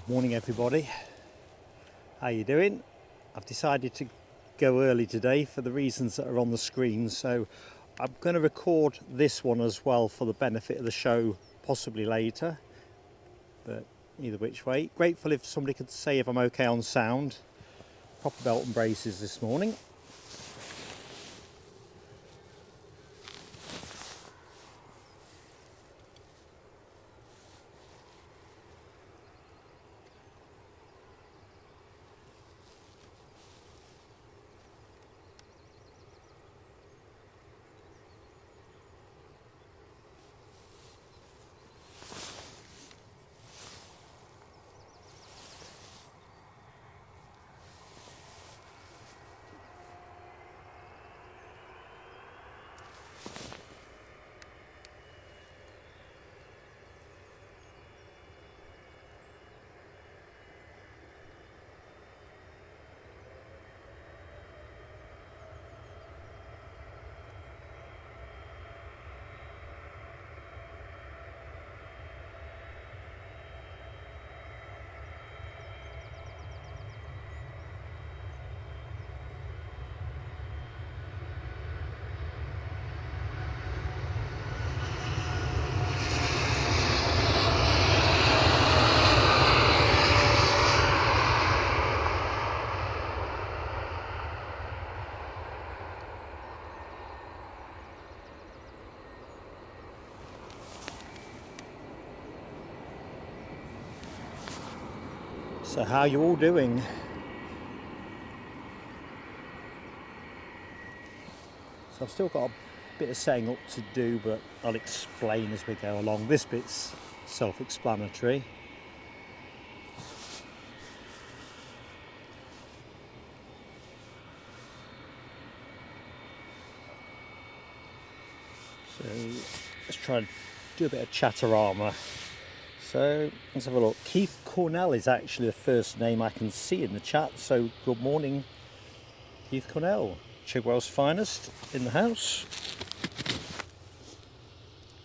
Morning everybody, how you doing? I've decided to go early today for the reasons that are on the screen, so I'm going to record this one as well for the benefit of the show possibly later, but either which way. Grateful if somebody could say if I'm okay on sound. Proper belt and braces this morning. So how are you all doing? So I've still got a bit of setting up to do, but I'll explain as we go along. This bit's self-explanatory. So let's try and do a bit of chatterama. So let's have a look. Keith Cornell is actually the first name I can see in the chat. So good morning, Keith Cornell. Chigwell's finest in the house.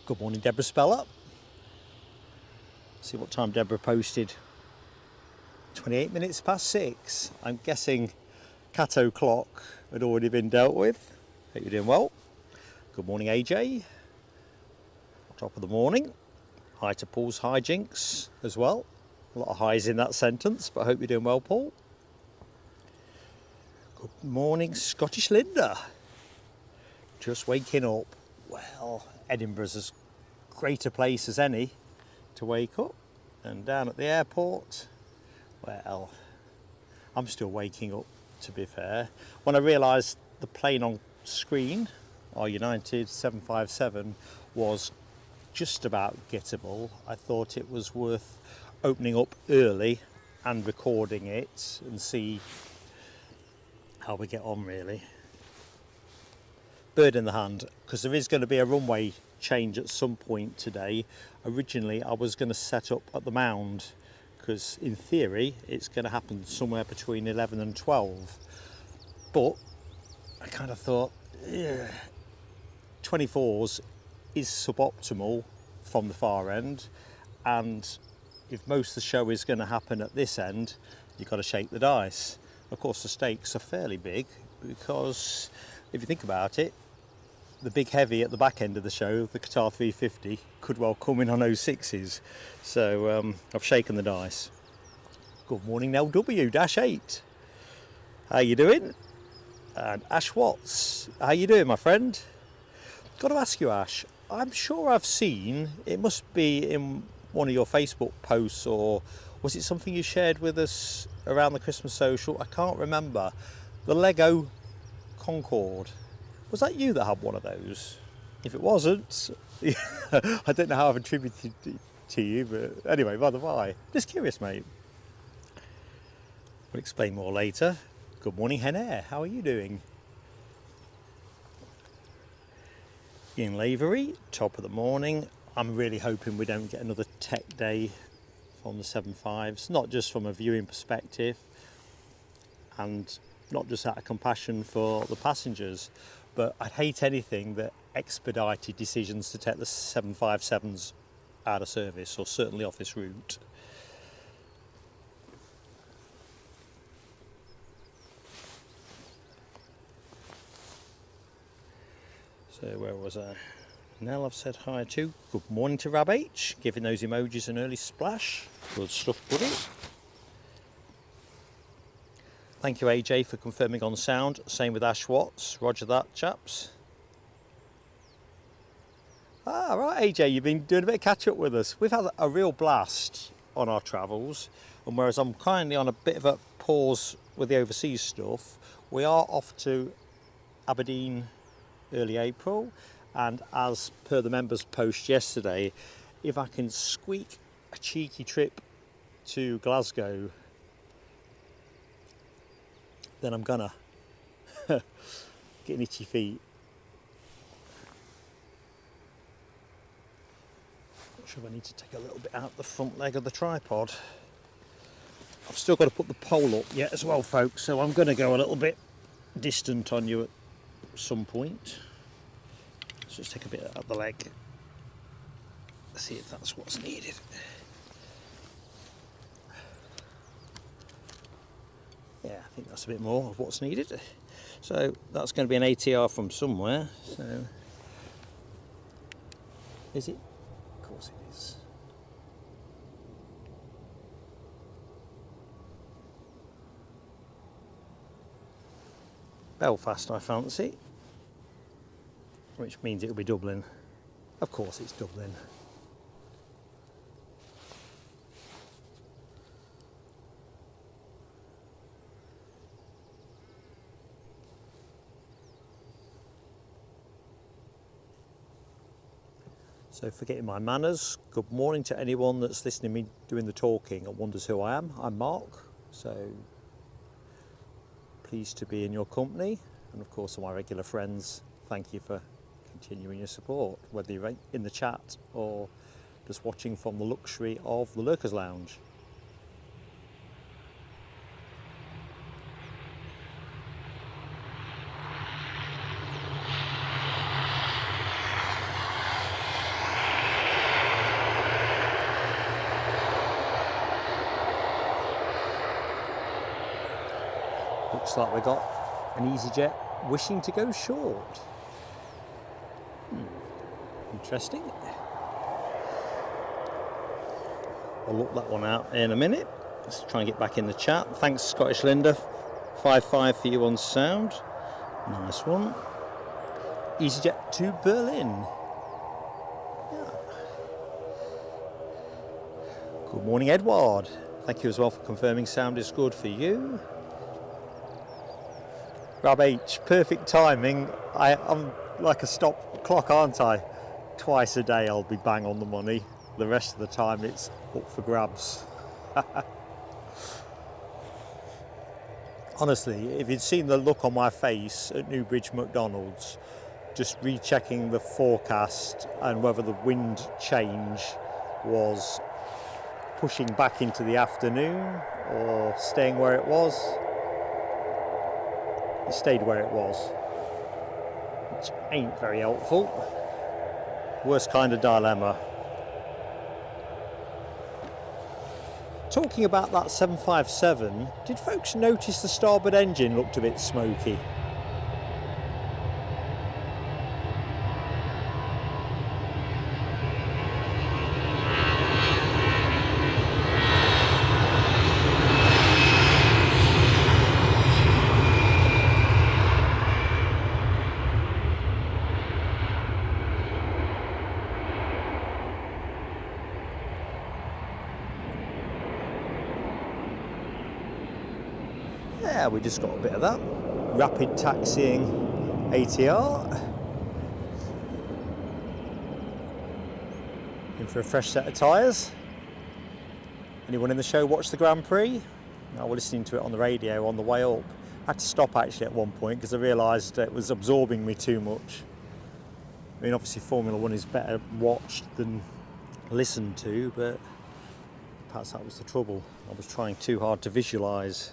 Good morning, Deborah Speller. See what time Deborah posted. 28 minutes past 6. I'm guessing cat o'clock had already been dealt with. Hope you're doing well. Good morning, AJ. Top of the morning. Hi to Paul's hijinks as well. A lot of highs in that sentence, but I hope you're doing well, Paul. Good morning, Scottish Linda. Just waking up. Well, Edinburgh's as great a place as any to wake up. And down at the airport, well, I'm still waking up, to be fair. When I realised the plane on screen, our United 757, was just about gettable, I thought it was worth opening up early and recording it and see how we get on, really. Bird in the hand, because there is going to be a runway change at some point today. Originally I was going to set up at the Mound, because in theory it's going to happen somewhere between 11 and 12, but I kind of thought 24s is suboptimal from the far end, and if most of the show is going to happen at this end, you've got to shake the dice. Of course the stakes are fairly big, because if you think about it, the big heavy at the back end of the show, the Qatar 350, could well come in on 06s, so I've shaken the dice. Good morning, LW-8. How you doing? And Ash Watts, how you doing, my friend? Got to ask you, Ash, I'm sure I've seen, it must be in one of your Facebook posts, or was it something you shared with us around the Christmas social? I can't remember. The Lego Concorde. Was that you that had one of those? If it wasn't, I don't know how I've attributed it to you, but anyway, by the by. Just curious, mate. We'll explain more later. Good morning, Henair. How are you doing? In Lavery, top of the morning. I'm really hoping we don't get another tech day from the 75s, not just from a viewing perspective and not just out of compassion for the passengers, but I'd hate anything that expedited decisions to take the 757s out of service, or certainly off this route. So where was I? Nell I've said hi to. Good morning to Rab H, giving those emojis an early splash. Good stuff, buddy. Thank you AJ for confirming on sound. Same with Ash Watts. Roger that, chaps. Ah, right AJ, you've been doing a bit of catch up with us. We've had a real blast on our travels, and whereas I'm kindly on a bit of a pause with the overseas stuff, we are off to Aberdeen early April, and as per the members post yesterday, if I can squeak a cheeky trip to Glasgow, then I'm gonna getting itchy feet. Not sure if I need to take a little bit out the front leg of the tripod. I've still got to put the pole up yet as well, folks, so I'm going to go a little bit distant on you at some point. Let's just take a bit out of the leg. Let's see if that's what's needed. Yeah, I think that's a bit more of what's needed. So that's going to be an ATR from somewhere. So is it? Of course it is. Belfast, I fancy. Which means it'll be Dublin. Of course it's Dublin. So forgetting my manners, good morning to anyone that's listening to me doing the talking and wonders who I am. I'm Mark, so pleased to be in your company, and of course to my regular friends, thank you for continuing your support, whether you're in the chat or just watching from the luxury of the Lurkers Lounge. Looks like we got an EasyJet wishing to go short. Interesting. I'll look that one out in a minute. Let's try and get back in the chat. Thanks Scottish Linda. 5-5 for you on sound. Nice one. EasyJet to Berlin. Yeah. Good morning Edward. Thank you as well for confirming sound is good for you. Rab H, perfect timing. I'm like a stop clock, aren't I? Twice a day I'll be bang on the money. The rest of the time it's up for grabs. Honestly, if you'd seen the look on my face at Newbridge McDonald's, just rechecking the forecast and whether the wind change was pushing back into the afternoon or staying where it was, it stayed where it was, which ain't very helpful. Worst kind of dilemma. Talking about that 757, did folks notice the starboard engine looked a bit smoky? Yeah, we just got a bit of that. Rapid taxiing ATR. In for a fresh set of tyres. Anyone in the show watch the Grand Prix? I was listening to it on the radio on the way up. I had to stop actually at one point because I realised it was absorbing me too much. I mean, obviously Formula One is better watched than listened to, but perhaps that was the trouble. I was trying too hard to visualise.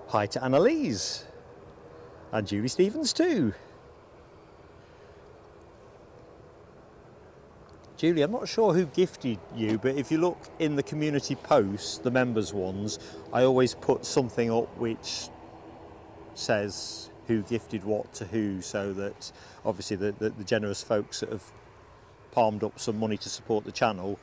Hi to Annalise and Julie Stevens too. Julie, I'm not sure who gifted you, but if you look in the community posts, the members ones, I always put something up which says who gifted what to who, so that obviously the generous folks that have palmed up some money to support the channel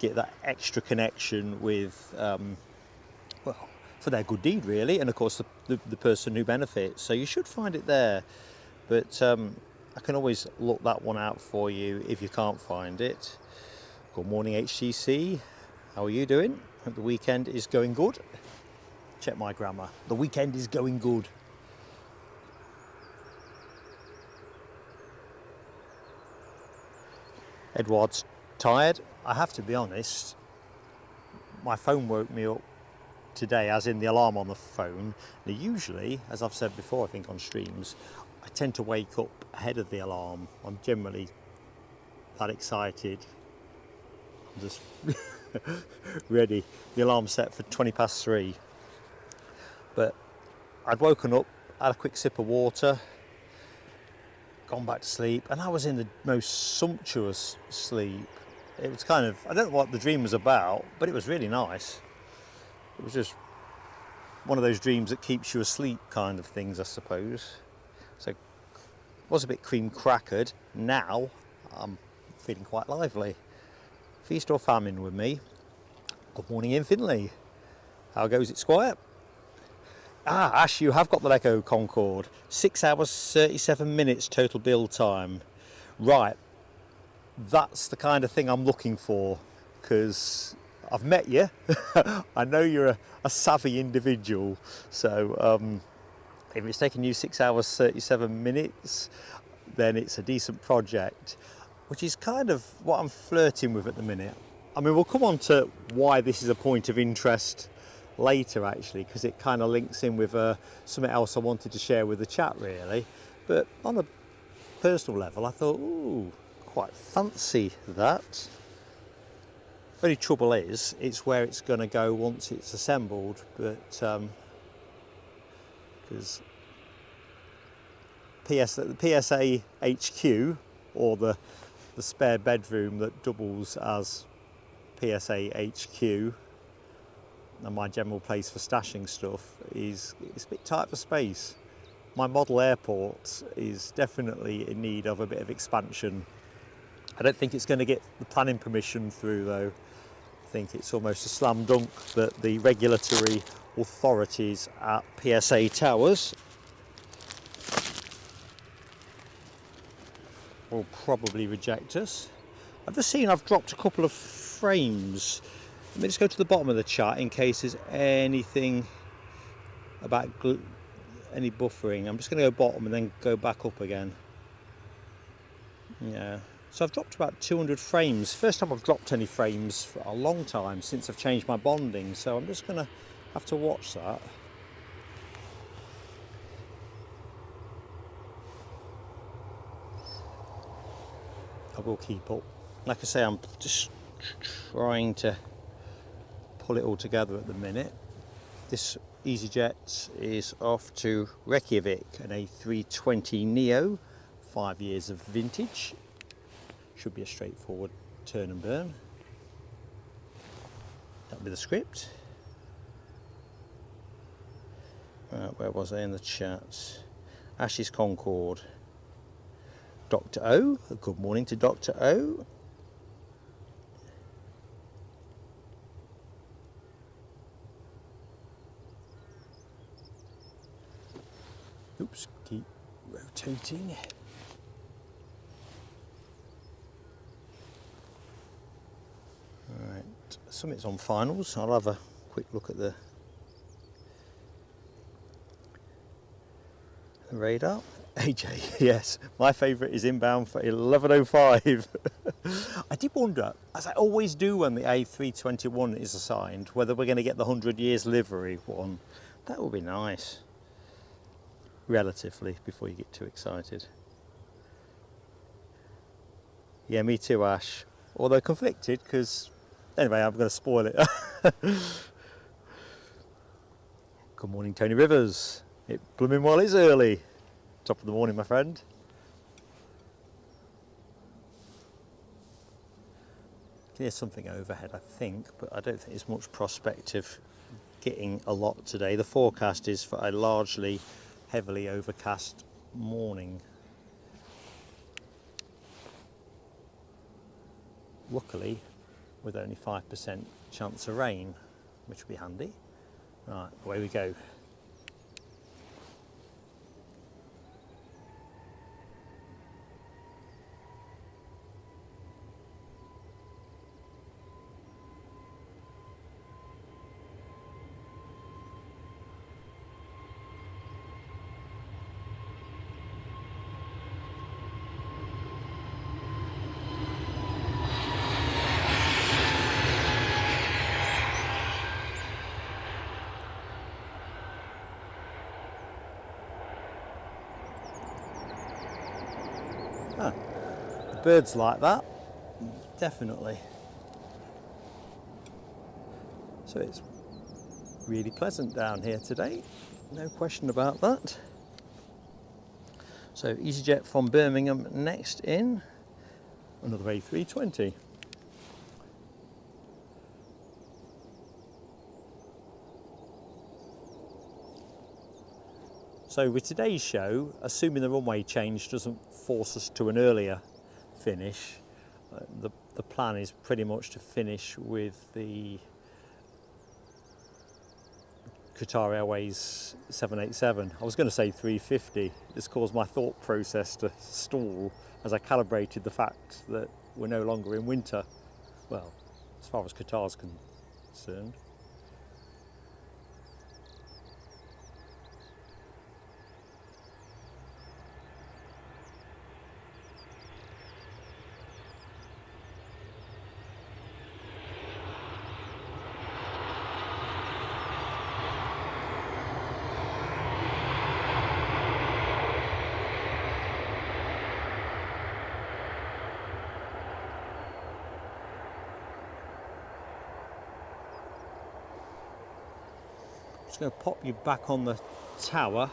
get that extra connection with, well, for their good deed really, and of course the person who benefits. So you should find it there, but I can always look that one out for you if you can't find it. Good morning HTC, how are you doing? Hope the weekend is going good. Check my grammar, the weekend is going good. Edward's tired. I have to be honest, my phone woke me up today, as in the alarm on the phone. Now usually, as I've said before I think on streams, I tend to wake up ahead of the alarm. I'm generally that excited. I'm just ready. The alarm's set for 3:20. But I'd woken up, had a quick sip of water, gone back to sleep, and I was in the most sumptuous sleep. It was kind of, I don't know what the dream was about, but it was really nice. It was just one of those dreams that keeps you asleep kind of things, I suppose. So it was a bit cream crackered. Now I'm feeling quite lively. Feast or famine with me. Good morning in Finley. How goes it, Squire? Ah, Ash, you have got the Lego Concorde. 6 hours 37 minutes total build time. Right, that's the kind of thing I'm looking for, because I've met you. I know you're a savvy individual. So if it's taking you 6 hours 37 minutes, then it's a decent project, which is kind of what I'm flirting with at the minute. I mean, we'll come on to why this is a point of interest later actually, because it kind of links in with something else I wanted to share with the chat really. But on a personal level I thought, ooh, quite fancy that. Only trouble is it's where it's going to go once it's assembled, but because the PSA HQ, or the spare bedroom that doubles as PSA HQ, and my general place for stashing stuff, it's a bit tight for space. My model airport is definitely in need of a bit of expansion. I don't think it's going to get the planning permission through though. I think it's almost a slam dunk that the regulatory authorities at PSA Towers will probably reject us. I've just seen I've dropped a couple of frames. Let me just go to the bottom of the chat in case there's anything about any buffering. I'm just going to go bottom and then go back up again. Yeah, so I've dropped about 200 frames. First time I've dropped any frames for a long time since I've changed my bonding, so I'm just going to have to watch that. I will keep up. Like I say, I'm just trying to pull it all together at the minute. This EasyJet is off to Reykjavik, an A320neo, 5 years of vintage. Should be a straightforward turn and burn. That'll be the script. Right, where was I in the chat? Ash's Concorde. Dr. O, good morning to Dr. O. Oops, keep rotating. Right, Summit's on finals. I'll have a quick look at the radar. AJ, yes, my favourite is inbound for 11:05. I did wonder, as I always do when the A321 is assigned, whether we're going to get the 100 years livery one. That would be nice. Relatively, before you get too excited. Yeah, me too, Ash. Although conflicted, because anyway, I'm going to spoil it. Good morning, Tony Rivers. It blooming well is early. Top of the morning, my friend. There's something overhead, I think, but I don't think there's much prospect of getting a lot today. The forecast is for a largely heavily overcast morning. Luckily, with only 5% chance of rain, which will be handy. Right, away we go. The birds like that, definitely. So it's really pleasant down here today, no question about that. So EasyJet from Birmingham next in, another A320. So with today's show, assuming the runway change doesn't force us to an earlier finish, the plan is pretty much to finish with the Qatar Airways 787. I was going to say 350. This caused my thought process to stall as I calibrated the fact that we're no longer in winter. Well, as far as Qatar's concerned. Just going to pop you back on the tower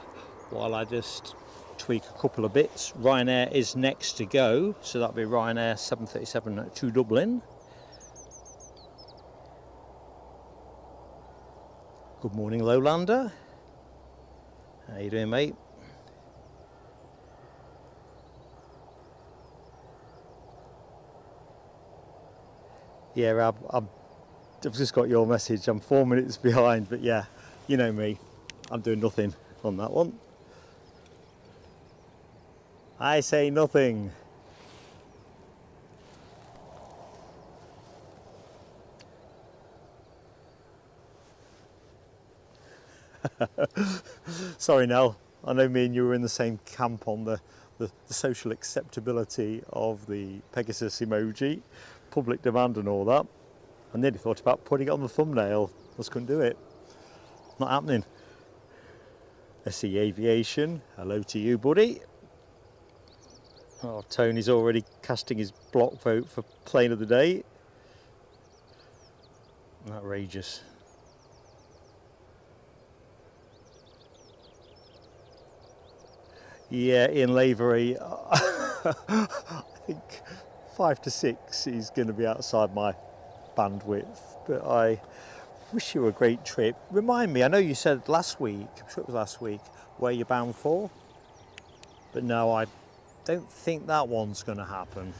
while I just tweak a couple of bits. Ryanair is next to go, so that'll be Ryanair 737 to Dublin. Good morning, Lowlander. How you doing, mate? Yeah, I've just got your message. I'm 4 minutes behind, but yeah, you know me. I'm doing nothing on that one. I say nothing. Sorry, Nell. I know me and you were in the same camp on the social acceptability of the Pegasus emoji, public demand and all that. I nearly thought about putting it on the thumbnail. Just couldn't do it. Not happening. SE Aviation, hello to you, buddy. Oh, Tony's already casting his block vote for plane of the day. Outrageous. Yeah, in Lavery, I think 5 to 6 is going to be outside my bandwidth, but I wish you a great trip. Remind me, I know you said last week, I'm sure it was last week, where you're bound for, but no, I don't think that one's going to happen.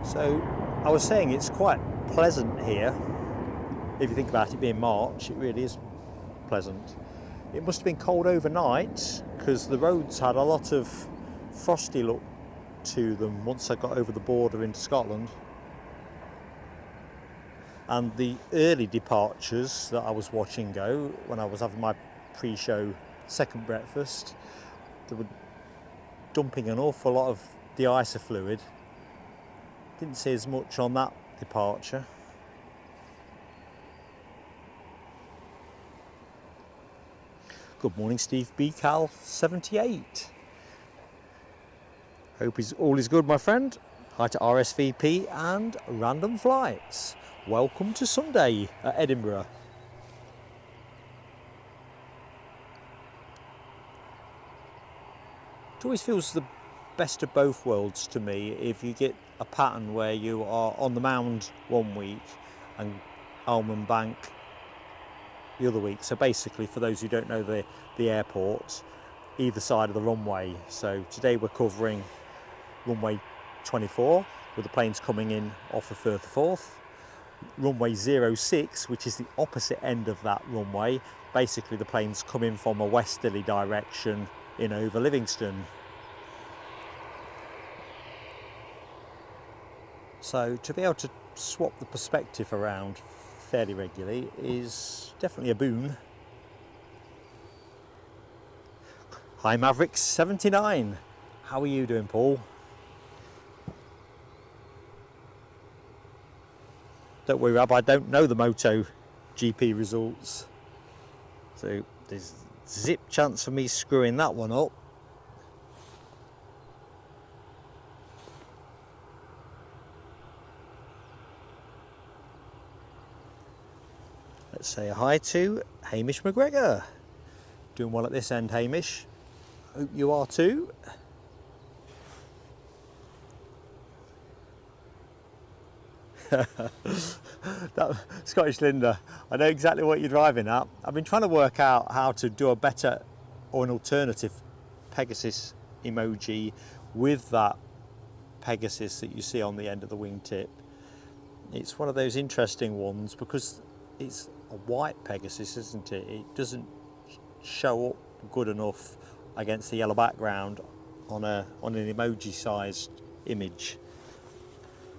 So I was saying it's quite pleasant here. If you think about it being March, it really is pleasant. It must have been cold overnight because the roads had a lot of frosty look to them once I got over the border into Scotland. And the early departures that I was watching go when I was having my pre-show second breakfast, there were dumping an awful lot of de-icer fluid. Didn't see as much on that departure. Good morning, Steve B. Cal 78. Hope all is good, my friend. Hi to RSVP and Random Flights. Welcome to Sunday at Edinburgh. It always feels the best of both worlds to me if you get a pattern where you are on the mound one week and Almond Bank the other week. So basically, for those who don't know the airport, either side of the runway. So today we're covering runway 24 with the planes coming in off of Firth of Forth. Runway 06, which is the opposite end of that runway. Basically the planes come in from a westerly direction in over Livingston. So to be able to swap the perspective around fairly regularly is definitely a boon. Hi Maverick 79, how are you doing, Paul? Don't worry, Rob, I don't know the Moto GP results, so there's zip chance of me screwing that one up. Let's say hi to Hamish McGregor. Doing well at this end, Hamish. Hope you are too. That Scottish Linda, I know exactly what you're driving at. I've been trying to work out how to do a better or an alternative Pegasus emoji with that Pegasus that you see on the end of the wingtip. It's one of those interesting ones because it's a white Pegasus, isn't it? It doesn't show up good enough against the yellow background on an emoji sized image.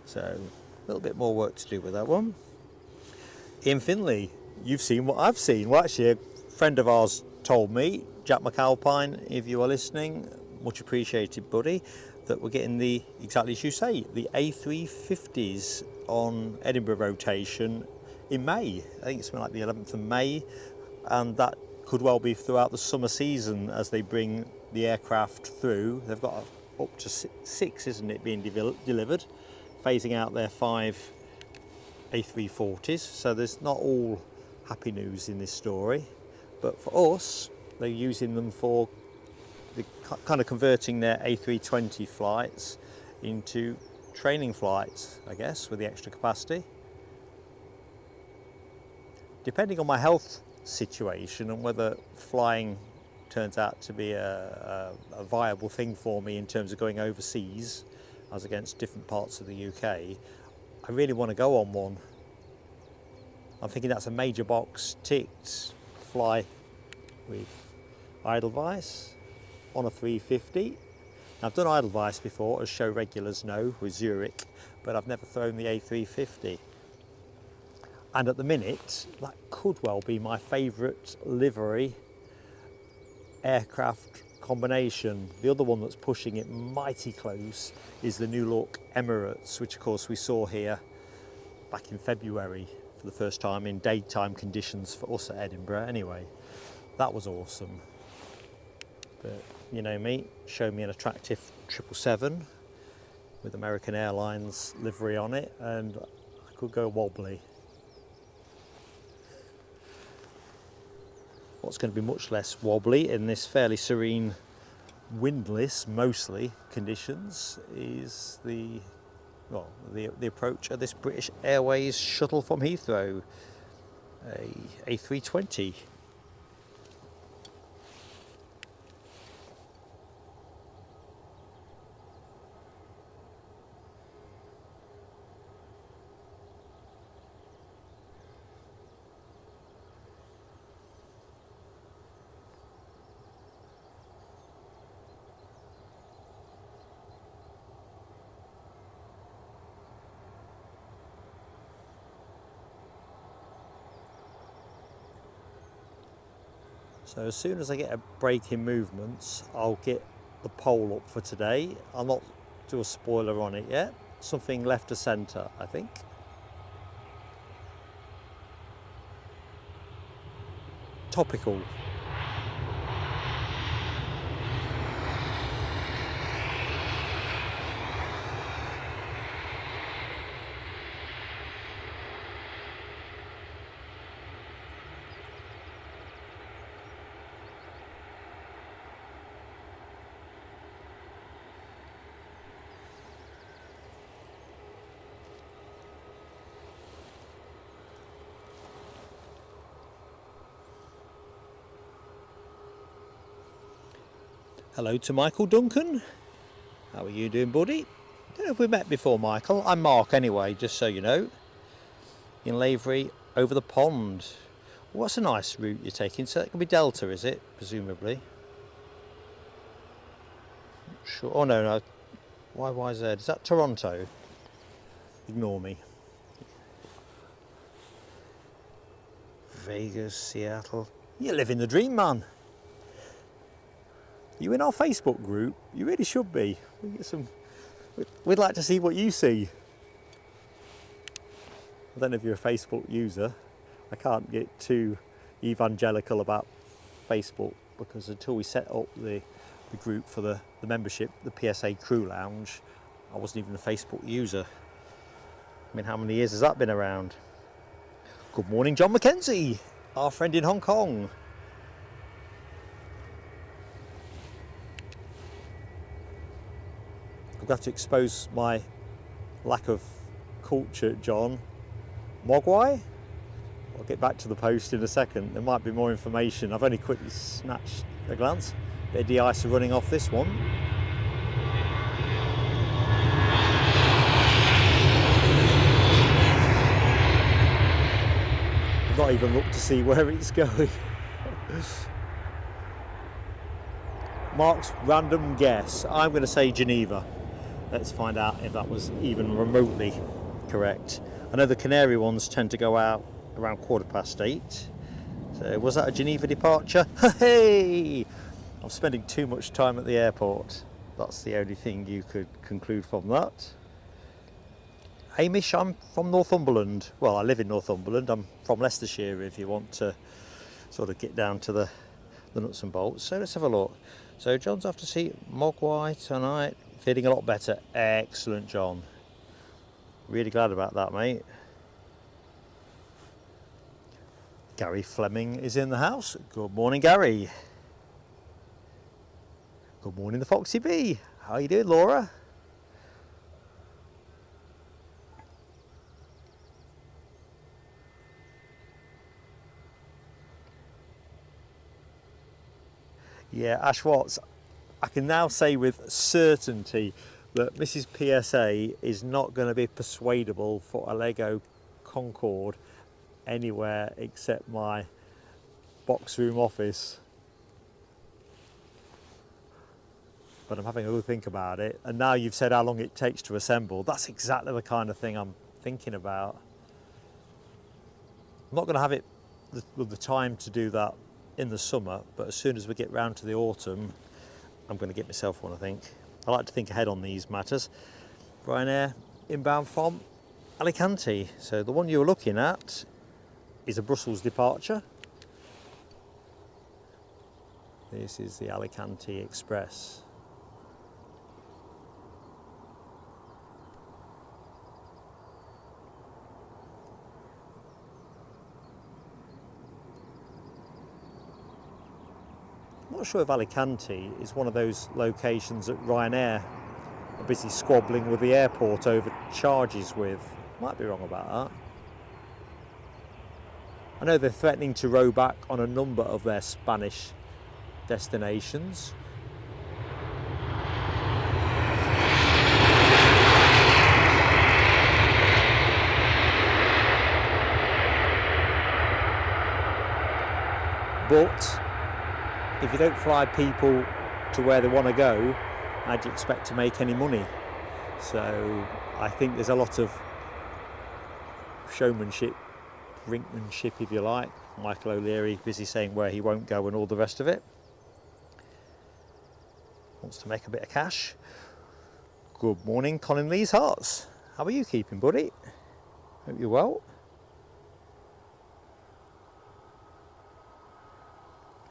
So a little bit more work to do with that one. Ian Finley, you've seen what I've seen. Well, actually, a friend of ours told me, Jack McAlpine, if you are listening, much appreciated, buddy, that we're getting the, exactly as you say, the A350s on Edinburgh rotation in May. I think it's something like the 11th of May, and that could well be throughout the summer season as they bring the aircraft through. They've got up to six, isn't it, being delivered, phasing out their 5 A340s, so there's not all happy news in this story, but for us they're using them for the kind of converting their A320 flights into training flights, I guess, with the extra capacity. Depending on my health situation and whether flying turns out to be a viable thing for me in terms of going overseas as against different parts of the UK, I really want to go on one. I'm thinking that's a major box ticked. Fly with Edelweiss on a 350. Now, I've done Edelweiss before, as show regulars know, with Zurich, but I've never thrown the A350. And at the minute, that could well be my favourite livery aircraft combination. The other one that's pushing it mighty close is the new look Emirates, which of course we saw here back in February for the first time in daytime conditions for us at Edinburgh. Anyway, that was awesome. But you know me, show me an attractive 777 with American Airlines livery on it and I could go wobbly. What's going to be much less wobbly in this fairly serene, windless, mostly, conditions is the approach of this British Airways shuttle from Heathrow, a A320. So as soon as I get a break in movements, I'll get the poll up for today. I'll not do a spoiler on it yet. Something left of centre, I think. Topical. Hello to Michael Duncan. How are you doing, buddy? Don't know if we met before, Michael. I'm Mark anyway, just so you know. In Lavery over the pond. What's a nice route you're taking? So it could be Delta, is it? Presumably. Sure. Oh no. YYZ. Is that Toronto? Ignore me. Vegas, Seattle. You're living the dream, man. You in our Facebook group? You really should be. We'd like to see what you see. I don't know if you're a Facebook user. I can't get too evangelical about Facebook because until we set up the group for the membership, the PSA Crew Lounge, I wasn't even a Facebook user. I mean, how many years has that been around? Good morning, John Mackenzie, our friend in Hong Kong. I've got to expose my lack of culture, John. Mogwai? I'll get back to the post in a second. There might be more information. I've only quickly snatched a glance. Bit of de-icer running off this one. I've not even looked to see where it's going. Mark's random guess. I'm going to say Geneva. Let's find out if that was even remotely correct. I know the Canary ones tend to go out around 8:15. So was that a Geneva departure? Hey! I'm spending too much time at the airport. That's the only thing you could conclude from that. Hamish, I'm from Northumberland. Well, I live in Northumberland. I'm from Leicestershire if you want to sort of get down to the nuts and bolts. So let's have a look. So John's off to see Mogwai tonight. Feeling a lot better. Excellent, John. Really glad about that, mate. Gary Fleming is in the house. Good morning, Gary. Good morning, the Foxy Bee. How are you doing, Laura? Yeah, Ash Watts. I can now say with certainty that Mrs. PSA is not going to be persuadable for a Lego Concorde anywhere except my box room office. But I'm having a good think about it. And now you've said how long it takes to assemble. That's exactly the kind of thing I'm thinking about. I'm not going to have it the time to do that in the summer, but as soon as we get round to the autumn, I'm going to get myself one, I think. I like to think ahead on these matters. Ryanair inbound from Alicante. So the one you're looking at is a Brussels departure. This is the Alicante Express. I'm not sure if Alicante is one of those locations that Ryanair are busy squabbling with the airport over charges with. Might be wrong about that. I know they're threatening to row back on a number of their Spanish destinations. But if you don't fly people to where they want to go, how do you expect to make any money? So I think there's a lot of showmanship, brinkmanship if you like. Michael O'Leary busy saying where he won't go and all the rest of it. wants to make a bit of cash. Good morning, Colin Lee's Hearts. How are you keeping, buddy? Hope you're well.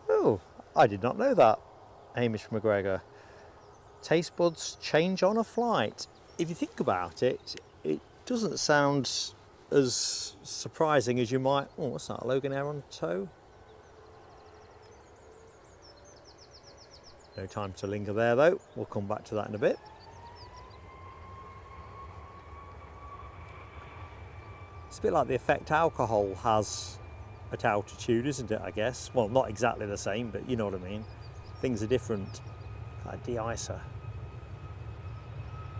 Oh, I did not know that. Hamish McGregor. Taste buds change on a flight. If you think about it, it doesn't sound as surprising as you might. Oh, what's that? Logan Air on tow? No time to linger there though. We'll come back to that in a bit. It's a bit like the effect alcohol has at altitude, isn't it, I guess? Well, not exactly the same, but you know what I mean. Things are different. Like de-icer.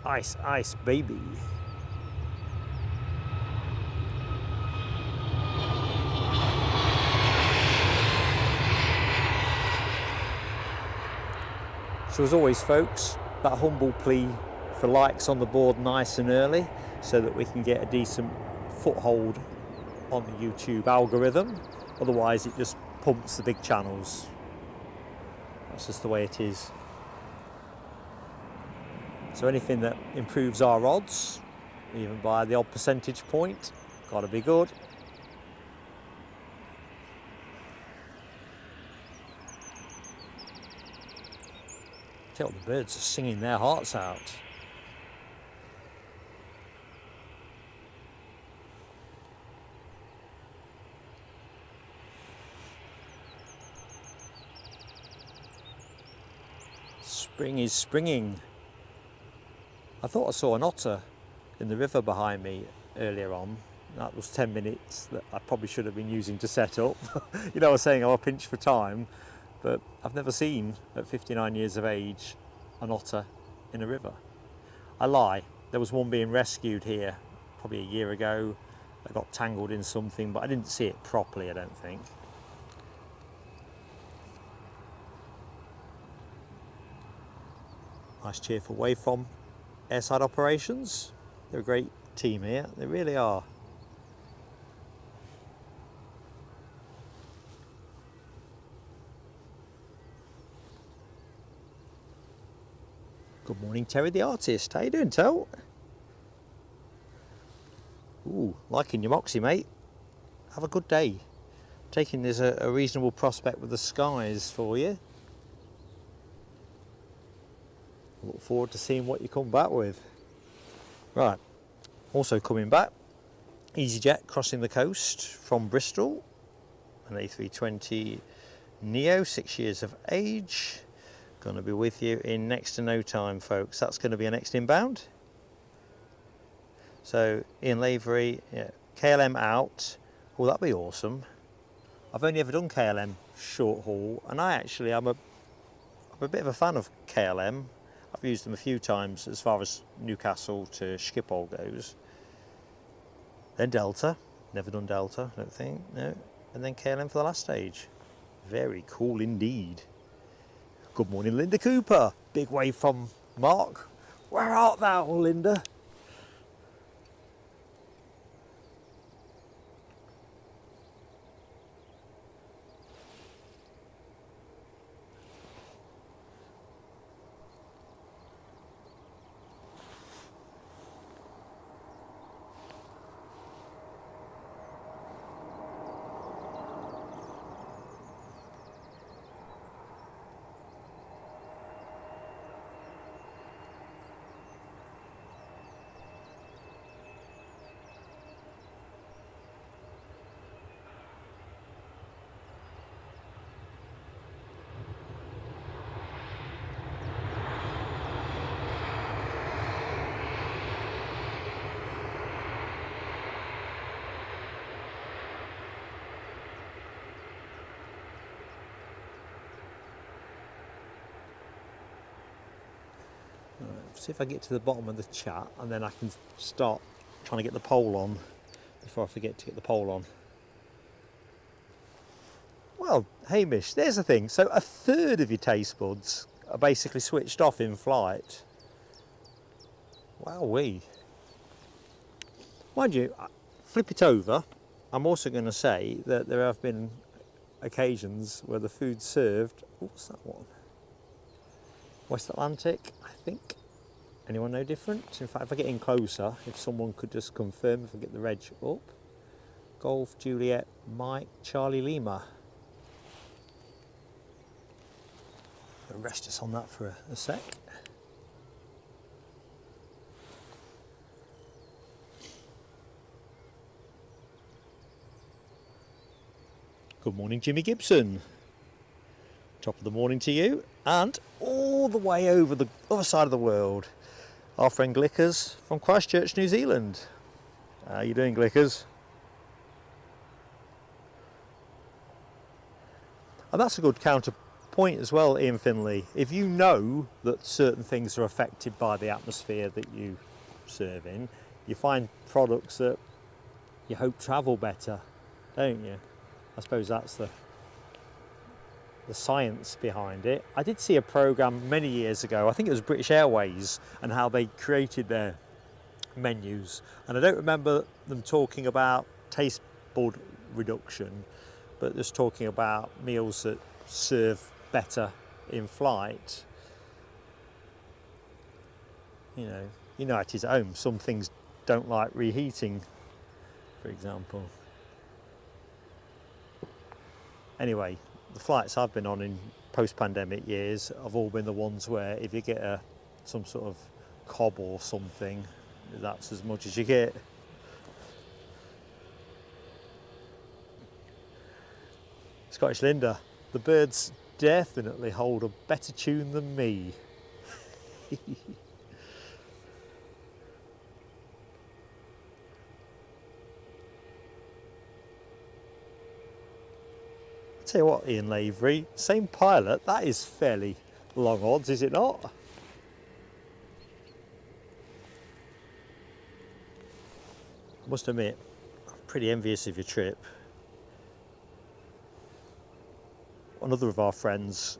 Ice, ice, baby. So as always, folks, that humble plea for likes on the board nice and early so that we can get a decent foothold on the YouTube algorithm. Otherwise it just pumps the big channels. That's just the way it is. So anything that improves our odds, even by the odd percentage point, got to be good. Tell you what, the birds are singing their hearts out. Spring is springing. I thought I saw an otter in the river behind me earlier on. That was 10 minutes that I probably should have been using to set up. You know, I was saying I'm a pinch for time, but I've never seen, at 59 years of age, an otter in a river. I lie, there was one being rescued here probably a year ago. I got tangled in something, but I didn't see it properly, I don't think. Nice cheerful wave from Airside Operations. They're a great team here, they really are. Good morning, Terry the artist. How you doing, Tel? Ooh, liking your Moxie, mate. Have a good day. Taking there's a reasonable prospect with the skies for you. Look forward to seeing what you come back with. Right, also coming back, EasyJet crossing the coast from Bristol, an A320 Neo, 6 years of age. Going to be with you in next to no time, folks. That's going to be our next inbound. So in Lavery, yeah, KLM out. Oh, that'd be awesome. I've only ever done KLM short haul, and I'm a bit of a fan of KLM. I've used them a few times as far as Newcastle to Schiphol goes. Then Delta, never done Delta, I don't think, no. And then KLM for the last stage. Very cool indeed. Good morning, Linda Cooper. Big wave from Mark. Where art thou, Linda? See if I get to the bottom of the chat and then I can start trying to get the poll on before I forget to get the poll on. Well, Hamish, there's the thing. So a third of your taste buds are basically switched off in flight. Wowee. Mind you, flip it over. I'm also going to say that there have been occasions where the food served. What's that one? West Atlantic, I think. Anyone know different? In fact, if I get in closer, if someone could just confirm if I get the reg up. Golf, Juliet, Mike, Charlie, Lima. I'll rest us on that for a sec. Good morning, Jimmy Gibson. Top of the morning to you. And all the way over the other side of the world, our friend Glickers from Christchurch, New Zealand. How you doing, Glickers? And that's a good counterpoint as well, Ian Finley. If you know that certain things are affected by the atmosphere that you serve in, you find products that you hope travel better, don't you? I suppose that's the science behind it. I did see a programme many years ago, I think it was British Airways, and how they created their menus. And I don't remember them talking about taste bud reduction, but just talking about meals that serve better in flight. You know it is at home. Some things don't like reheating, for example. Anyway, the flights I've been on in post-pandemic years have all been the ones where if you get some sort of cob or something, that's as much as you get. Scottish Linda, the birds definitely hold a better tune than me. Tell you what, Ian Lavery, same pilot, that is fairly long odds, is it not? I must admit, I'm pretty envious of your trip. Another of our friends,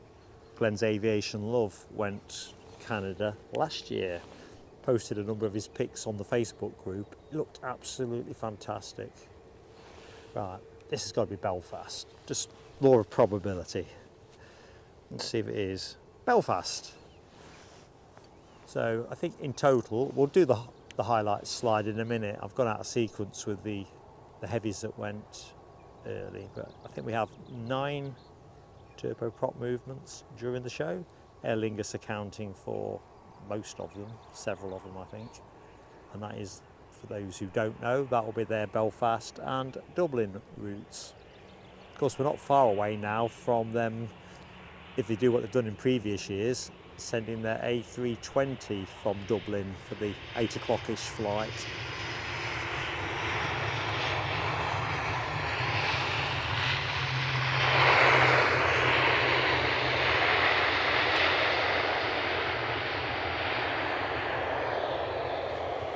Glenn's Aviation Love, went to Canada last year. Posted a number of his pics on the Facebook group. It looked absolutely fantastic. Right, this has got to be Belfast. Just law of probability. Let's see if it is. Belfast. So I think in total, we'll do the highlights slide in a minute. I've gone out of sequence with the heavies that went early, but I think we have 9 turboprop movements during the show. Aer Lingus accounting for most of them, several of them I think. And that is, for those who don't know, that will be their Belfast and Dublin routes. Of course, we're not far away now from them, if they do what they've done in previous years, sending their A320 from Dublin for the 8 o'clock-ish flight.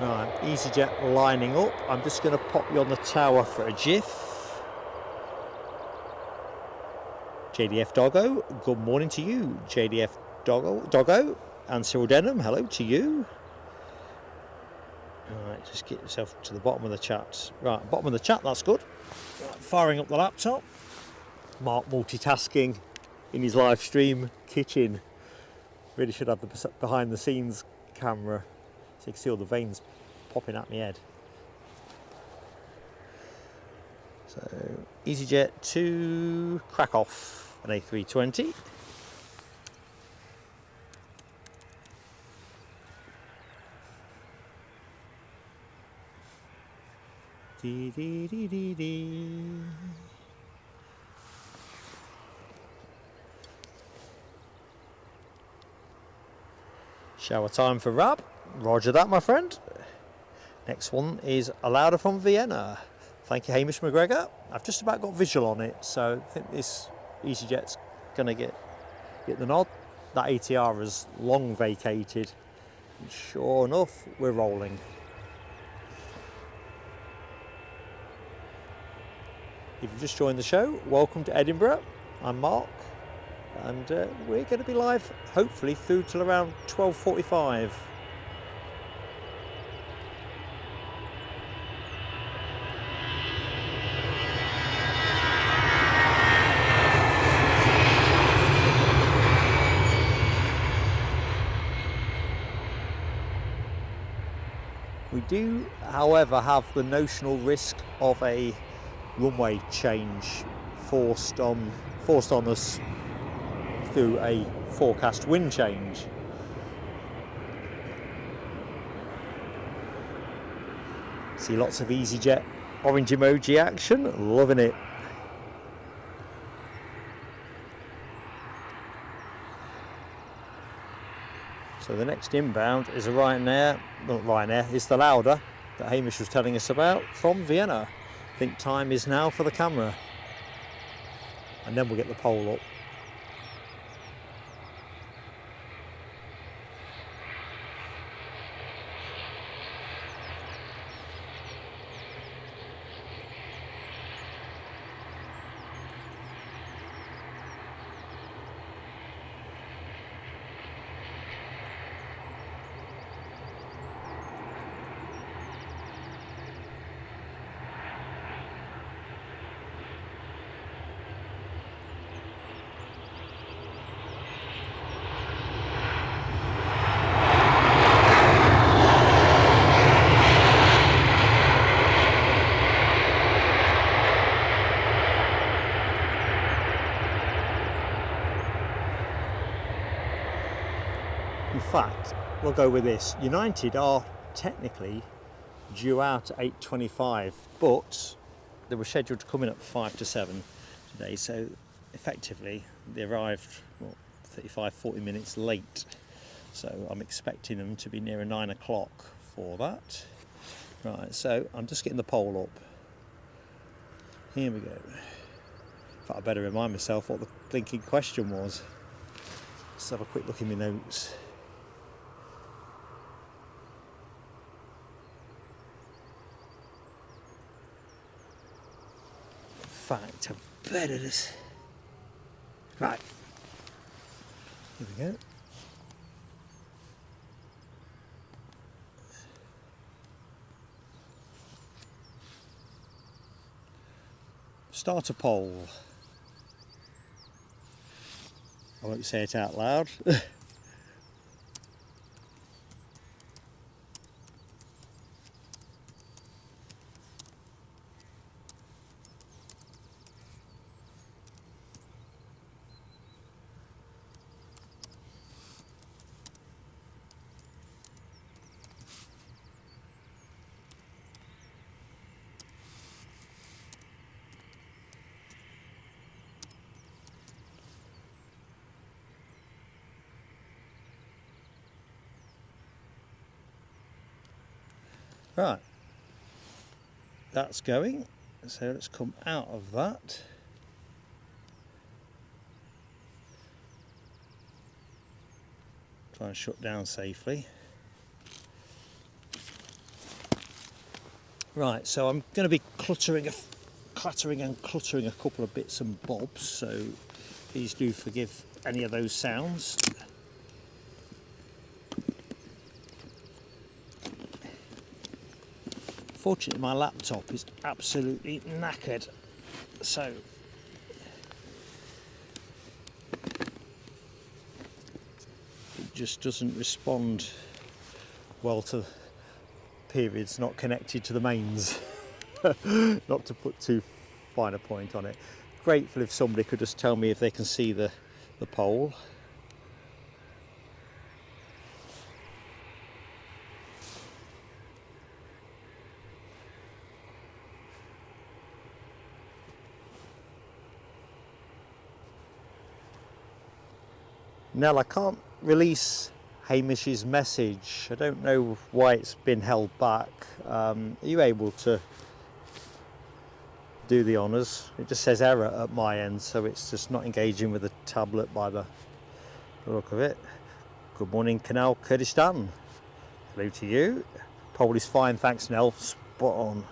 Right, EasyJet lining up. I'm just going to pop you on the tower for a jiff. JDF Doggo, good morning to you. JDF Doggo and Cyril Denham, hello to you. Alright, just get yourself to the bottom of the chat. Right, bottom of the chat, that's good. Right, firing up the laptop. Mark multitasking in his live stream kitchen. Really should have the behind the scenes camera so you can see all the veins popping at my head. So, EasyJet to Krakow, an A320. Dee dee dee dee dee. Shower time for Rab. Roger that, my friend. Next one is a louder from Vienna. Thank you, Hamish McGregor. I've just about got visual on it, so I think this EasyJet's going to get the nod. That ATR is long vacated. And sure enough, we're rolling. If you've just joined the show, welcome to Edinburgh. I'm Mark, and we're going to be live, hopefully, through till around 12:45. We do, however, have the notional risk of a runway change forced on us through a forecast wind change. See lots of EasyJet orange emoji action, loving it. So the next inbound is a Ryanair, not Ryanair, it's the Lauda that Hamish was telling us about from Vienna. I think time is now for the camera. And then we'll get the pole up. In fact, we'll go with this. United are technically due out at 8:25, but they were scheduled to come in at 5 to 7 today, so effectively they arrived 35-40 minutes late. So I'm expecting them to be nearer 9 o'clock for that. Right, so I'm just getting the pole up. Here we go. In fact, I better remind myself what the blinking question was. Let's have a quick look in my notes. In fact, I better just... Right. Here we go. Start a poll. I won't say it out loud. Right, that's going, so let's come out of that. Try and shut down safely. Right, so I'm going to be clattering and cluttering a couple of bits and bobs, so please do forgive any of those sounds. Fortunately, my laptop is absolutely knackered, so it just doesn't respond well to periods not connected to the mains. Not to put too fine a point on it. Grateful if somebody could just tell me if they can see the pole. Nell, I can't release Hamish's message. I don't know why it's been held back. Are you able to do the honours? It just says error at my end, so it's just not engaging with the tablet by the look of it. Good morning, Canal Kurdistan. Hello to you. Poll is fine, thanks Nell. Spot on.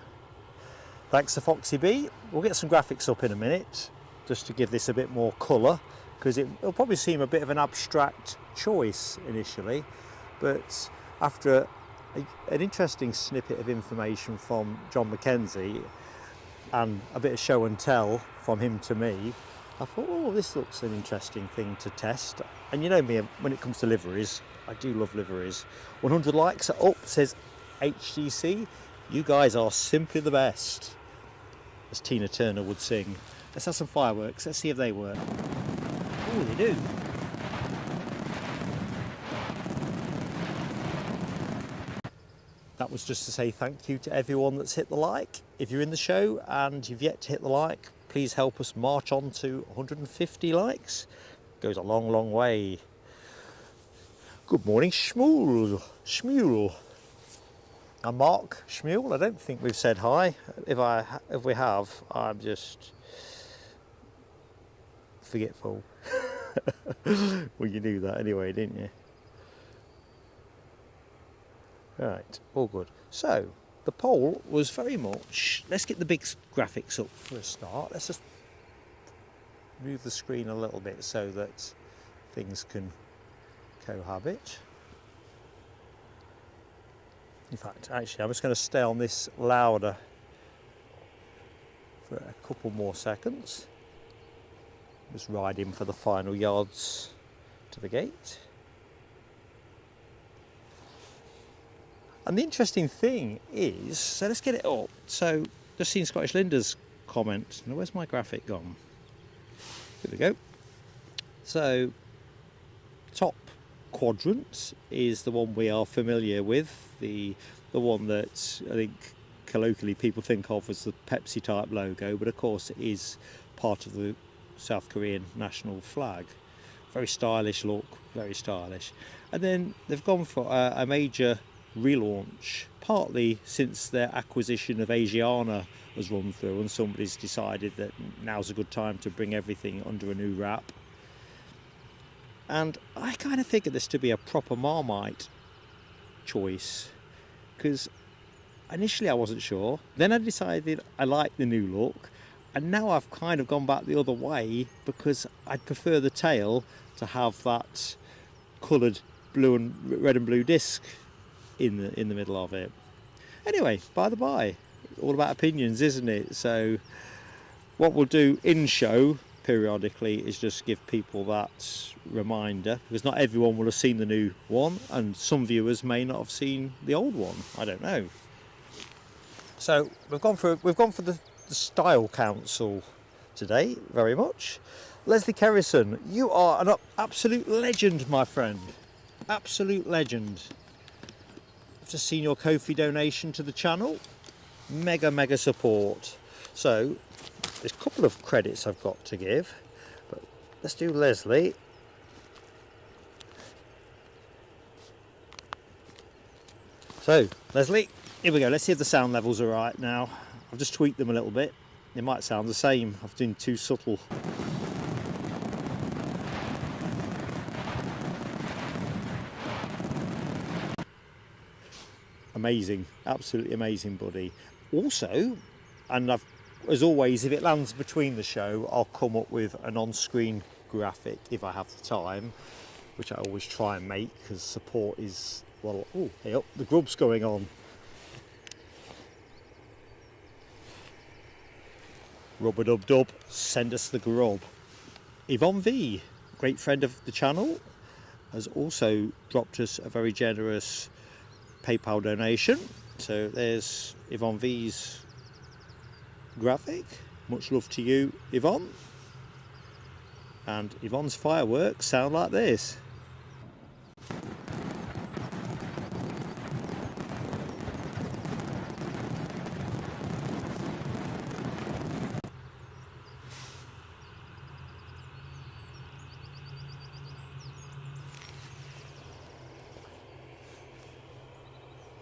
Thanks to Foxy B. We'll get some graphics up in a minute, just to give this a bit more colour, because it'll probably seem a bit of an abstract choice initially, but after an interesting snippet of information from John Mackenzie and a bit of show and tell from him to me, I thought, oh, this looks an interesting thing to test. And you know me, when it comes to liveries, I do love liveries. 100 likes are up, says HGC. You guys are simply the best, as Tina Turner would sing. Let's have some fireworks. Let's see if they work. Oh, they do. That was just to say thank you to everyone that's hit the like. If you're in the show and you've yet to hit the like, please help us march on to 150 likes. Goes a long, long way. Good morning, Shmuel. Shmuel. I'm Mark Shmuel. I don't think we've said hi. If we have, I'm just forgetful. Well, you knew that anyway, didn't you? Right, all good. So, the poll was very much, let's get the big graphics up for a start. Let's just move the screen a little bit so that things can cohabit. In fact, actually, I'm just going to stay on this louder for a couple more seconds. Just ride in for the final yards to the gate. And the interesting thing is, so let's get it up. So, just seen Scottish Linda's comment. Now, where's my graphic gone? Here we go. So, top quadrant is the one we are familiar with, the one that I think colloquially people think of as the Pepsi type logo, but of course it is part of the South Korean national flag. Very stylish look, very stylish. And then they've gone for a major relaunch, partly since their acquisition of Asiana has run through and somebody's decided that now's a good time to bring everything under a new wrap. And I kind of figured this to be a proper Marmite choice, because initially I wasn't sure, then I decided I liked the new look, and now I've kind of gone back the other way because I'd prefer the tail to have that coloured blue and red and blue disc in the middle of it. Anyway, by the by, all about opinions, isn't it? So what we'll do in show periodically is just give people that reminder, because not everyone will have seen the new one and some viewers may not have seen the old one. I don't know. So we've gone for the Style Council today, very much. Leslie Kerrison, you are an absolute legend, my friend. Absolute legend. I've just seen your Ko-fi donation to the channel. Mega support. So there's a couple of credits I've got to give, but let's do Leslie. So Leslie, here we go. Let's see if the sound levels are right now. I've just tweaked them a little bit. They might sound the same. I've been too subtle. Amazing, absolutely amazing, buddy. Also, and as always, if it lands between the show, I'll come up with an on-screen graphic if I have the time, which I always try and make, because support is, well, oh, hey up, the grub's going on. Rub-a-dub-dub, send us the grub. Yvonne V, great friend of the channel, has also dropped us a very generous PayPal donation. So there's Yvonne V's graphic. Much love to you, Yvonne. And Yvonne's fireworks sound like this.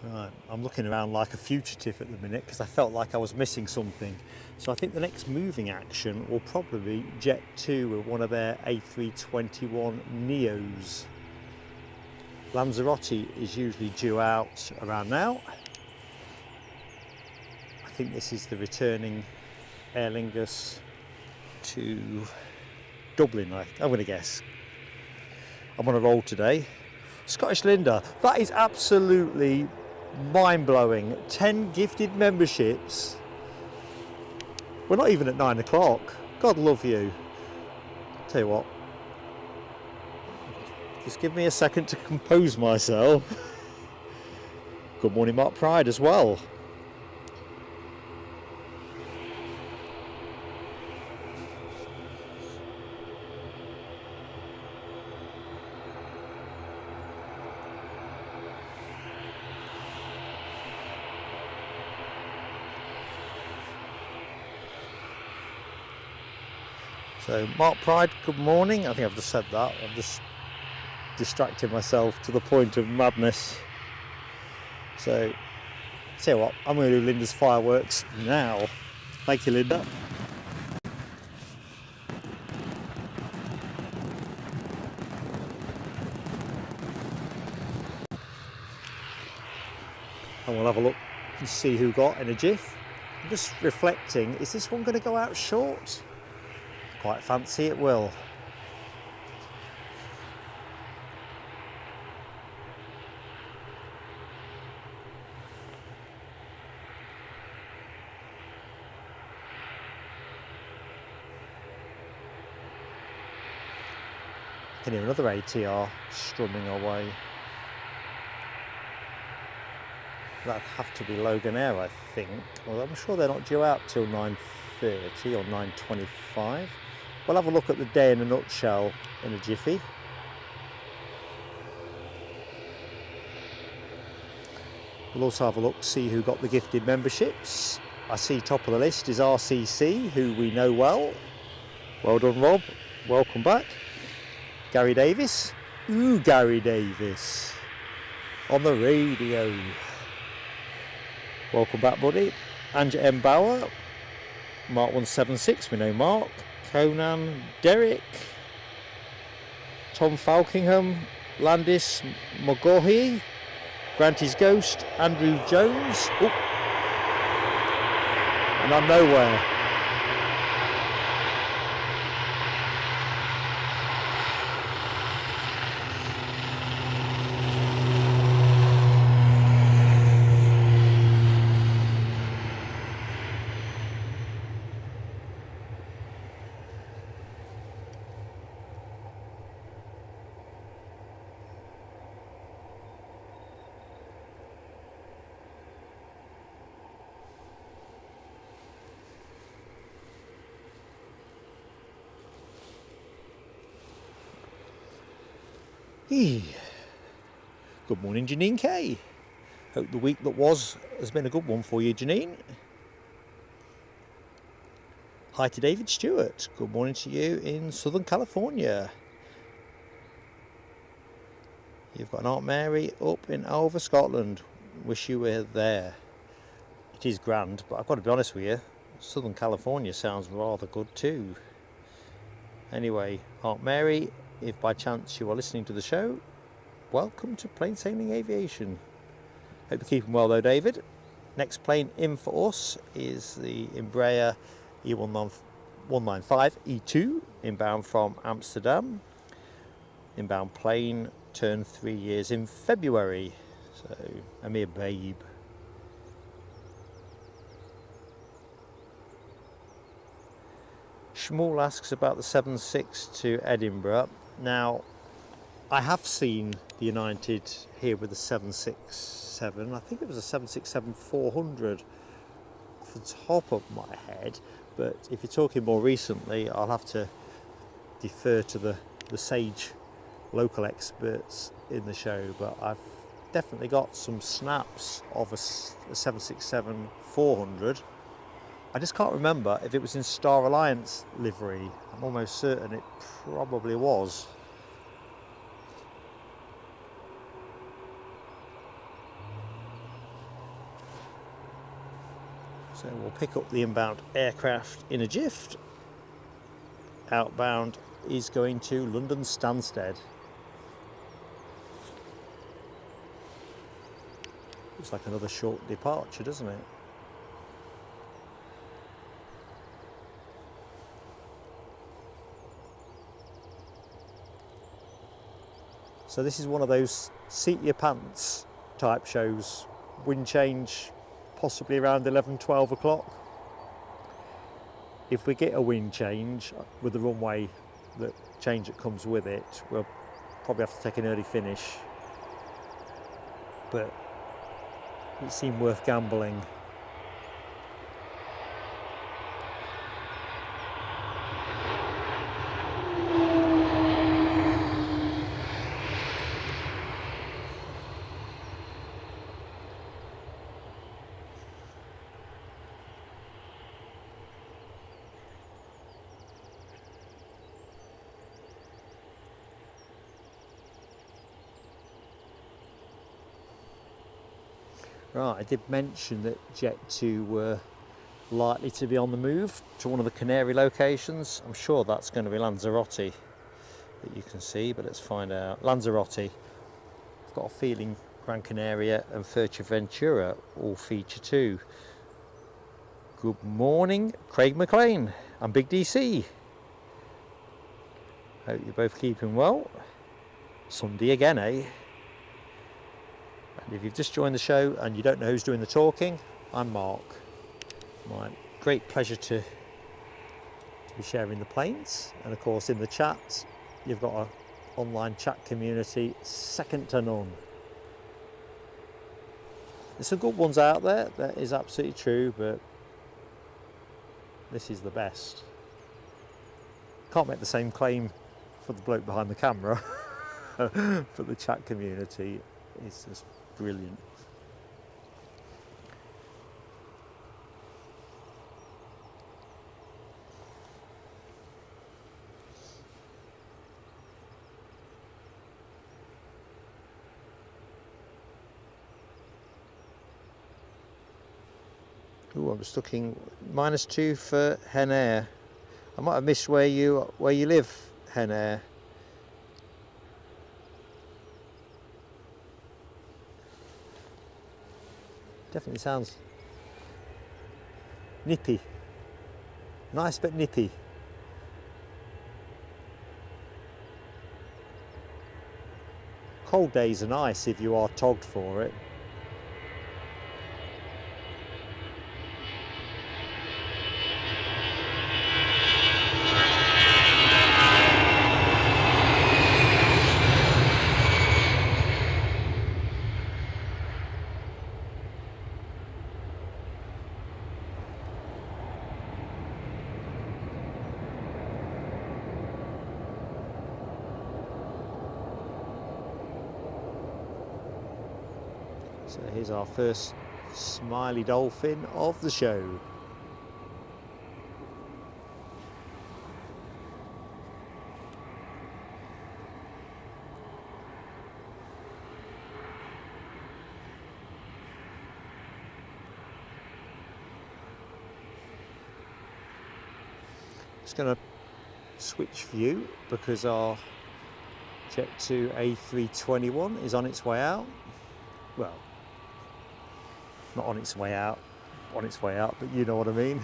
Right, I'm looking around like a fugitive at the minute because I felt like I was missing something. So I think the next moving action will probably be Jet 2 with one of their A321 Neos. Lanzarote is usually due out around now. I think this is the returning Aer Lingus to Dublin, I'm going to guess. I'm on a roll today. Scottish Linda, that is absolutely mind-blowing. 10 gifted memberships. We're not even at 9 o'clock. God love you. Tell you what, just give me a second to compose myself. Good morning, Mark Pride as well. So Mark Pride, good morning. I think I've just said that. I've just distracted myself to the point of madness. So, tell you what, I'm going to do Linda's fireworks now. Thank you, Linda. And we'll have a look and see who got in a jiff. I'm just reflecting, is this one going to go out short? Quite fancy it will. I can hear another ATR strumming away. That'd have to be Logan Air, I think. Well, I'm sure they're not due out till 9:30 or 9:25. We'll have a look at the day in a nutshell in a jiffy. We'll also have a look, see who got the gifted memberships. I see top of the list is RCC, who we know well. Well done, Rob. Welcome back. Gary Davis. Ooh, Gary Davis. On the radio. Welcome back, buddy. Anja M. Bauer. Mark 176, we know Mark. Conan, Derek. Tom Falkingham. Landis Mogohi. Granty's Ghost. Andrew Jones. Ooh. And I'm nowhere. Good morning, Janine K. Hope the week that was has been a good one for you, Janine. Hi to David Stewart. Good morning to you in Southern California. You've got an Aunt Mary up in over Scotland. Wish you were there. It is grand, but I've got to be honest with you, Southern California sounds rather good too. Anyway, Aunt Mary, if by chance you are listening to the show, welcome to Plain Sailing Aviation. Hope you're keeping well though, David. Next plane in for us is the Embraer E195-E2, inbound from Amsterdam. Inbound plane turned 3 years in February, so a mere babe. Shmuel asks about the 76 to Edinburgh. Now, I have seen the United here with the 767. I think it was a 767-400 off the top of my head. But if you're talking more recently, I'll have to defer to the sage local experts in the show. But I've definitely got some snaps of a 767-400. I just can't remember if it was in Star Alliance livery. I'm almost certain it probably was. So we'll pick up the inbound aircraft in a jiff. Outbound is going to London Stansted. Looks like another short departure, doesn't it? So this is one of those seat your pants type shows. Wind change possibly around 11-12 o'clock. If we get a wind change with the runway change that comes with it, we'll probably have to take an early finish. But it seemed worth gambling. Right, I did mention that Jet2 were likely to be on the move to one of the Canary locations. I'm sure that's going to be Lanzarote that you can see, but let's find out. Lanzarote. I've got a feeling Gran Canaria and Fuerteventura all feature too. Good morning, Craig McLean and Big DC. Hope you're both keeping well. Sunday again, eh? And if you've just joined the show and you don't know who's doing the talking, I'm Mark. My great pleasure to be sharing the planes, and of course in the chat you've got an online chat community second to none. There's some good ones out there, that is absolutely true, but this is the best. Can't make the same claim for the bloke behind the camera, but the chat community is just brilliant. Ooh, I'm just looking. -2 for Ryanair. I might have missed where you live, Ryanair. Definitely sounds nippy. Nice but nippy. Cold days are nice if you are togged for it. So here's our first smiley dolphin of the show. Just going to switch view because our Jet2 A321 is on its way out. Well, not on its way out, but you know what I mean.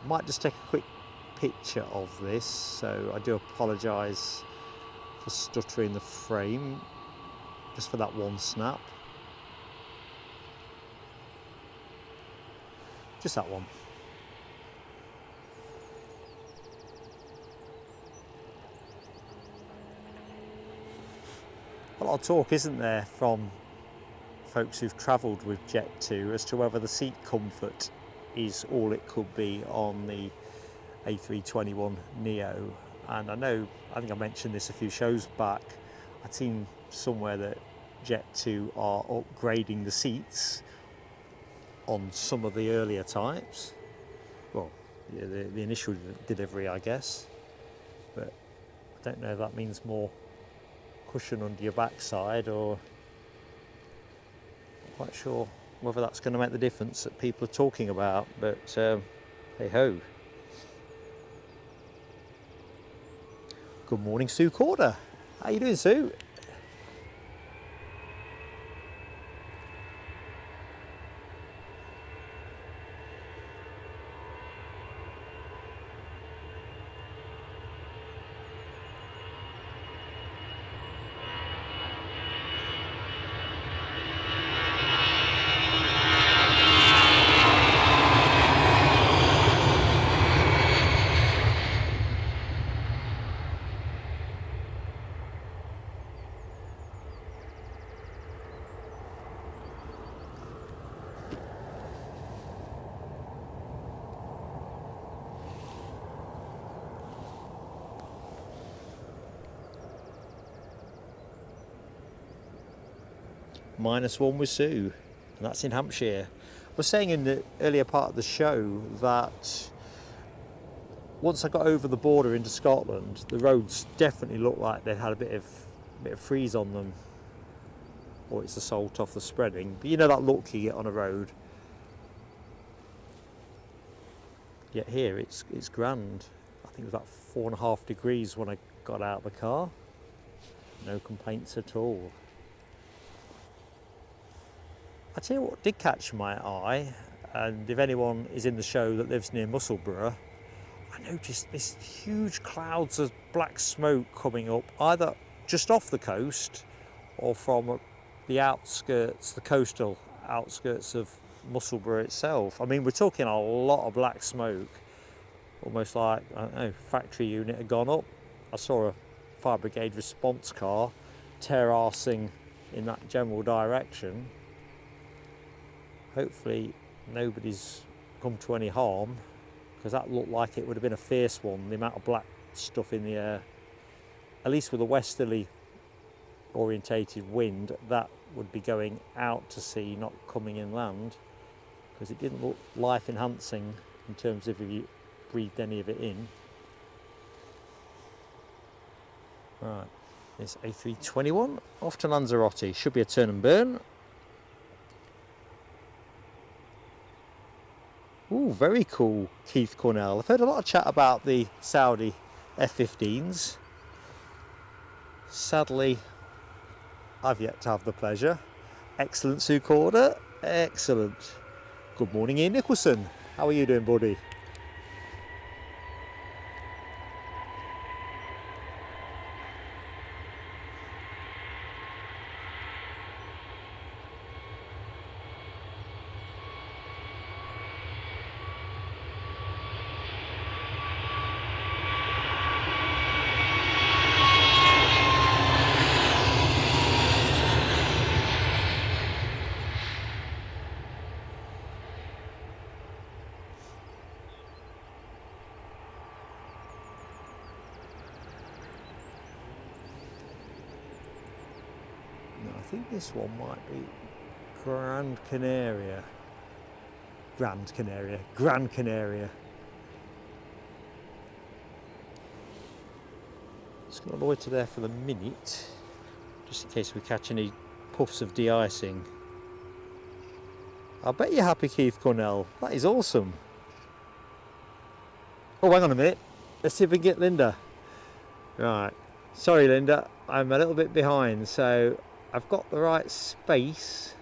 I might just take a quick picture of this, so I do apologise for stuttering the frame, just for that one snap. Just that one. A lot of talk, isn't there, from folks who've travelled with Jet2 as to whether the seat comfort is all it could be on the A321 Neo. And I think I mentioned this a few shows back, I'd seen somewhere that Jet2 are upgrading the seats on some of the earlier types. Well, yeah, the initial delivery, I guess, but I don't know if that means more cushion under your backside, or quite sure whether that's going to make the difference that people are talking about, but hey ho. Good morning, Sue Corder. How you doing, Sue? -1 with Sue, and that's in Hampshire. I was saying in the earlier part of the show that once I got over the border into Scotland, the roads definitely looked like they had a bit of freeze on them, or it's the salt off the spreading. But you know that look you get on a road. Yet here it's grand. I think it was about 4.5 degrees when I got out of the car. No complaints at all. I tell you what did catch my eye, and if anyone is in the show that lives near Musselburgh, I noticed this huge clouds of black smoke coming up, either just off the coast or from the outskirts, the coastal outskirts of Musselburgh itself. I mean, we're talking a lot of black smoke, almost like, I don't know, factory unit had gone up. I saw a fire brigade response car terracing in that general direction. Hopefully nobody's come to any harm, because that looked like it would have been a fierce one, the amount of black stuff in the air. At least with a westerly orientated wind, that would be going out to sea, not coming inland, because it didn't look life enhancing in terms of if you breathed any of it in. Right, this A321 off to Lanzarote, should be a turn and burn. Ooh, very cool, Keith Cornell. I've heard a lot of chat about the Saudi F-15s. Sadly, I've yet to have the pleasure. Excellent, Sue Corder. Excellent. Good morning, Ian Nicholson. How are you doing, buddy? I think this one might be Gran Canaria. Just going to loiter there for the minute, just in case we catch any puffs of de-icing. I bet you're happy, Keith Cornell. That is awesome. Oh, hang on a minute. Let's see if we can get Linda. Right. Sorry, Linda. I'm a little bit behind, so I've got the right space.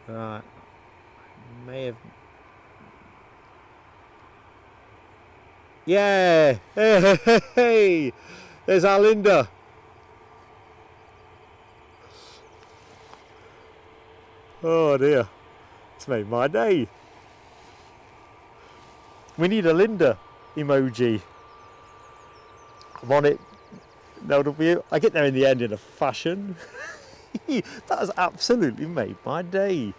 Right. May have. Yeah. Hey. There's our Linda. Oh dear, it's made my day. We need a Linda emoji. I'm on it. LW. I get there in the end in a fashion. That has absolutely made my day.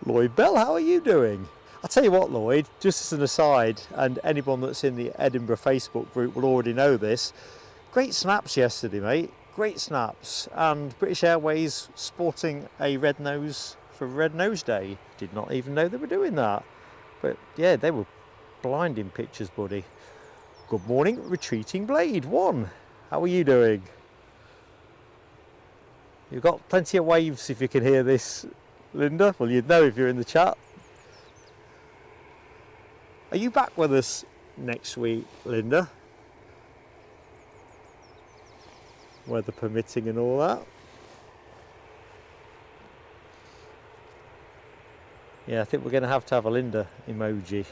Lloyd Bell, how are you doing? I'll tell you what, Lloyd, just as an aside, and anyone that's in the Edinburgh Facebook group will already know this, great snaps yesterday, mate. Great snaps, and British Airways sporting a red nose for Red Nose Day. Did not even know they were doing that. But yeah, they were blinding pictures, buddy. Good morning, Retreating Blade 1. How are you doing? You've got plenty of waves if you can hear this, Linda. Well, you'd know if you're in the chat. Are you back with us next week, Linda? Weather permitting and all that. Yeah, I think we're going to have a Linda emoji.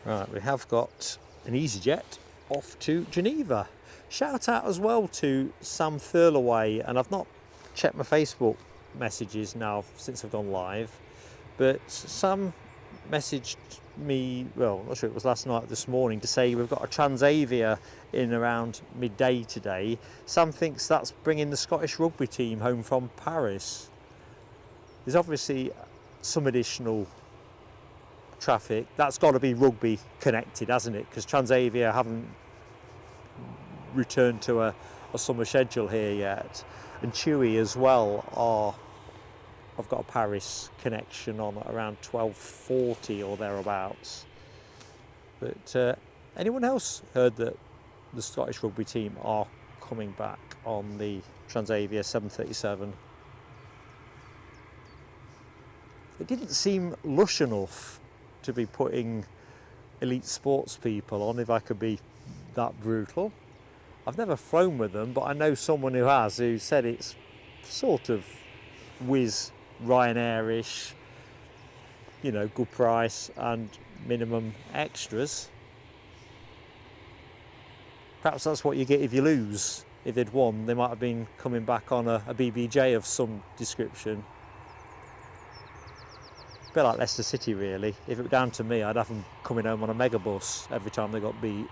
Right, we have got an EasyJet off to Geneva. Shout out as well to Sam Thurlaway, and I've not checked my Facebook messages now since I've gone live, but Sam messaged me, well, I'm not sure it was last night or this morning, to say we've got a Transavia in around midday today. Sam thinks that's bringing the Scottish rugby team home from Paris. There's obviously some additional traffic. That's got to be rugby connected, hasn't it? Because Transavia haven't returned to a summer schedule here yet. And Chewy as well I've got a Paris connection on at around 12:40 or thereabouts. But anyone else heard that the Scottish rugby team are coming back on the Transavia 737? It didn't seem lush enough to be putting elite sports people on, if I could be that brutal. I've never flown with them, but I know someone who has, who said it's sort of whiz Ryanair-ish, you know, good price and minimum extras. Perhaps that's what you get if you lose. If they'd won, they might have been coming back on a BBJ of some description. A bit like Leicester City, really. If it were down to me, I'd have them coming home on a megabus every time they got beat.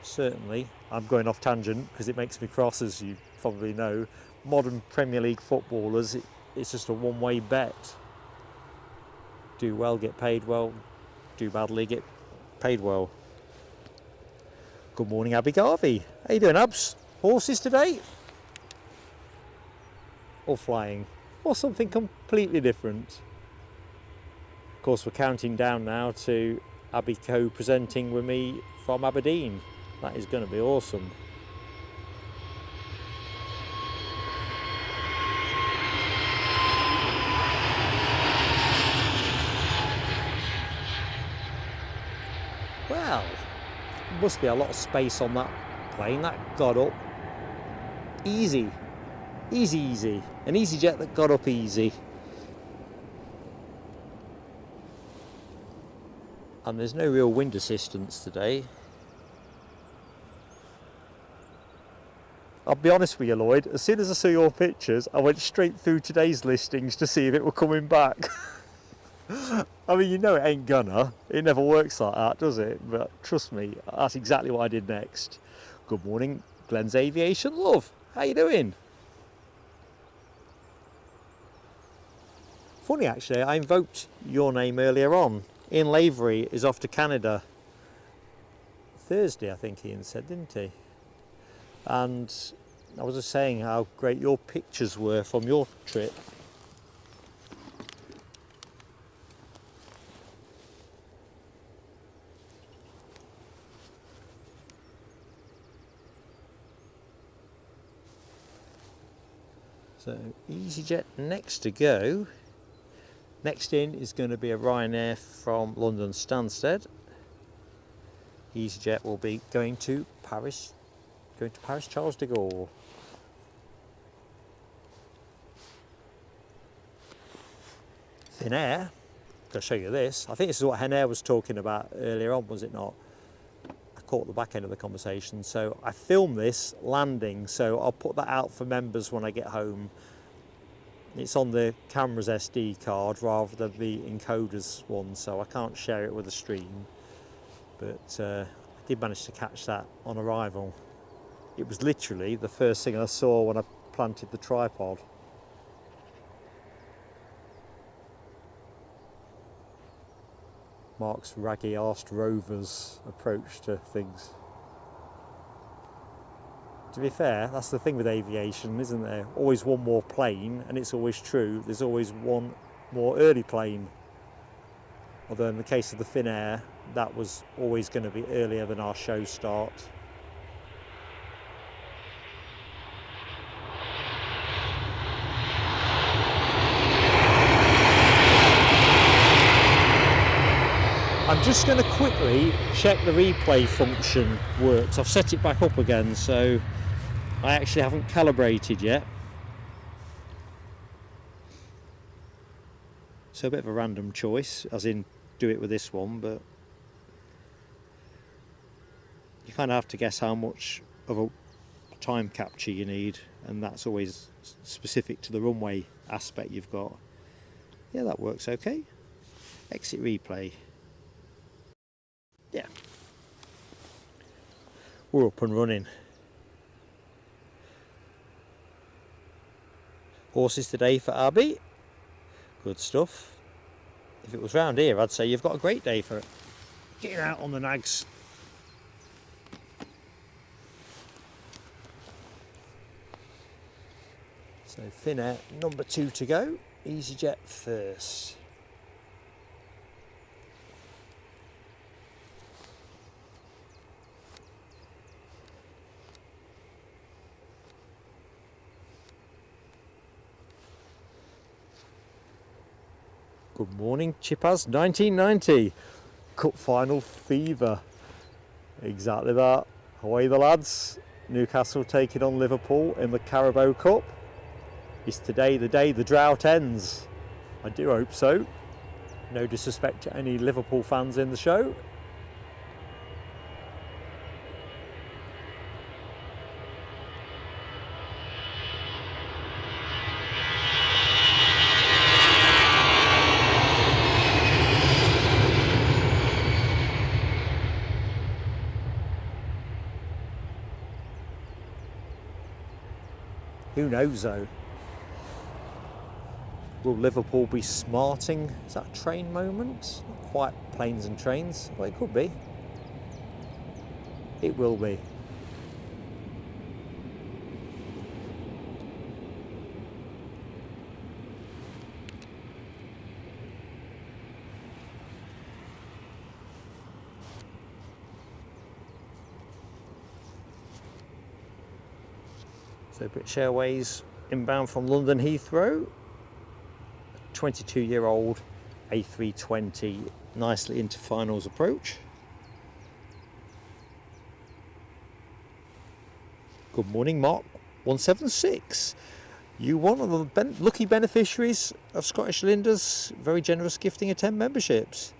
Certainly, I'm going off tangent because it makes me cross, as you probably know. Modern Premier League footballers, it's just a one-way bet. Do well, get paid well. Do badly, get paid well. Good morning, Abby Garvey. How you doing, Abs? Horses today? Or flying? Or something completely different? Of course, we're counting down now to Abby co-presenting with me from Aberdeen. That is going to be awesome. Well, must be a lot of space on that plane. That got up easy. Easy. An EasyJet that got up easy. And there's no real wind assistance today. I'll be honest with you, Lloyd, as soon as I saw your pictures, I went straight through today's listings to see if it were coming back. I mean, you know it ain't gonna. It never works like that, does it? But trust me, that's exactly what I did next. Good morning, Glenn's Aviation Love. How you doing? Funny, actually, I invoked your name earlier on. Ian Lavery is off to Canada Thursday, I think Ian said, didn't he? And I was just saying how great your pictures were from your trip. So EasyJet next to go. Next in is going to be a Ryanair from London Stansted. EasyJet will be going to Paris Charles de Gaulle. Finnair, I'll show you this. I think this is what Henair was talking about earlier on, was it not? I caught the back end of the conversation. So I filmed this landing, so I'll put that out for members when I get home. It's on the camera's SD card rather than the encoder's one, so I can't share it with the stream. But I did manage to catch that on arrival. It was literally the first thing I saw when I planted the tripod. Mark's raggy-arsed rover's approach to things. To be fair, that's the thing with aviation, isn't there? Always one more plane, and it's always true, there's always one more early plane. Although in the case of the Finnair, that was always going to be earlier than our show start. I'm just going to quickly check the replay function works. I've set it back up again, so I actually haven't calibrated yet. So a bit of a random choice, as in do it with this one, but you kind of have to guess how much of a time capture you need, and that's always specific to the runway aspect you've got. Yeah, that works okay. Exit replay. Yeah. We're up and running. Horses today for Abby. Good stuff. If it was round here, I'd say you've got a great day for it. Getting out on the nags. So Finnair number 2 to go. EasyJet first. Good morning, Chippers. 1990 Cup final fever. Exactly that. Away the lads. Newcastle taking on Liverpool in the Carabao Cup. Is today the day the drought ends? I do hope so. No disrespect to any Liverpool fans in the show. Who knows though? Will Liverpool be smarting? Is that a train moment? Not quite planes and trains. Well, it could be. It will be. So British Airways inbound from London Heathrow. 22-year-old A320 nicely into finals approach. Good morning, Mark 176. You one of the lucky beneficiaries of Scottish Linda's very generous gifting of 10 memberships.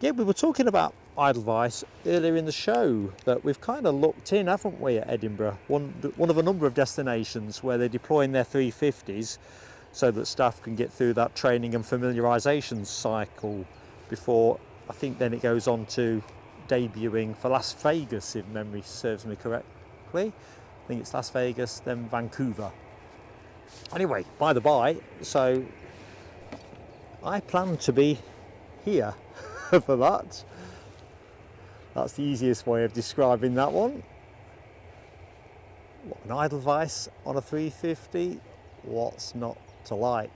Yeah, we were talking about Edelweiss earlier in the show, that we've kind of looked in, haven't we, at Edinburgh, one of a number of destinations where they're deploying their 350s so that staff can get through that training and familiarisation cycle before, I think then it goes on to debuting for Las Vegas, if memory serves me correctly. I think it's Las Vegas, then Vancouver. Anyway, by the by, so I plan to be here for that. That's the easiest way of describing that one. What, an Edelweiss on a 350? What's not to like?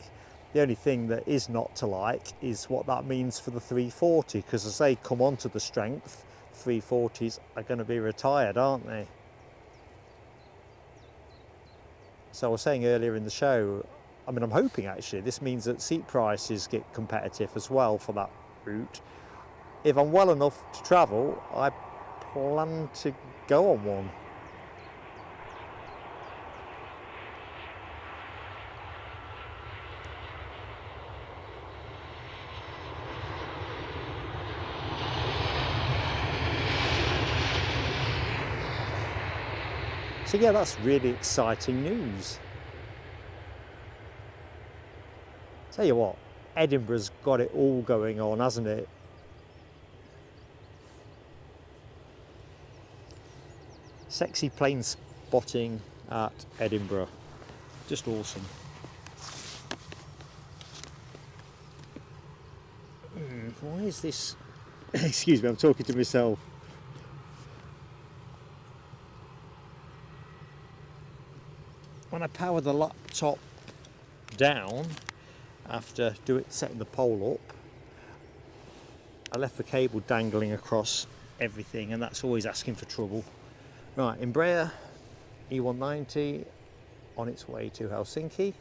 The only thing that is not to like is what that means for the 340, because as they come onto the strength, 340s are going to be retired, aren't they? So I was saying earlier in the show, I mean, I'm hoping actually this means that seat prices get competitive as well for that route. If I'm well enough to travel, I plan to go on one. So yeah, that's really exciting news. Tell you what, Edinburgh's got it all going on, hasn't it? Sexy plane spotting at Edinburgh. Just awesome. Why is this? Excuse me, I'm talking to myself. When I power the laptop down after setting the pole up, I left the cable dangling across everything, and that's always asking for trouble. Right, Embraer E190 on its way to Helsinki,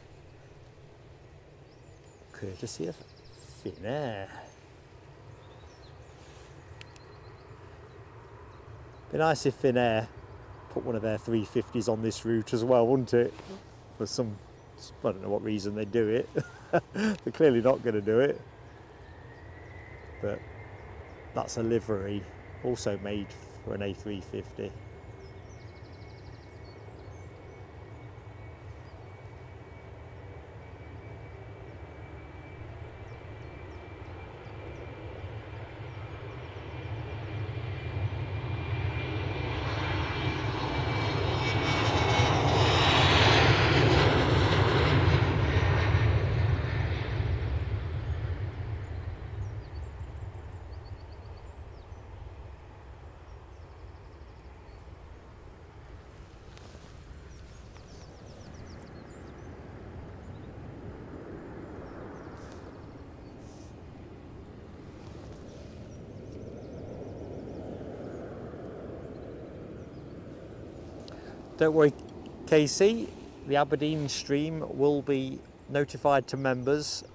courtesy of Finnair. Be nice if Finnair put one of their 350s on this route as well, wouldn't it? For some, I don't know what reason they do it. They're clearly not going to do it. But that's a livery, also made for an A350. Don't worry, Casey, the Aberdeen stream will be notified to members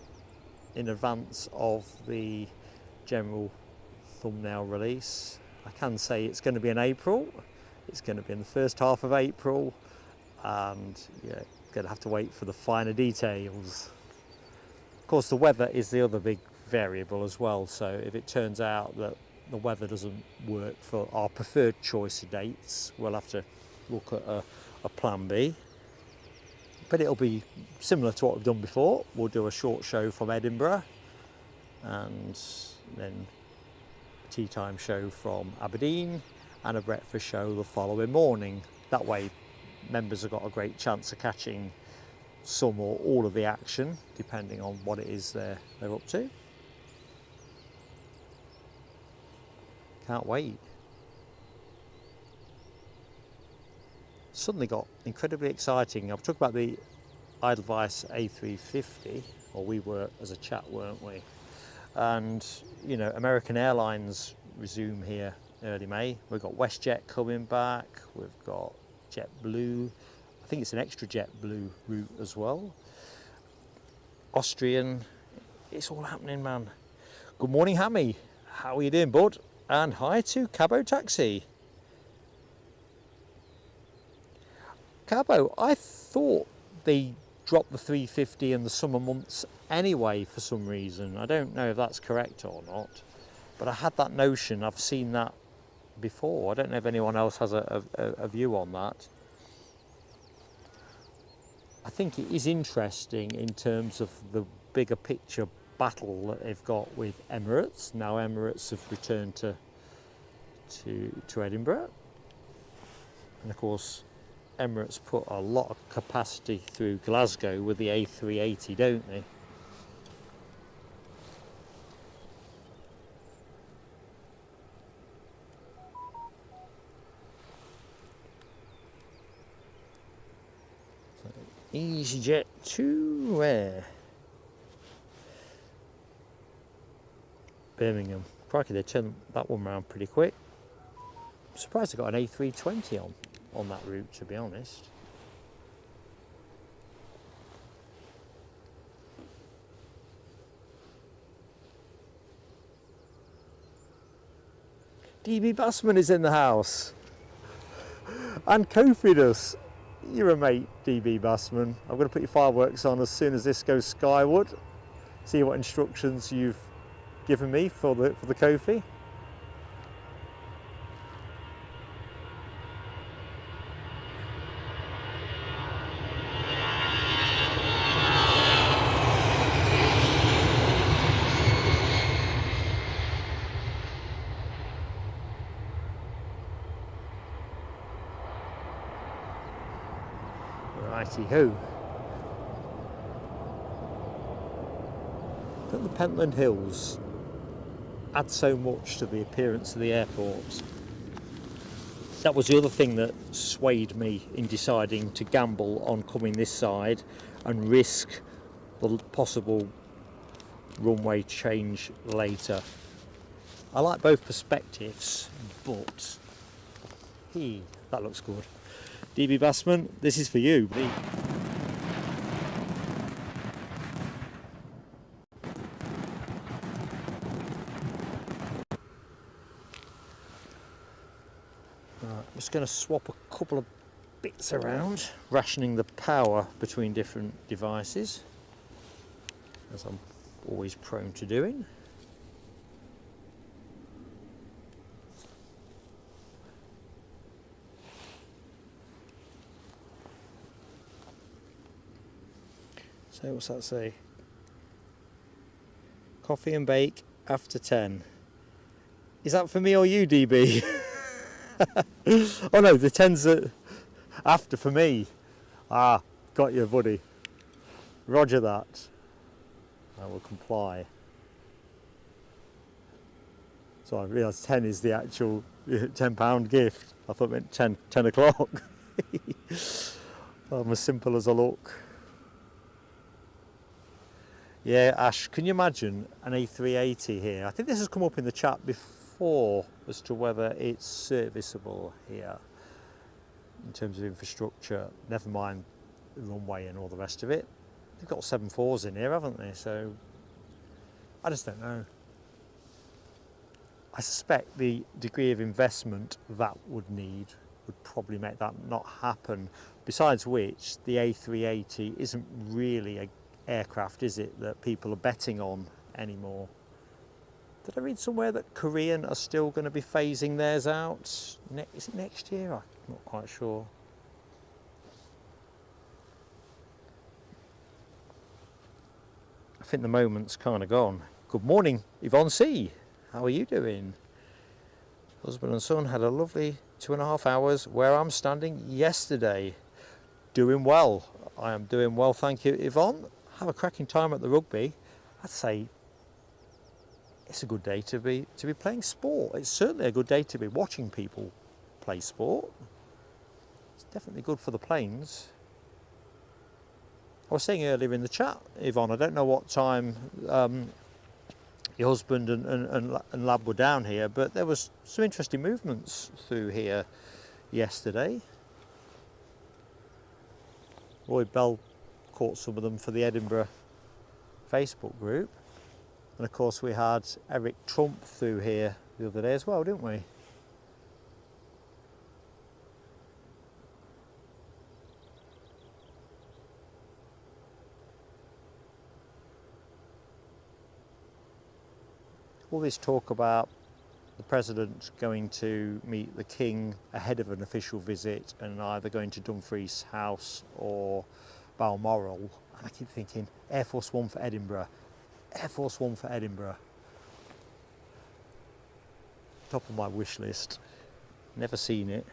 in advance of the general thumbnail release. I can say it's going to be in April. It's going to be in the first half of April, and yeah, going to have to wait for the finer details. Of course, the weather is the other big variable as well, so if it turns out that the weather doesn't work for our preferred choice of dates, we'll have to look at a plan B. But it'll be similar to what we've done before. We'll do a short show from Edinburgh and then a tea time show from Aberdeen and a breakfast show the following morning. That way members have got a great chance of catching some or all of the action, depending on what it is they're up to. Can't wait. Suddenly got incredibly exciting. I've talked about the Edelweiss A350, or we were as a chat, weren't we? And you know, American Airlines resume here early May. We've got WestJet coming back. We've got JetBlue. I think it's an extra JetBlue route as well. Austrian. It's all happening, man. Good morning, Hammy. How are you doing, bud? And hi to Cabo Taxi. Cabo, I thought they dropped the 350 in the summer months anyway for some reason. I don't know if that's correct or not, but I had that notion. I've seen that before. I don't know if anyone else has a view on that. I think it is interesting in terms of the bigger picture battle that they've got with Emirates. Now Emirates have returned to Edinburgh, and of course Emirates put a lot of capacity through Glasgow with the A380, don't they? So, EasyJet to where? Birmingham. Crikey, they turned that one round pretty quick. I'm surprised they got an A320 on that route, to be honest. DB Bassman is in the house. And Kofi does. You're a mate, DB Bassman. I'm going to put your fireworks on as soon as this goes skyward. See what instructions you've given me for the Kofi. Righty-ho. Don't the Pentland Hills add so much to the appearance of the airport? That was the other thing that swayed me in deciding to gamble on coming this side and risk the possible runway change later. I like both perspectives, but that looks good. DB Bassman, this is for you. Right, I'm just going to swap a couple of bits around, rationing the power between different devices, as I'm always prone to doing. So what's that say? Coffee and bake after 10. Is that for me or you, DB? Oh no, the 10's after for me. Ah, got you, buddy. Roger that. I will comply. So I realised 10 is the actual £10 gift. I thought it meant 10 o'clock. I'm as simple as I look. Yeah, Ash, can you imagine an A380 here? I think this has come up in the chat before as to whether it's serviceable here. in terms of infrastructure, never mind the runway and all the rest of it. They've got 747s in here, haven't they? So I just don't know. I suspect the degree of investment that would need would probably make that not happen. Besides which, the A380 isn't really an aircraft, is it, that people are betting on anymore? Did I read somewhere that Korean are still going to be phasing theirs out? Is it next year? I'm not quite sure. I think the moment's kind of gone. Good morning, Yvonne C. How are you doing? Husband and son had a lovely 2.5 hours where I'm standing yesterday. Doing well. I am doing well, thank you, Yvonne. Have a cracking time at the rugby. I'd say it's a good day to be playing sport. It's certainly a good day to be watching people play sport. It's definitely good for the planes. I was saying earlier in the chat, Yvonne, I don't know what time your husband and lab were down here, but there was some interesting movements through here yesterday. Roy Bell caught some of them for the Edinburgh Facebook group. And of course we had Eric Trump through here the other day as well, didn't we? All this talk about the President going to meet the King ahead of an official visit and either going to Dumfries House or Balmoral. And I keep thinking, Air Force One for Edinburgh. Air Force One for Edinburgh. Top of my wish list. Never seen it.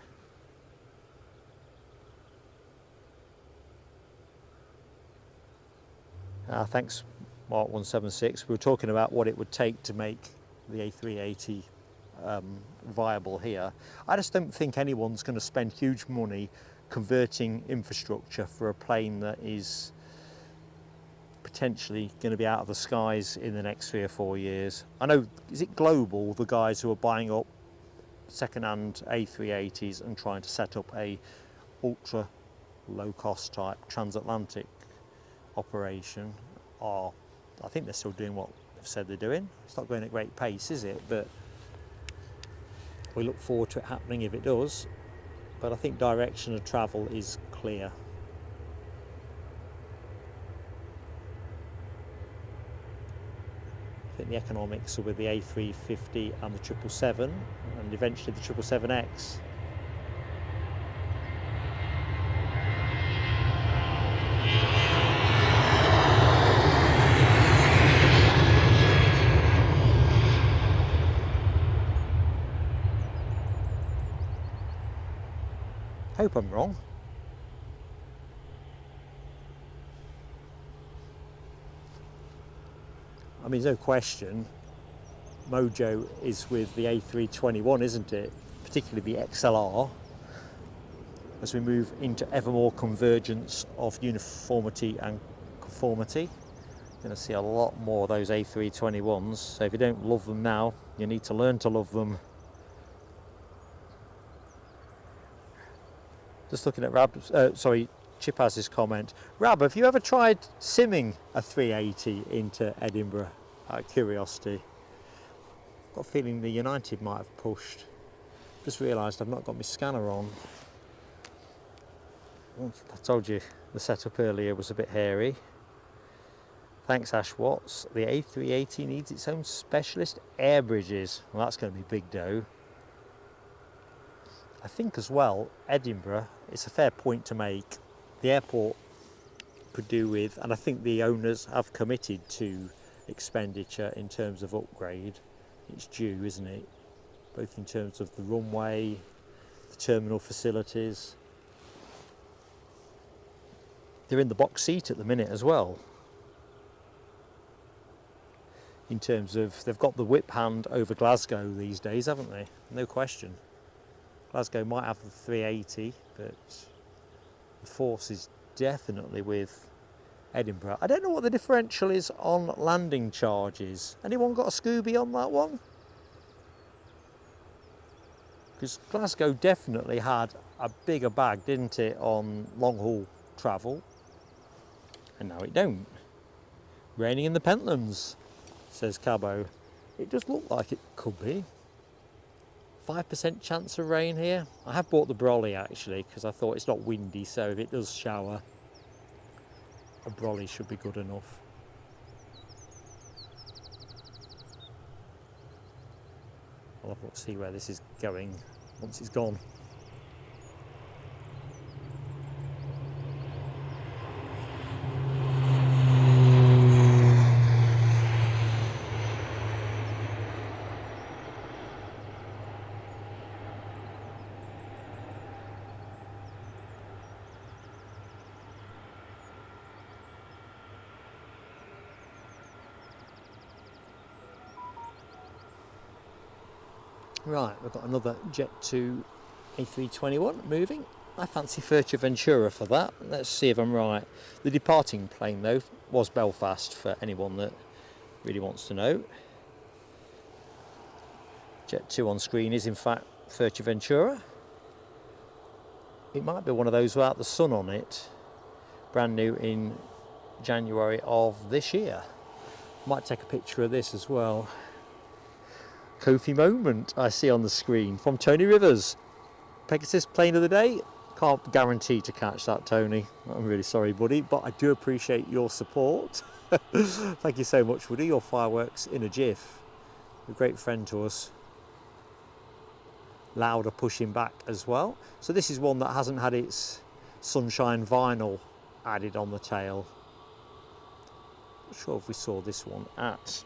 Thanks, Mark 176. We were talking about what it would take to make the A380 viable here. I just don't think anyone's going to spend huge money converting infrastructure for a plane that is potentially going to be out of the skies in the next 3 or 4 years. I know, is it Global, the guys who are buying up second-hand A380s and trying to set up a ultra low-cost type transatlantic operation? Or I think they're still doing what they've said they're doing. It's not going at great pace, is it? But we look forward to it happening if it does. But I think direction of travel is clear. I think the economics are with the A350 and the 777 and eventually the 777X. Hope I'm wrong. I mean, there's no question, Mojo is with the A321, isn't it? Particularly the XLR. As we move into ever more convergence of uniformity and conformity, you're going to see a lot more of those A321s. So if you don't love them now, you need to learn to love them. Just looking at Chipaz's comment. Rab, have you ever tried simming a 380 into Edinburgh out of curiosity? Got a feeling the United might have pushed. Just realised I've not got my scanner on. I told you the setup earlier was a bit hairy. Thanks Ash Watts. The A380 needs its own specialist air bridges. Well, that's going to be big dough. I think as well, Edinburgh, it's a fair point to make. The airport could do with, and I think the owners have committed to expenditure in terms of upgrade. It's due, isn't it? Both in terms of the runway, the terminal facilities. They're in the box seat at the minute as well. In terms of, they've got the whip hand over Glasgow these days, haven't they? No question. Glasgow might have the 380, but the force is definitely with Edinburgh. I don't know what the differential is on landing charges. Anyone got a Scooby on that one? Because Glasgow definitely had a bigger bag, didn't it, on long haul travel, and now it don't. Raining in the Pentlands, says Cabo. It does look like it could be. 5% chance of rain here. I have bought the brolly actually because I thought it's not windy, so if it does shower, a brolly should be good enough. I'll have a look, see where this is going once it's gone. Right, we've got another Jet 2 A321 moving. I fancy Fuerteventura for that. Let's see if I'm right. The departing plane though was Belfast, for anyone that really wants to know. Jet 2 on screen is in fact Fuerteventura. It might be one of those without the sun on it. Brand new in January of this year. Might take a picture of this as well. Kofi moment I see on the screen from Tony Rivers. Pegasus plane of the day. Can't guarantee to catch that, Tony. I'm really sorry, buddy, but I do appreciate your support. Thank you so much, Woody. Your fireworks in a jiff. A great friend to us. Louder pushing back as well. So this is one that hasn't had its sunshine vinyl added on the tail. Not sure if we saw this one at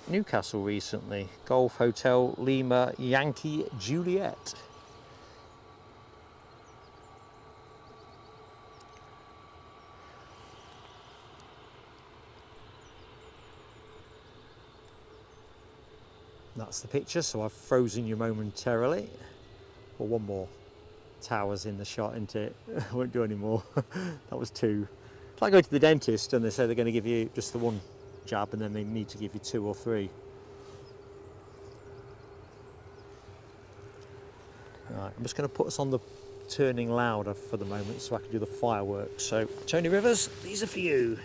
Newcastle recently. Golf Hotel Lima Yankee Juliet. That's the picture, so I've frozen you momentarily. Well, one more tower's in the shot, isn't it? I won't do any more. That was two. It's like going to the dentist and they say they're going to give you just the one jab and then they need to give you 2 or 3. Right, I'm just going to put us on the turning louder for the moment so I can do the fireworks. So, Tony Rivers, these are for you.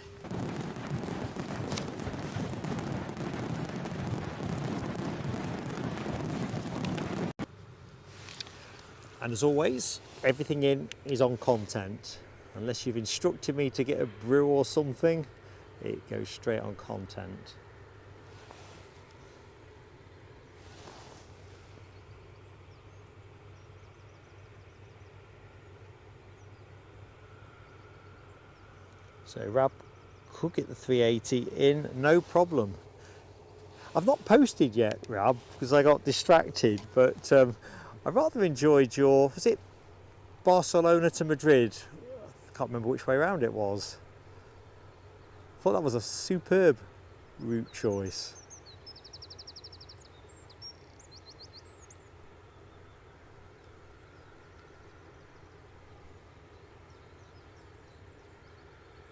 And as always, everything in is on content. Unless you've instructed me to get a brew or something, it goes straight on content. So Rab could get the 380 in, no problem. I've not posted yet, Rab, because I got distracted, but I rather enjoyed your, was it Barcelona to Madrid? I can't remember which way around it was. I thought that was a superb route choice.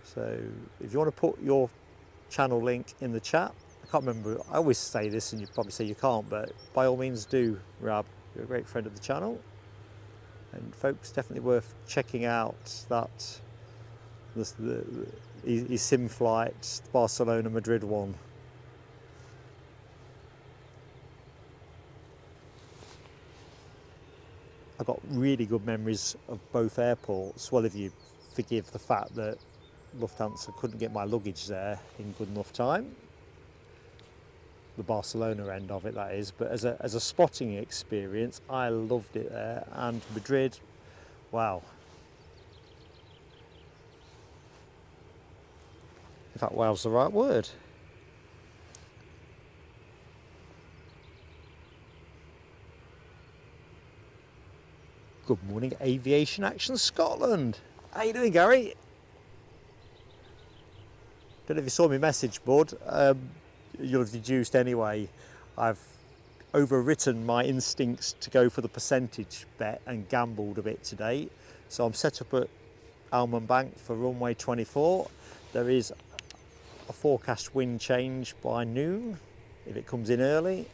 So if you want to put your channel link in the chat, I can't remember, I always say this and you probably say you can't, but by all means do, Rab. You're a great friend of the channel. And folks, definitely worth checking out that his sim flight, Barcelona Madrid one. I've got really good memories of both airports. Well, if you forgive the fact that Lufthansa couldn't get my luggage there in good enough time. The Barcelona end of it, that is. But as a spotting experience, I loved it there. And Madrid, wow. In fact, wow's the right word. Good morning, Aviation Action Scotland. How you doing, Gary? Don't know if you saw my message, bud. You'll have deduced anyway. I've overwritten my instincts to go for the percentage bet and gambled a bit today. So I'm set up at Almond Bank for runway 24. There is a forecast wind change by noon. If it comes in early,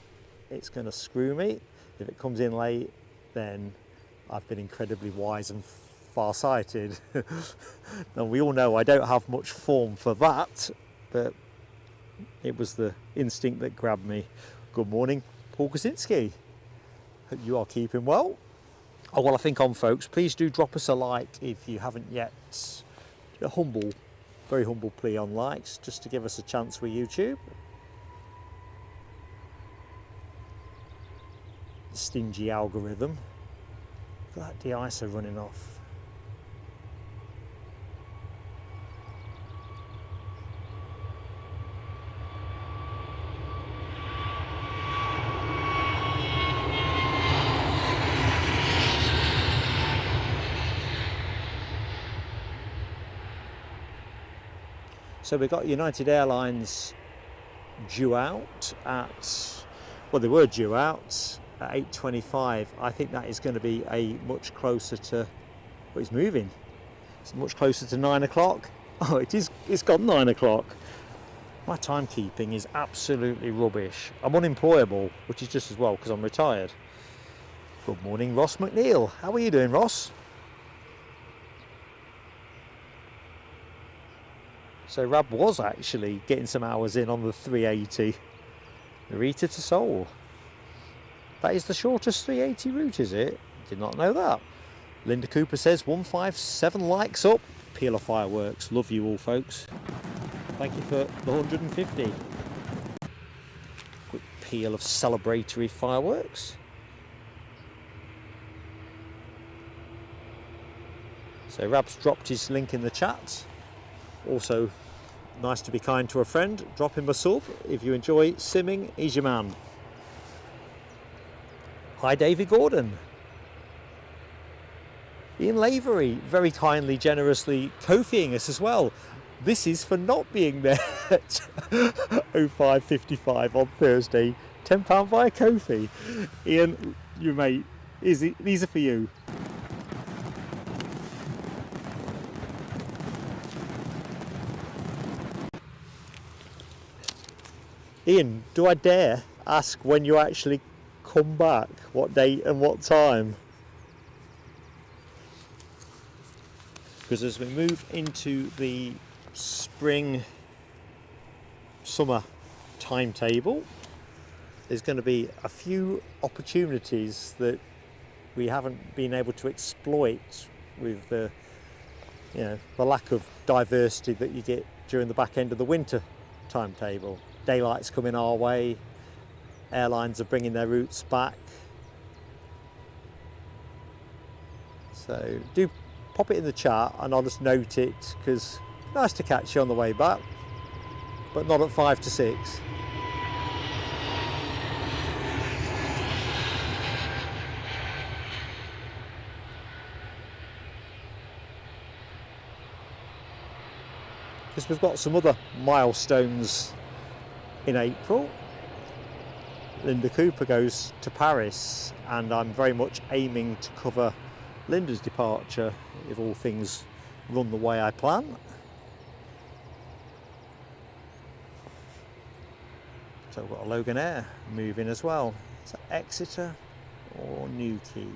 it's going to screw me. If it comes in late, then I've been incredibly wise and far-sighted. Now we all know I don't have much form for that, but it was the instinct that grabbed me. Good morning, Paul Kosinski. Hope you are keeping well. Oh, well, I think on, folks, please do drop us a like if you haven't yet. A humble, very humble plea on likes, just to give us a chance with YouTube. The stingy algorithm. Look at that de-icer running off. So we've got United Airlines due out at, well, they were due out at 8:25. I think that is going to be a much closer to, well, it's moving. It's much closer to 9 o'clock. Oh, it's gone 9 o'clock. My timekeeping is absolutely rubbish. I'm unemployable, which is just as well because I'm retired. Good morning, Ross McNeil. How are you doing, Ross? So Rab was actually getting some hours in on the 380 Narita to Seoul. That is the shortest 380 route, is it? Did not know that. Linda Cooper says 157 likes up. Peel of fireworks. Love you all, folks. Thank you for the 150. Quick peel of celebratory fireworks. So Rab's dropped his link in the chat. Also, nice to be kind to a friend. Drop him a sub. If you enjoy simming, he's your man. Hi, David Gordon. Ian Lavery, very kindly, generously Ko-fiing us as well. This is for not being there at 05:55 on Thursday. £10 via Ko-fi. Ian, your mate, these are for you. Ian, do I dare ask when you actually come back? What date and what time? Because as we move into the spring summer timetable, there's going to be a few opportunities that we haven't been able to exploit with the lack of diversity that you get during the back end of the winter timetable. Daylight's coming our way, airlines are bringing their routes back. So do pop it in the chat and I'll just note it, because nice to catch you on the way back, but not at 5 to 6. Because we've got some other milestones in April. Linda Cooper goes to Paris and I'm very much aiming to cover Linda's departure if all things run the way I plan. So we've got a Logan Air moving as well. Is that Exeter or Newquay?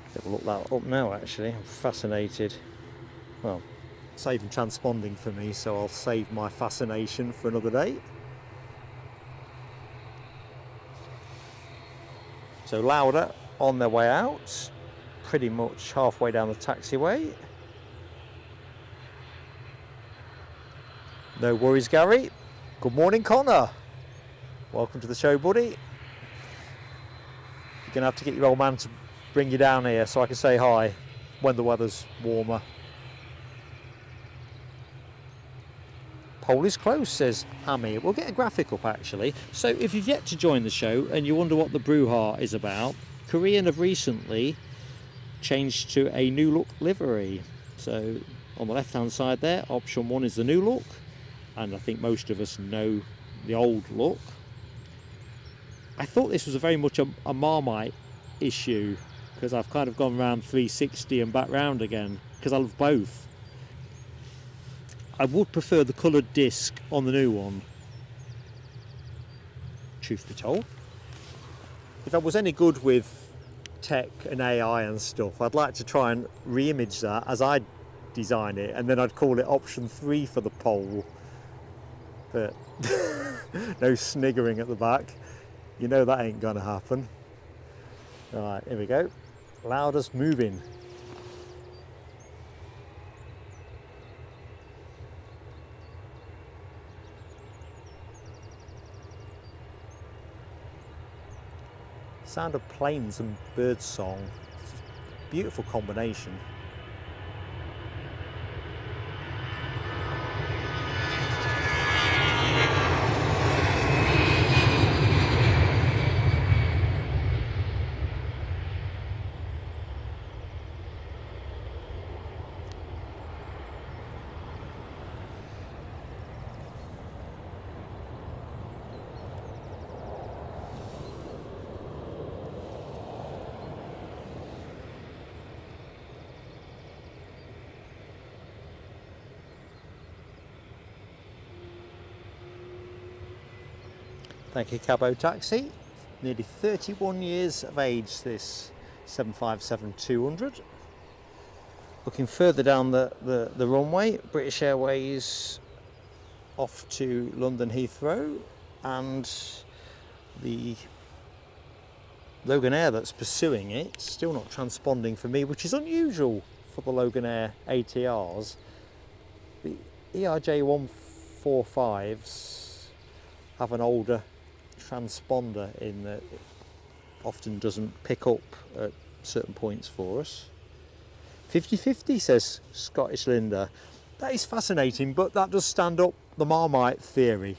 Let's have a look that up now actually. I'm fascinated. Well, saving transponding for me, so I'll save my fascination for another day. So Lauda on their way out, pretty much halfway down the taxiway. No worries, Gary. Good morning, Connor. Welcome to the show, buddy. You're gonna have to get your old man to bring you down here so I can say hi when the weather's warmer. Poll is close, says Amy. We'll get a graphic up actually. So if you've yet to join the show and you wonder what the brouhaha is about, Korean have recently changed to a new look livery. So on the left hand side there, option 1 is the new look, and I think most of us know the old look. I thought this was very much a Marmite issue, because I've kind of gone around 360 and back round again, because I love both. I would prefer the coloured disc on the new one, truth be told. if I was any good with tech and AI and stuff, I'd like to try and re-image that as I design it, and then I'd call it option 3 for the pole. But no sniggering at the back, you know that ain't gonna happen. Right, here we go. Loudest moving. Sound of planes and bird song. It's a beautiful combination. Thank you, Cabo Taxi. Nearly 31 years of age, this 757-200. Looking further down the runway, British Airways off to London Heathrow, and the Logan Air that's pursuing it, still not transponding for me, which is unusual for the Logan Air ATRs. The ERJ 145s have an older transponder in that it often doesn't pick up at certain points for us. 50-50, says Scottish Linda. That is fascinating, but that does stand up the Marmite theory.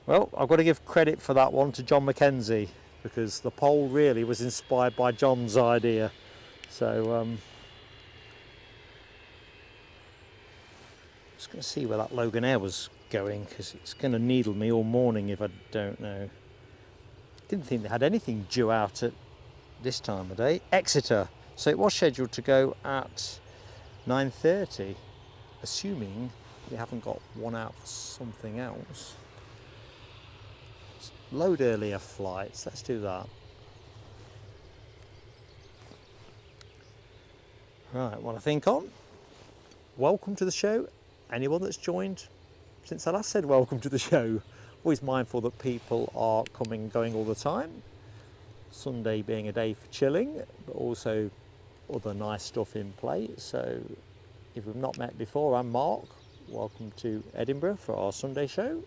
Well, I've got to give credit for that one to John Mackenzie, because the poll really was inspired by John's idea. So just going to see where that Logan Air was going, because it's going to needle me all morning if I don't know. Didn't think they had anything due out at this time of day. Exeter. So it was scheduled to go at 9:30, assuming we haven't got one out for something else. Let's load earlier flights. Let's do that. Right, what I think on. Welcome to the show. Anyone that's joined since I last said welcome to the show. Always mindful that people are coming and going all the time. Sunday being a day for chilling, but also other nice stuff in play. So if we've not met before, I'm Mark. Welcome to Edinburgh for our Sunday show.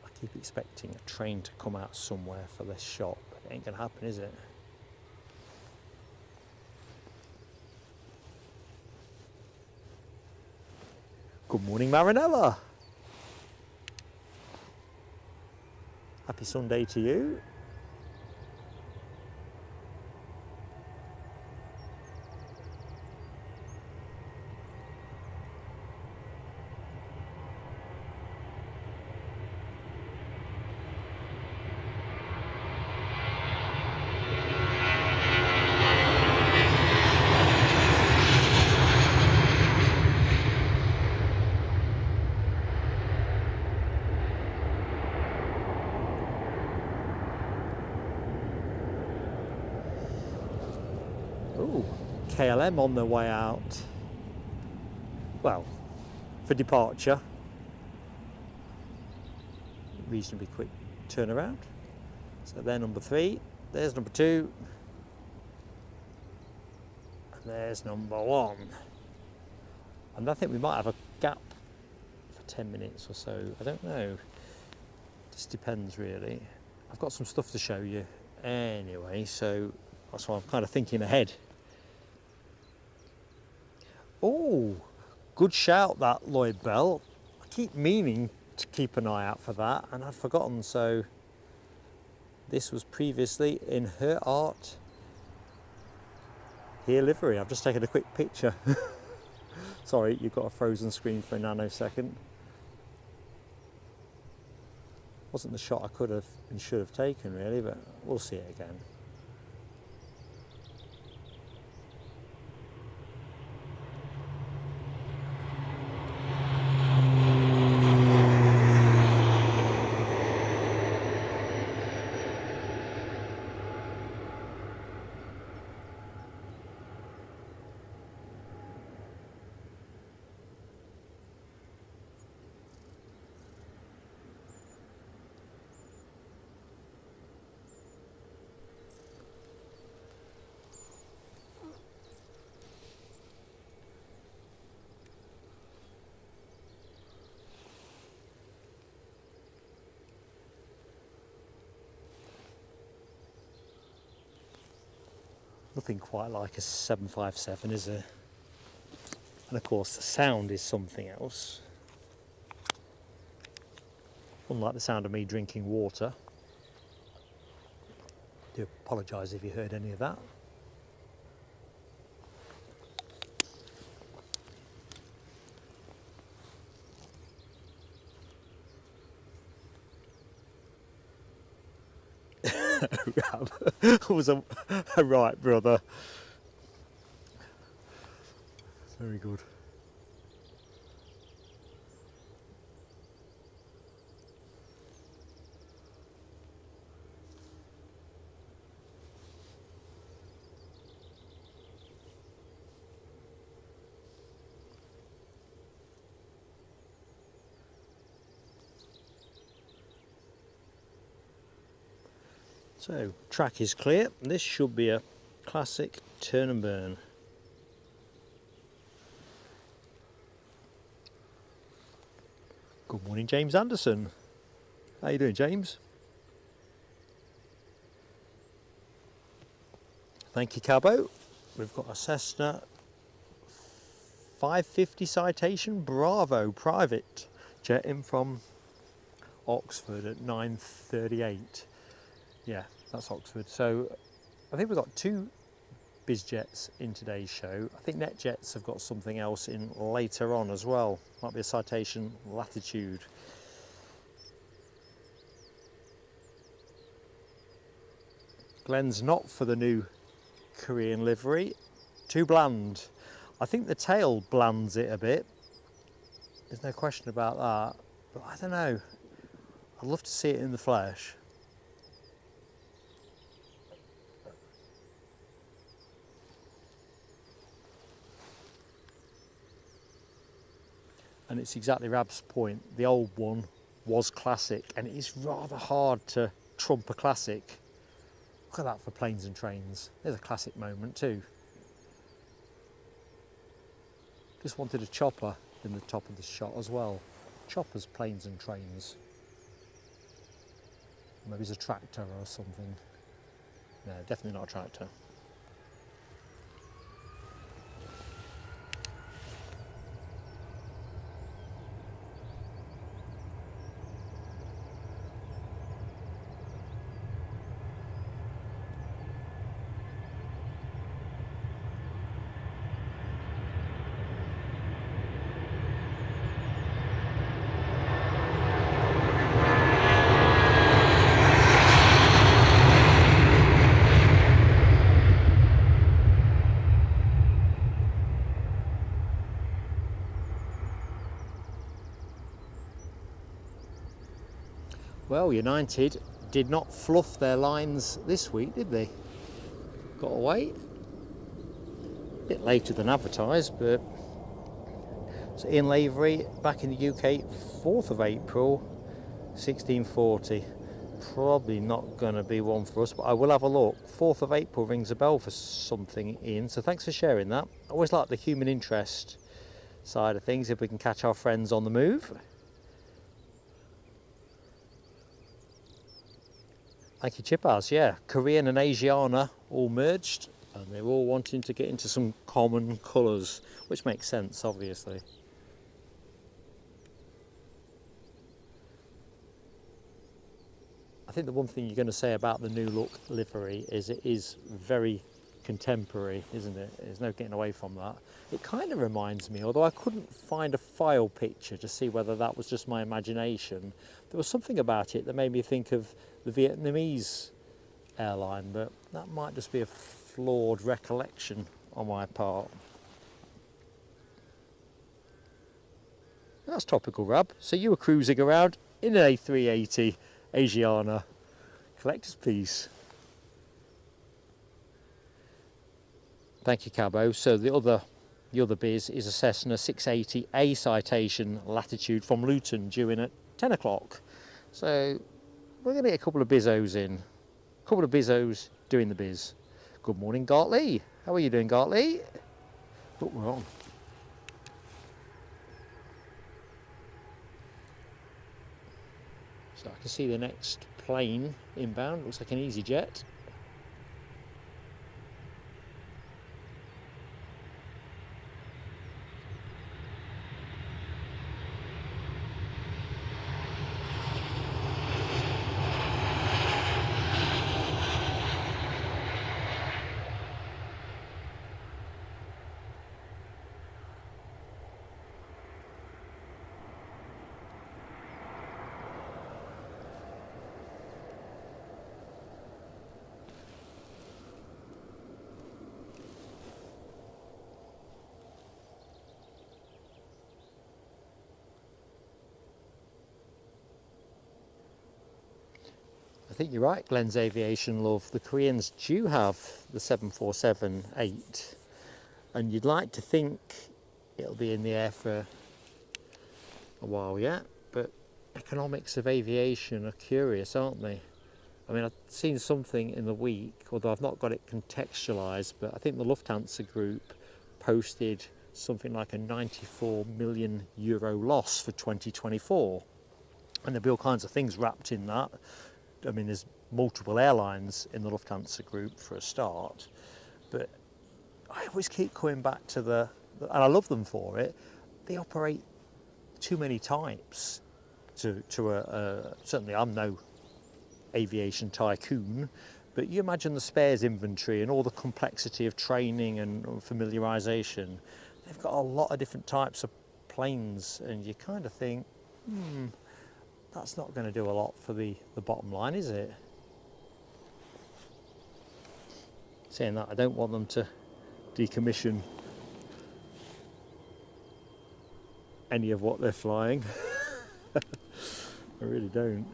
I keep expecting a train to come out somewhere for this shot, but it ain't gonna happen, is it? Good morning, Marinella. Happy Sunday to you. Ooh, KLM on their way out. Well, for departure. Reasonably quick turnaround. So they're number 3, there's number 2, and there's number 1. And I think we might have a gap for 10 minutes or so, I don't know. Just depends really. I've got some stuff to show you anyway, so that's why I'm kind of thinking ahead. Oh, good shout that, Lloyd Bell. I keep meaning to keep an eye out for that, and I'd forgotten. So this was previously in her art here livery. I've just taken a quick picture. Sorry, you've got a frozen screen for a nanosecond. Wasn't the shot I could have and should have taken really, but we'll see it again. Nothing quite like a 757, is there? And of course the sound is something else. Unlike the sound of me drinking water. I do apologise if you heard any of that. Was a right brother. Very good. So, track is clear. This should be a classic turn and burn. Good morning, James Anderson. How you doing, James? Thank you, Cabo. We've got a Cessna 550 Citation Bravo private jet in from Oxford at 9:38. Yeah, that's Oxford. So I think we've got 2 BizJets in today's show. I think NetJets have got something else in later on as well. Might be a Citation Latitude. Glenn's not for the new Korean livery. Too bland. I think the tail blands it a bit. There's no question about that. But I don't know. I'd love to see it in the flesh. And it's exactly Rab's point. The old one was classic, and it is rather hard to trump a classic. Look at that for planes and trains. There's a classic moment too. Just wanted a chopper in the top of the shot as well. Choppers, planes and trains. Maybe it's a tractor or something. No, definitely not a tractor. Well, United did not fluff their lines this week, did they? Got away. A bit later than advertised, but... So Ian Lavery, back in the UK, 4th of April, 1640. Probably not going to be one for us, but I will have a look. 4th of April rings a bell for something, Ian, so thanks for sharing that. I always like the human interest side of things, if we can catch our friends on the move. Thank you, Chipaz. Yeah, Korean and Asiana all merged, and they're all wanting to get into some common colours, which makes sense, obviously. I think the one thing you're going to say about the new look livery is it is very contemporary, isn't it? There's no getting away from that. It kind of reminds me, although I couldn't find a file picture to see whether that was just my imagination, there was something about it that made me think of the Vietnamese airline, but that might just be a flawed recollection on my part. That's topical, Rab. So you were cruising around in an A380 Asiana collector's piece. Thank you, Cabo. So the other biz is a Cessna 680A Citation Latitude from Luton, due in at 10 o'clock. So we're going to get a couple of bizzos in. A couple of bizzos doing the biz. Good morning, Gartley. How are you doing, Gartley? Look, we're on. So I can see the next plane inbound. Looks like an EasyJet. I think you're right, Glenn's Aviation Love. The Koreans do have the 747-8, and you'd like to think it'll be in the air for a while yet, but economics of aviation are curious, aren't they? I mean, I've seen something in the week, although I've not got it contextualised, but I think the Lufthansa group posted something like a €94 million loss for 2024. And there'll be all kinds of things wrapped in that. I mean, there's multiple airlines in the Lufthansa group for a start, but I always keep coming back to and I love them for it, they operate too many types to certainly I'm no aviation tycoon, but you imagine the spares inventory and all the complexity of training and familiarisation. They've got a lot of different types of planes, and you kind of think, that's not going to do a lot for the bottom line, is it? Saying that, I don't want them to decommission any of what they're flying. I really don't.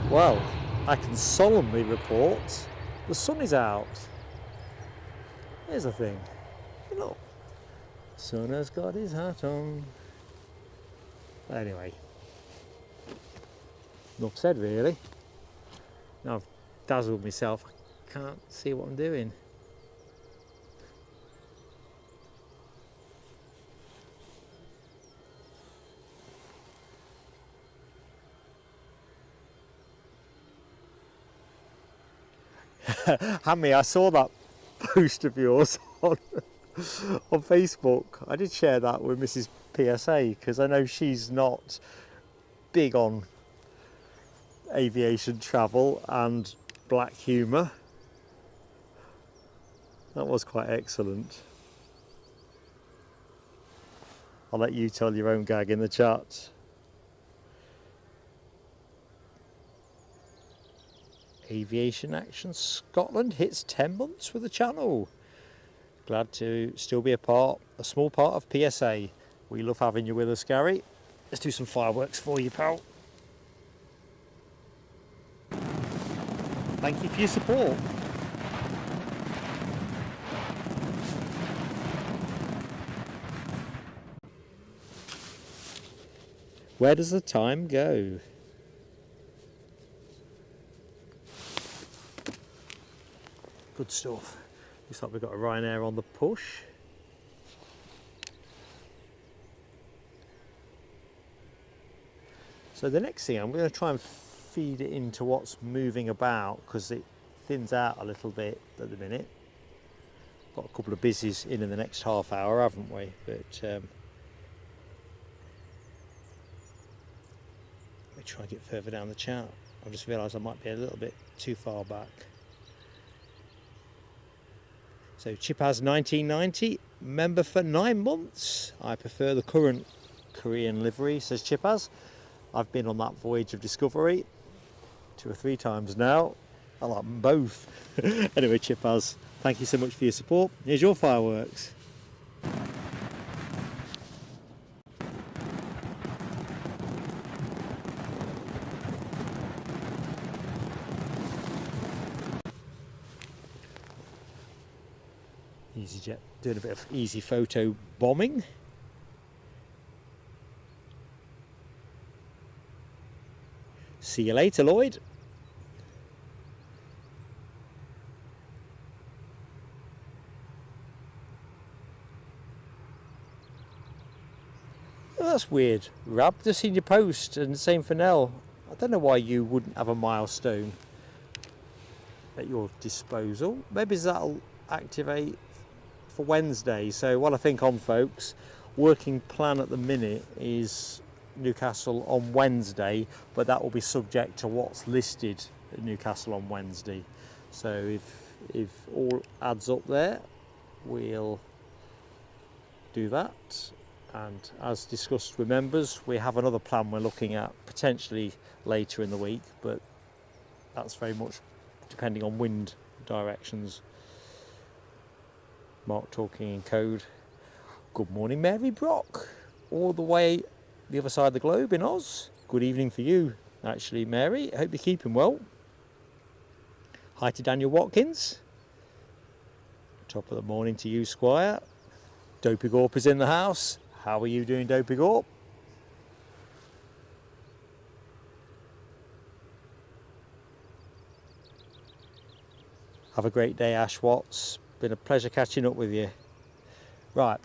Well, I can solemnly report the sun is out. Here's the thing. Look, sun has got his hat on. Anyway, enough said really. Now I've dazzled myself. I can't see what I'm doing. Hammy, I saw that post of yours on Facebook. I did share that with Mrs. PSA because I know she's not big on aviation travel and black humour. That was quite excellent. I'll let you tell your own gag in the chat. Aviation Action Scotland hits 10 months with the channel. Glad to still be a small part of PSA. We love having you with us, Gary. Let's do some fireworks for you, pal. Thank you for your support. Where does the time go? Good stuff. Looks like we've got a Ryanair on the push. So the next thing, I'm going to try and feed it into what's moving about because it thins out a little bit at the minute. Got a couple of busies in the next half hour, haven't we? But let me try and get further down the chart. I've just realised I might be a little bit too far back. So Chipaz 1990, member for 9 months. I prefer the current Korean livery, says Chipaz. I've been on that voyage of discovery 2 or 3 times now. I like them both. Anyway, Chipaz, thank you so much for your support. Here's your fireworks. EasyJet doing a bit of easy photo bombing. See you later, Lloyd. Oh, that's weird, Rab. Just seen your post, and same for Nell. I don't know why you wouldn't have a milestone at your disposal. Maybe that'll activate for Wednesday. So what I think on, folks, working plan at the minute is Newcastle on Wednesday, but that will be subject to what's listed at Newcastle on Wednesday. So if all adds up there, we'll do that. And as discussed with members, we have another plan we're looking at potentially later in the week, but that's very much depending on wind directions. Mark talking in code. Good morning, Mary Brock, all the way the other side of the globe in Oz. Good evening for you, actually, Mary. I hope you're keeping well. Hi to Daniel Watkins. Top of the morning to you, Squire. Dopey Gorp is in the house. How are you doing, Dopey Gorp? Have a great day, Ash Watts. Been a pleasure catching up with you. Right.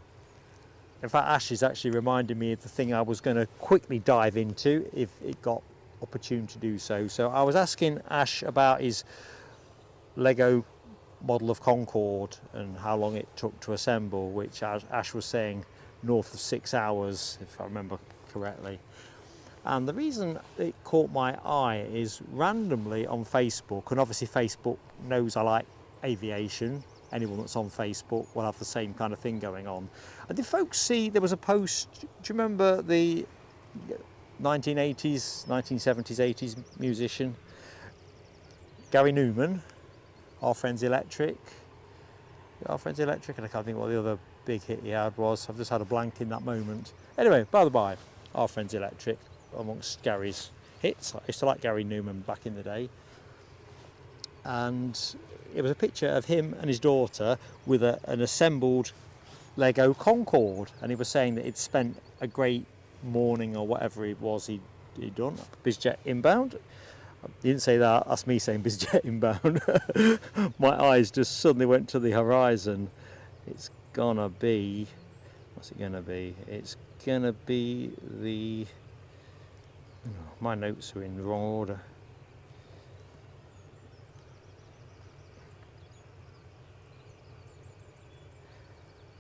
In fact, Ash is actually reminding me of the thing I was going to quickly dive into if it got opportune to do so. So I was asking Ash about his Lego model of Concorde and how long it took to assemble, which Ash was saying north of 6 hours, if I remember correctly. And the reason it caught my eye is randomly on Facebook, and obviously Facebook knows I like aviation. Anyone that's on Facebook will have the same kind of thing going on. And did folks see there was a post, do you remember the 1980s, 1970s, 80s musician? Gary Newman, Our Friends Electric. Our Friends Electric, and I can't think what the other big hit he had was. I've just had a blank in that moment. Anyway, by the by, Our Friends Electric, amongst Gary's hits. I used to like Gary Newman back in the day. And it was a picture of him and his daughter with an assembled Lego Concorde, and he was saying that he'd spent a great morning or whatever it was he'd done. BizJet inbound. He didn't say that, that's me saying BizJet inbound. My eyes just suddenly went to the horizon. It's gonna be, what's it gonna be? It's gonna be the, my notes are in the wrong order.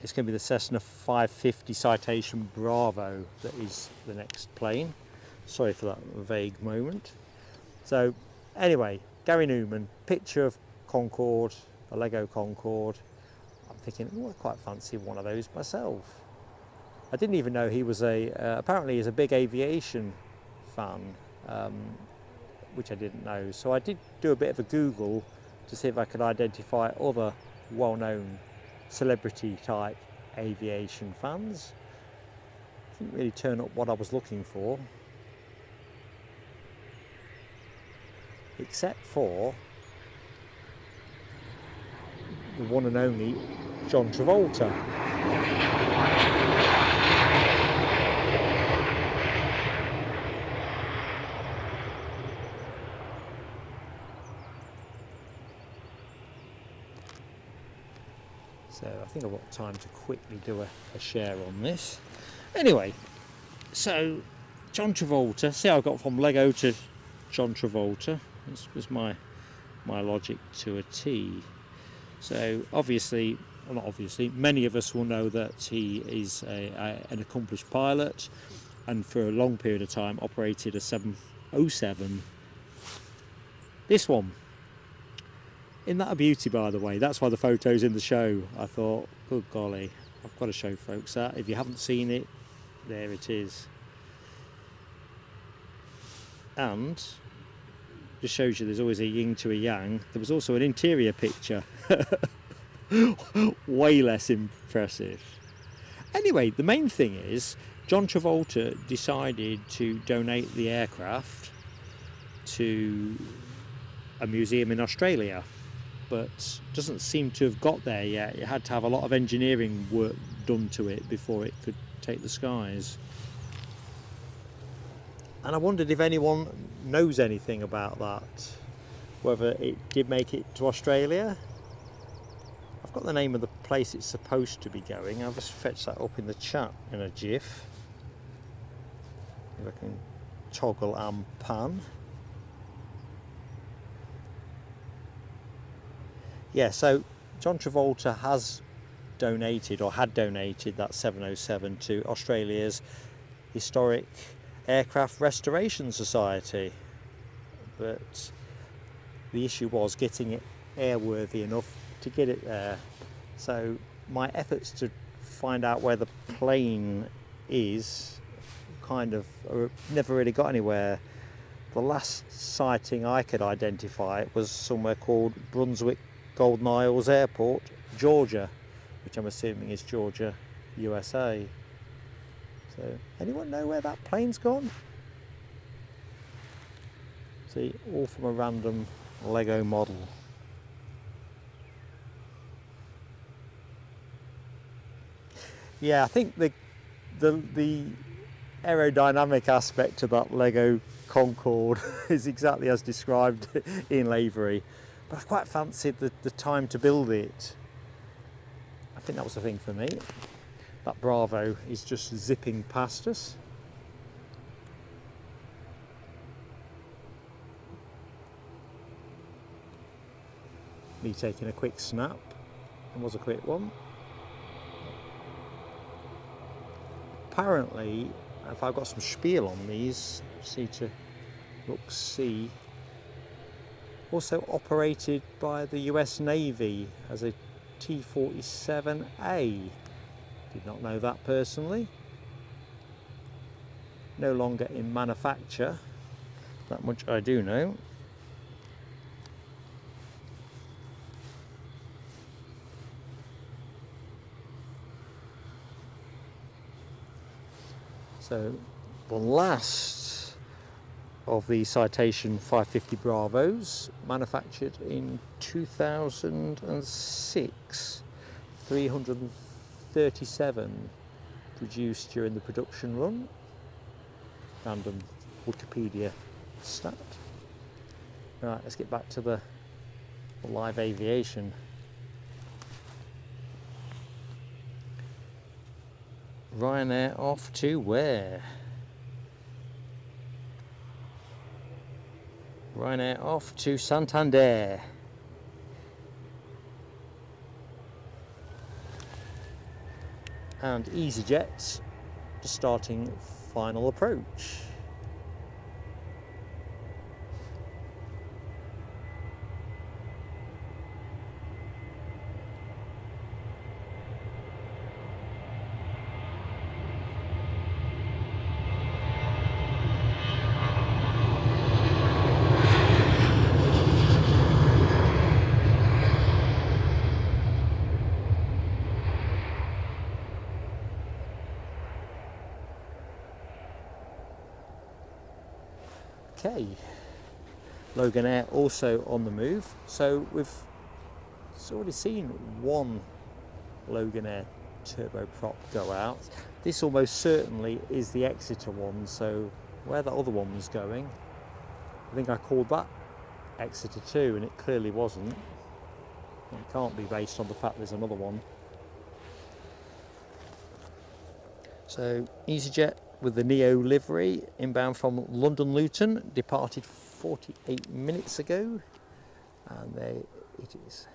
It's going to be the Cessna 550 Citation Bravo that is the next plane. Sorry for that vague moment. So anyway, Gary Newman, picture of Concorde, a Lego Concorde. I'm thinking, oh, I quite fancy one of those myself. I didn't even know he was apparently he's a big aviation fan, which I didn't know. So I did do a bit of a Google to see if I could identify other well-known celebrity type aviation fans. Didn't really turn up what I was looking for, except for the one and only John Travolta. So I think I've got time to quickly do a share on this. Anyway, so John Travolta, see how I got from Lego to John Travolta. This was my logic to a T. So obviously, well not obviously, many of us will know that he is an accomplished pilot, and for a long period of time operated a 707. This one. Isn't that a beauty, by the way? That's why the photo's in the show. I thought, good golly, I've got to show folks that. If you haven't seen it, there it is. And just shows you there's always a yin to a yang. There was also an interior picture. Way less impressive. Anyway, the main thing is John Travolta decided to donate the aircraft to a museum in Australia, but doesn't seem to have got there yet. It had to have a lot of engineering work done to it before it could take the skies. And I wondered if anyone knows anything about that, whether it did make it to Australia. I've got the name of the place it's supposed to be going. I'll just fetch that up in the chat in a jiff. If I can toggle and pan. Yeah, so John Travolta has donated or had donated that 707 to Australia's Historic Aircraft Restoration Society, but the issue was getting it airworthy enough to get it there. So my efforts to find out where the plane is never really got anywhere. The last sighting I could identify was somewhere called Brunswick Golden Isles Airport, Georgia, which I'm assuming is Georgia, USA. So anyone know where that plane's gone? See, all from a random Lego model. Yeah, I think the aerodynamic aspect of that Lego Concorde is exactly as described in Lavery, but I quite fancied the time to build it. I think that was the thing for me. That Bravo is just zipping past us. Me taking a quick snap, and was a quick one. Apparently, if I've got some spiel on these, just need to see. Also operated by the US Navy as a T-47A. Did not know that personally. No longer in manufacture, that much I do know. So the last of the Citation 550 Bravos, manufactured in 2006, 337 produced during the production run. Random Wikipedia stat. Right, let's get back to the live aviation. Ryanair off to where? Ryanair off to Santander. And EasyJet just starting final approach. Okay, Loganair also on the move. So we've already seen one Loganair turboprop go out. This almost certainly is the Exeter one, so where the other one was going, I think I called that Exeter 2 and it clearly wasn't. It can't be based on the fact there's another one. So EasyJet with the Neo livery, inbound from London Luton, departed 48 minutes ago, and there it is.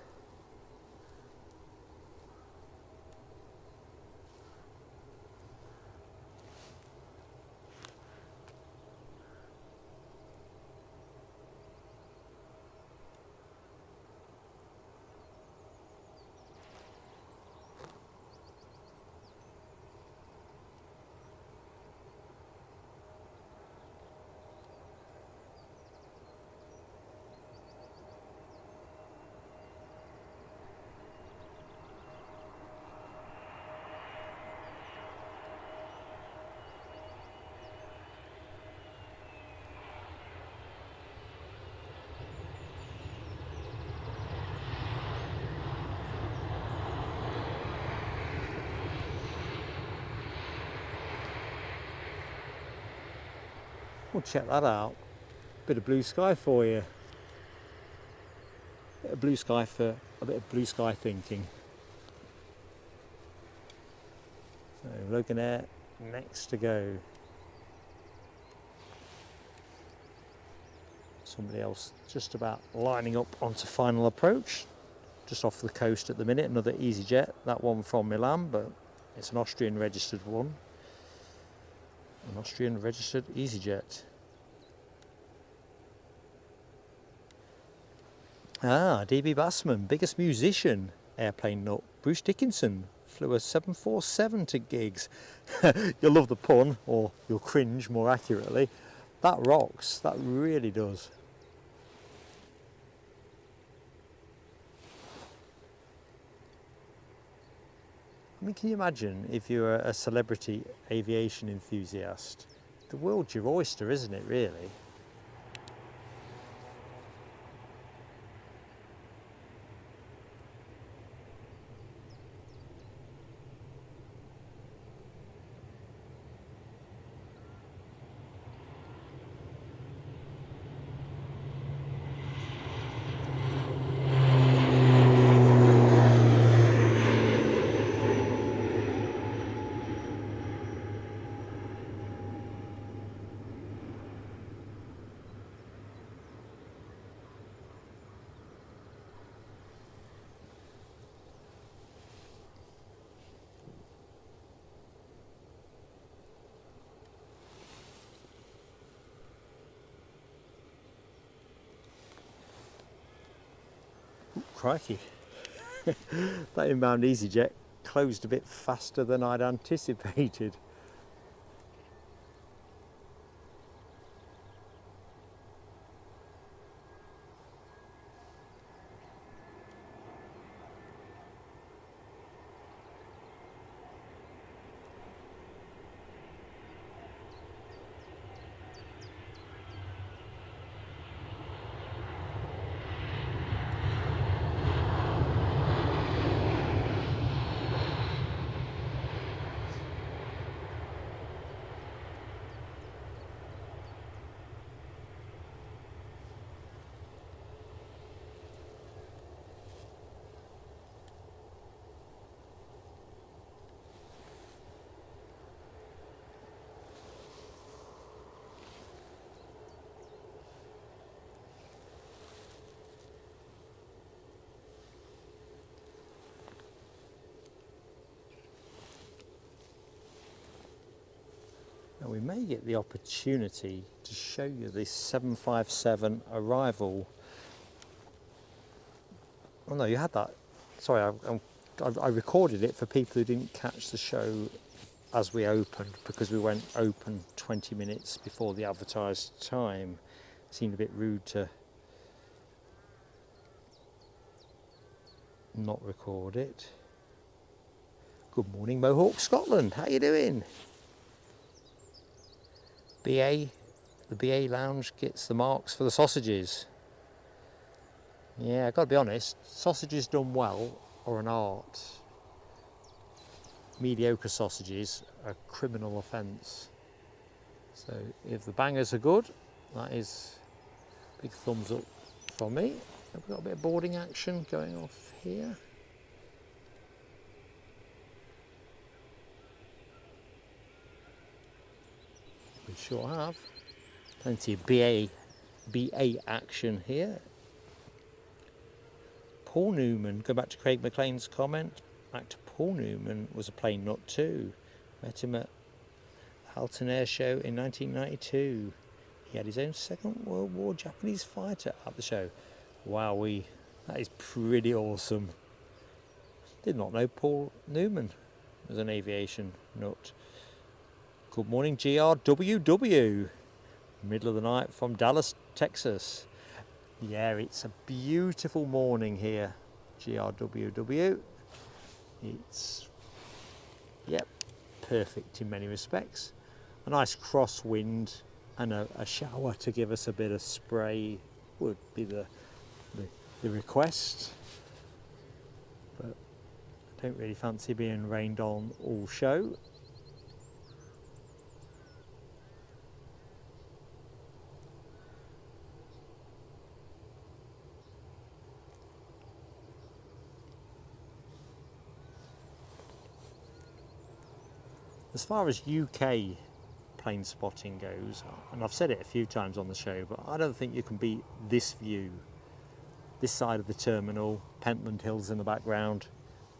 Well, check that out. Bit of blue sky for you. Bit of blue sky for a bit of blue sky thinking. So Loganair next to go. Somebody else just about lining up onto final approach. just off the coast at the minute, another EasyJet, that one from Milan, but it's an Austrian registered one. An Austrian registered EasyJet. Ah, DB Bassman, biggest musician, airplane nut. Bruce Dickinson flew a 747 to gigs. You'll love the pun, or you'll cringe more accurately. That rocks, that really does. I mean, can you imagine if you're a celebrity aviation enthusiast? The world's your oyster, isn't it, really? Crikey, that inbound EasyJet closed a bit faster than I'd anticipated. Now we may get the opportunity to show you this 757 arrival. Oh no, you had that. Sorry, I recorded it for people who didn't catch the show as we opened, because we went open 20 minutes before the advertised time. It seemed a bit rude to not record it. Good morning, Mohawk, Scotland. How you doing? BA, the BA lounge gets the marks for the sausages. Yeah, I've got to be honest, sausages done well are an art. Mediocre sausages are a criminal offence. So if the bangers are good, that is a big thumbs up from me. Have we got a bit of boarding action going off here? We sure have. Plenty of BA action here. Paul Newman, go back to Craig McLean's comment. Actor Paul Newman was a plane nut too. Met him at Halton Air Show in 1992. He had his own Second World War Japanese fighter at the show. Wowee, that is pretty awesome. Did not know Paul Newman was an aviation nut. Good morning, GRWW. Middle of the night from Dallas, Texas. Yeah, it's a beautiful morning here, GRWW. It's, yep, perfect in many respects. A nice crosswind and a shower to give us a bit of spray would be the request. But I don't really fancy being rained on all show. As far as UK plane spotting goes, and I've said it a few times on the show, but I don't think you can beat this view This side of the terminal, Pentland Hills in the background,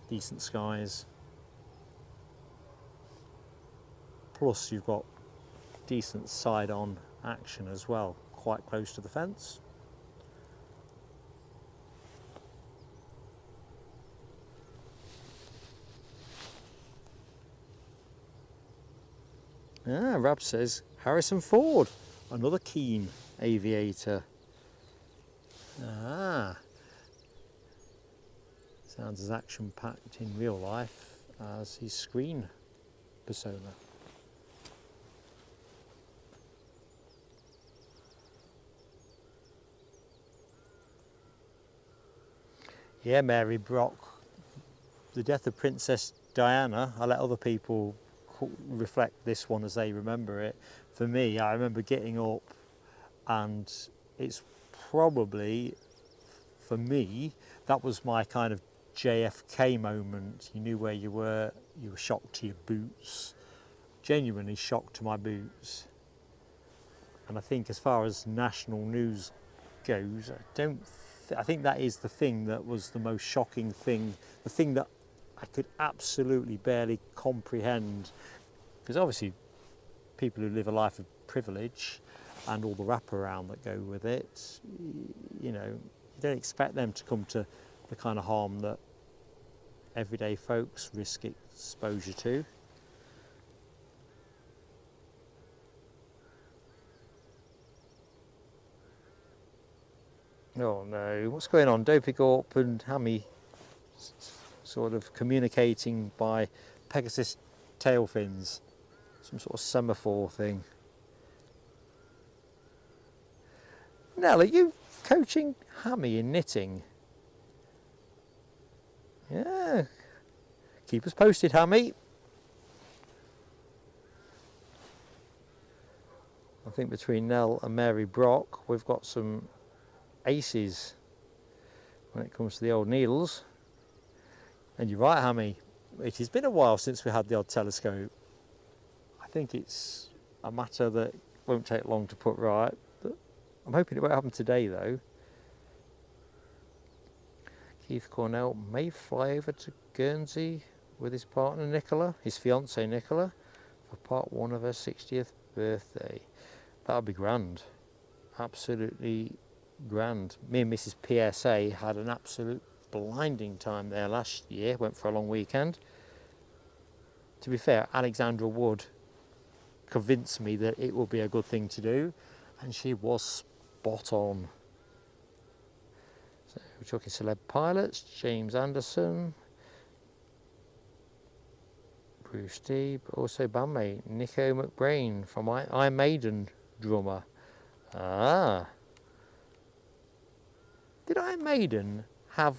decent skies. Plus you've got decent side-on action as well, quite close to the fence. Rab says Harrison Ford, another keen aviator. Sounds as action-packed in real life as his screen persona. Yeah, Mary Brock, the death of Princess Diana, I let other people reflect this one as they remember it. For me, I remember getting up, and it's probably, for me, that was my kind of JFK moment. You knew where you were shocked to your boots, genuinely shocked to my boots. And I think as far as national news goes, I think that is the thing that was the most shocking thing, the thing that I could absolutely barely comprehend, because obviously people who live a life of privilege and all the wraparound that go with it, you know, you don't expect them to come to the kind of harm that everyday folks risk exposure to. Oh no, what's going on? Dopey and Hammy sort of communicating by Pegasus tail fins, some sort of semaphore thing. Nell, are you coaching Hammy in knitting? Yeah, keep us posted, Hammy. I think between Nell and Mary Brock, we've got some aces when it comes to the old needles. And you're right, Hammy, it has been a while since we had the odd telescope. I think it's a matter that won't take long to put right. I'm hoping it won't happen today though. Keith Cornell may fly over to Guernsey with his partner Nicola, his fiancée Nicola, for part 1 of her 60th birthday. That would be grand, absolutely grand. Me and Mrs PSA had an absolute blinding time there last year, went for a long weekend. To be fair, Alexandra Wood convinced me that it would be a good thing to do, and she was spot on. So we're talking celeb pilots, James Anderson, Bruce D, but also bandmate Nico McBrain from Iron Maiden drummer. Did Iron Maiden have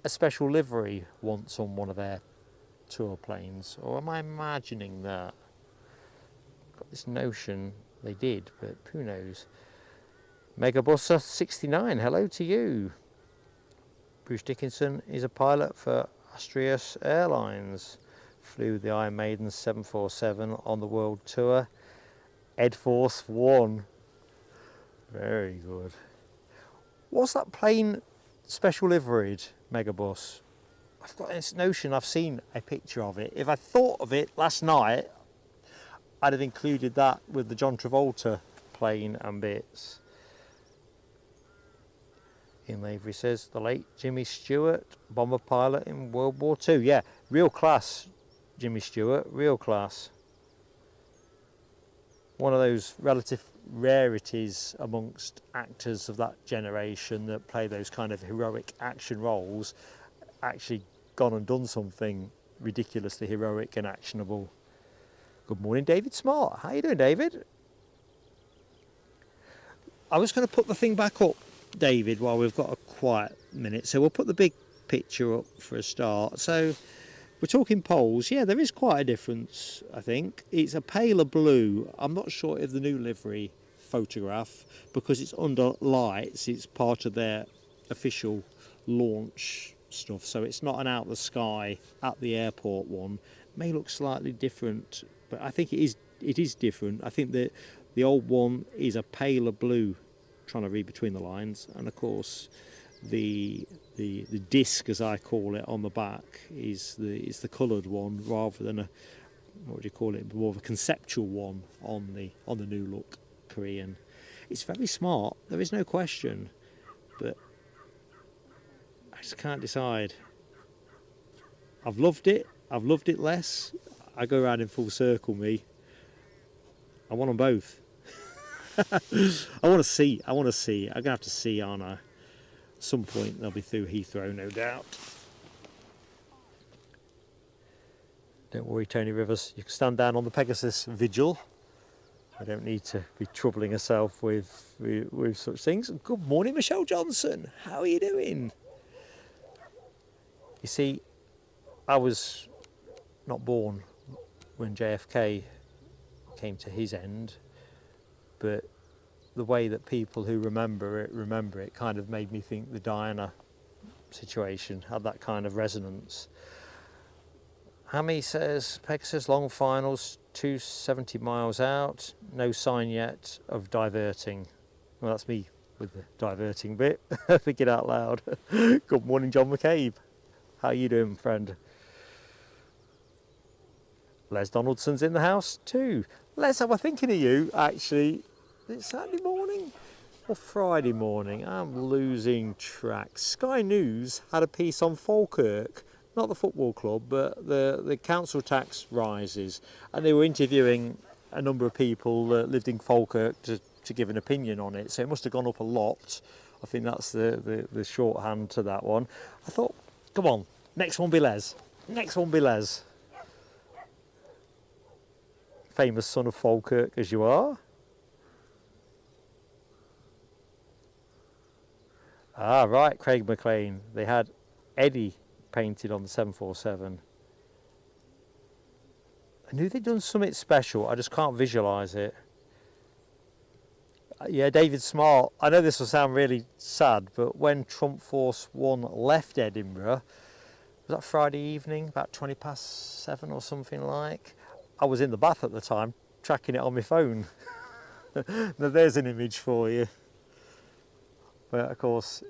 a special livery once on one of their tour planes, or am I imagining that? Got this notion they did, but who knows. Megabussa 69, hello to you. Bruce Dickinson is a pilot for Astrius Airlines, flew the Iron Maiden 747 on the world tour. Ed Force 1, very good. What's that plane special liveried, Megabus? I've got this notion I've seen a picture of it. If I thought of it last night, I'd have included that with the John Travolta plane and bits. Ian Lavery says, the late Jimmy Stewart, bomber pilot in World War II. Yeah, real class, Jimmy Stewart, real class. One of those relative rarities amongst actors of that generation that play those kind of heroic action roles, actually gone and done something ridiculously heroic and actionable. Good morning, David Smart. How you doing, David? I was going to put the thing back up, David, while we've got a quiet minute. So we'll put the big picture up for a start. So we're talking poles. Yeah, there is quite a difference, I think. It's a paler blue. I'm not sure if the new livery photograph, because it's under lights, it's part of their official launch stuff. So it's not an out the sky at the airport one. May look slightly different, but I think it is different. I think that the old one is a paler blue, trying to read between the lines, and of course the disc, as I call it, on the back is the coloured one rather than a, what do you call it, more of a conceptual one on the new look Korean. It's very smart, there is no question, but I just can't decide. I've loved it less. I go around in full circle, me. I want them both. I want to see. I'm going to have to see, aren't I? At some point they'll be through Heathrow, no doubt. Don't worry, Tony Rivers. You can stand down on the Pegasus Vigil. I don't need to be troubling herself with such things. Good morning, Michelle Johnson. How are you doing? You see, I was not born when JFK came to his end, but the way that people who remember it kind of made me think the Diana situation had that kind of resonance. Hammy says Pegasus long finals 270 miles out, no sign yet of diverting. Well, that's me with the diverting bit. Thinking out loud. Good morning, John McCabe. How you doing, friend? Les Donaldson's in the house too. Les, I was thinking of you actually. Is it Saturday morning or Friday morning? I'm losing track. Sky News had a piece on Falkirk, not the football club, but the council tax rises, and they were interviewing a number of people that lived in Falkirk to give an opinion on it. So it must have gone up a lot. I think that's the shorthand to that one. I thought, come on, next one be Les. Next one be Les. Famous son of Falkirk as you are. Ah, right, Craig McLean. They had Eddie painted on the 747. I knew they'd done something special, I just can't visualise it. Yeah, David Smart. I know this will sound really sad, but when Trump Force 1 left Edinburgh, was that Friday evening, about 7:20 or something like? I was in the bath at the time, tracking it on my phone. Now there's an image for you. But of course,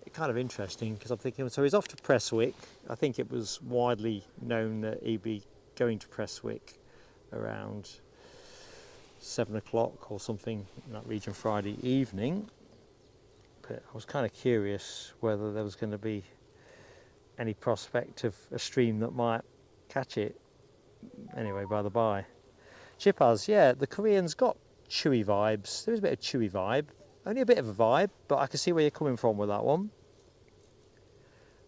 it's kind of interesting because I'm thinking, so he's off to Prestwick. I think it was widely known that he'd be going to Prestwick around 7 o'clock or something in that region Friday evening. But I was kind of curious whether there was going to be any prospect of a stream that might catch it. Anyway, by the by. Chipaz, yeah, the Koreans got chewy vibes. There was a bit of chewy vibe. Only a bit of a vibe, but I can see where you're coming from with that one.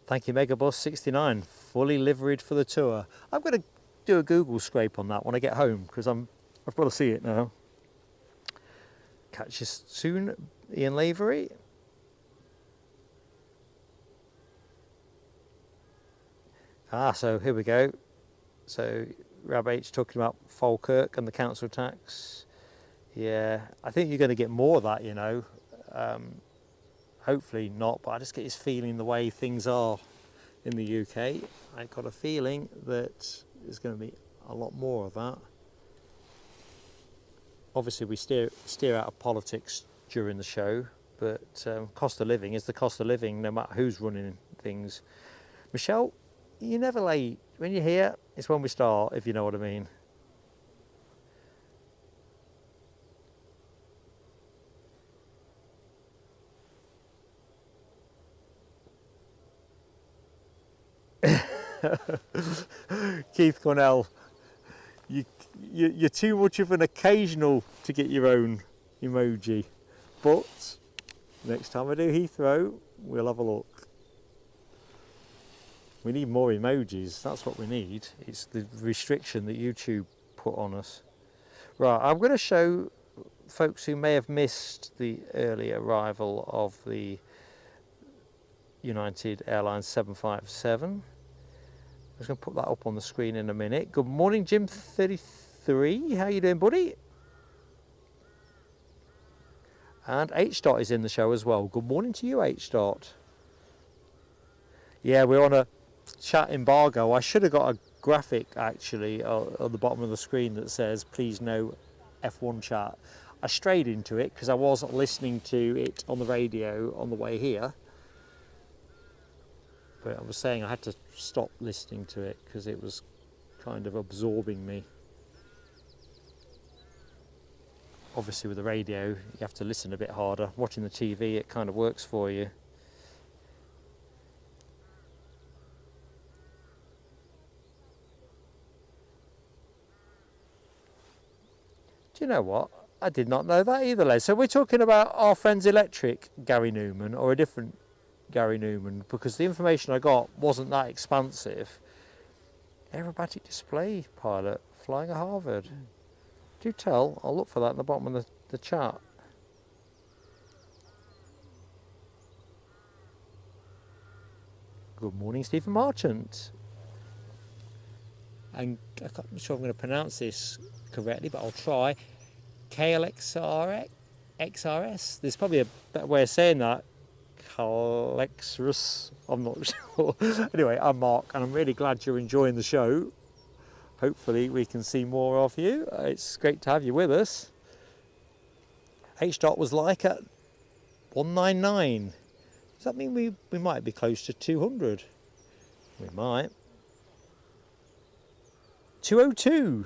Thank you, Megabus69, fully liveried for the tour. I'm going to do a Google scrape on that when I get home because I've got to see it now. Catch you soon, Ian Lavery. So here we go. So Rab H talking about Falkirk and the council tax. Yeah, I think you're going to get more of that, you know. Hopefully not, but I just get this feeling the way things are in the UK. I got a feeling that there's going to be a lot more of that. Obviously, we steer out of politics during the show, but cost of living is the cost of living, no matter who's running things. Michelle, you're never late. When you're here, it's when we start, if you know what I mean. Keith Cornell, you're too much of an occasional to get your own emoji, but next time I do Heathrow, we'll have a look. We need more emojis, that's what we need. It's the restriction that YouTube put on us. Right, I'm going to show folks who may have missed the early arrival of the United Airlines 757. I'm just going to put that up on the screen in a minute. Good morning, Jim33. How you doing, buddy? And H-Dot is in the show as well. Good morning to you, H-Dot. Yeah, we're on a chat embargo. I should have got a graphic, actually, on the bottom of the screen that says, please no F1 chat. I strayed into it because I wasn't listening to it on the radio on the way here. But I was saying I had to stop listening to it because it was kind of absorbing me. Obviously with the radio you have to listen a bit harder. Watching the TV, it kind of works for you. Do you know what? I did not know that either, Les. So we're talking about our friend's electric Gary Newman, or a different Gary Newman, because the information I got wasn't that expansive. Aerobatic display pilot flying at Harvard. Do tell, I'll look for that in the bottom of the chart. Good morning, Stephen Marchant. And I'm not sure I'm going to pronounce this correctly, but I'll try. KLXRS? There's probably a better way of saying that. KLXRS, I'm not sure. Anyway, I'm Mark, and I'm really glad you're enjoying the show. Hopefully we can see more of you. It's great to have you with us. H-dot was like at 199. Does that mean we might be close to 200? We might. 202.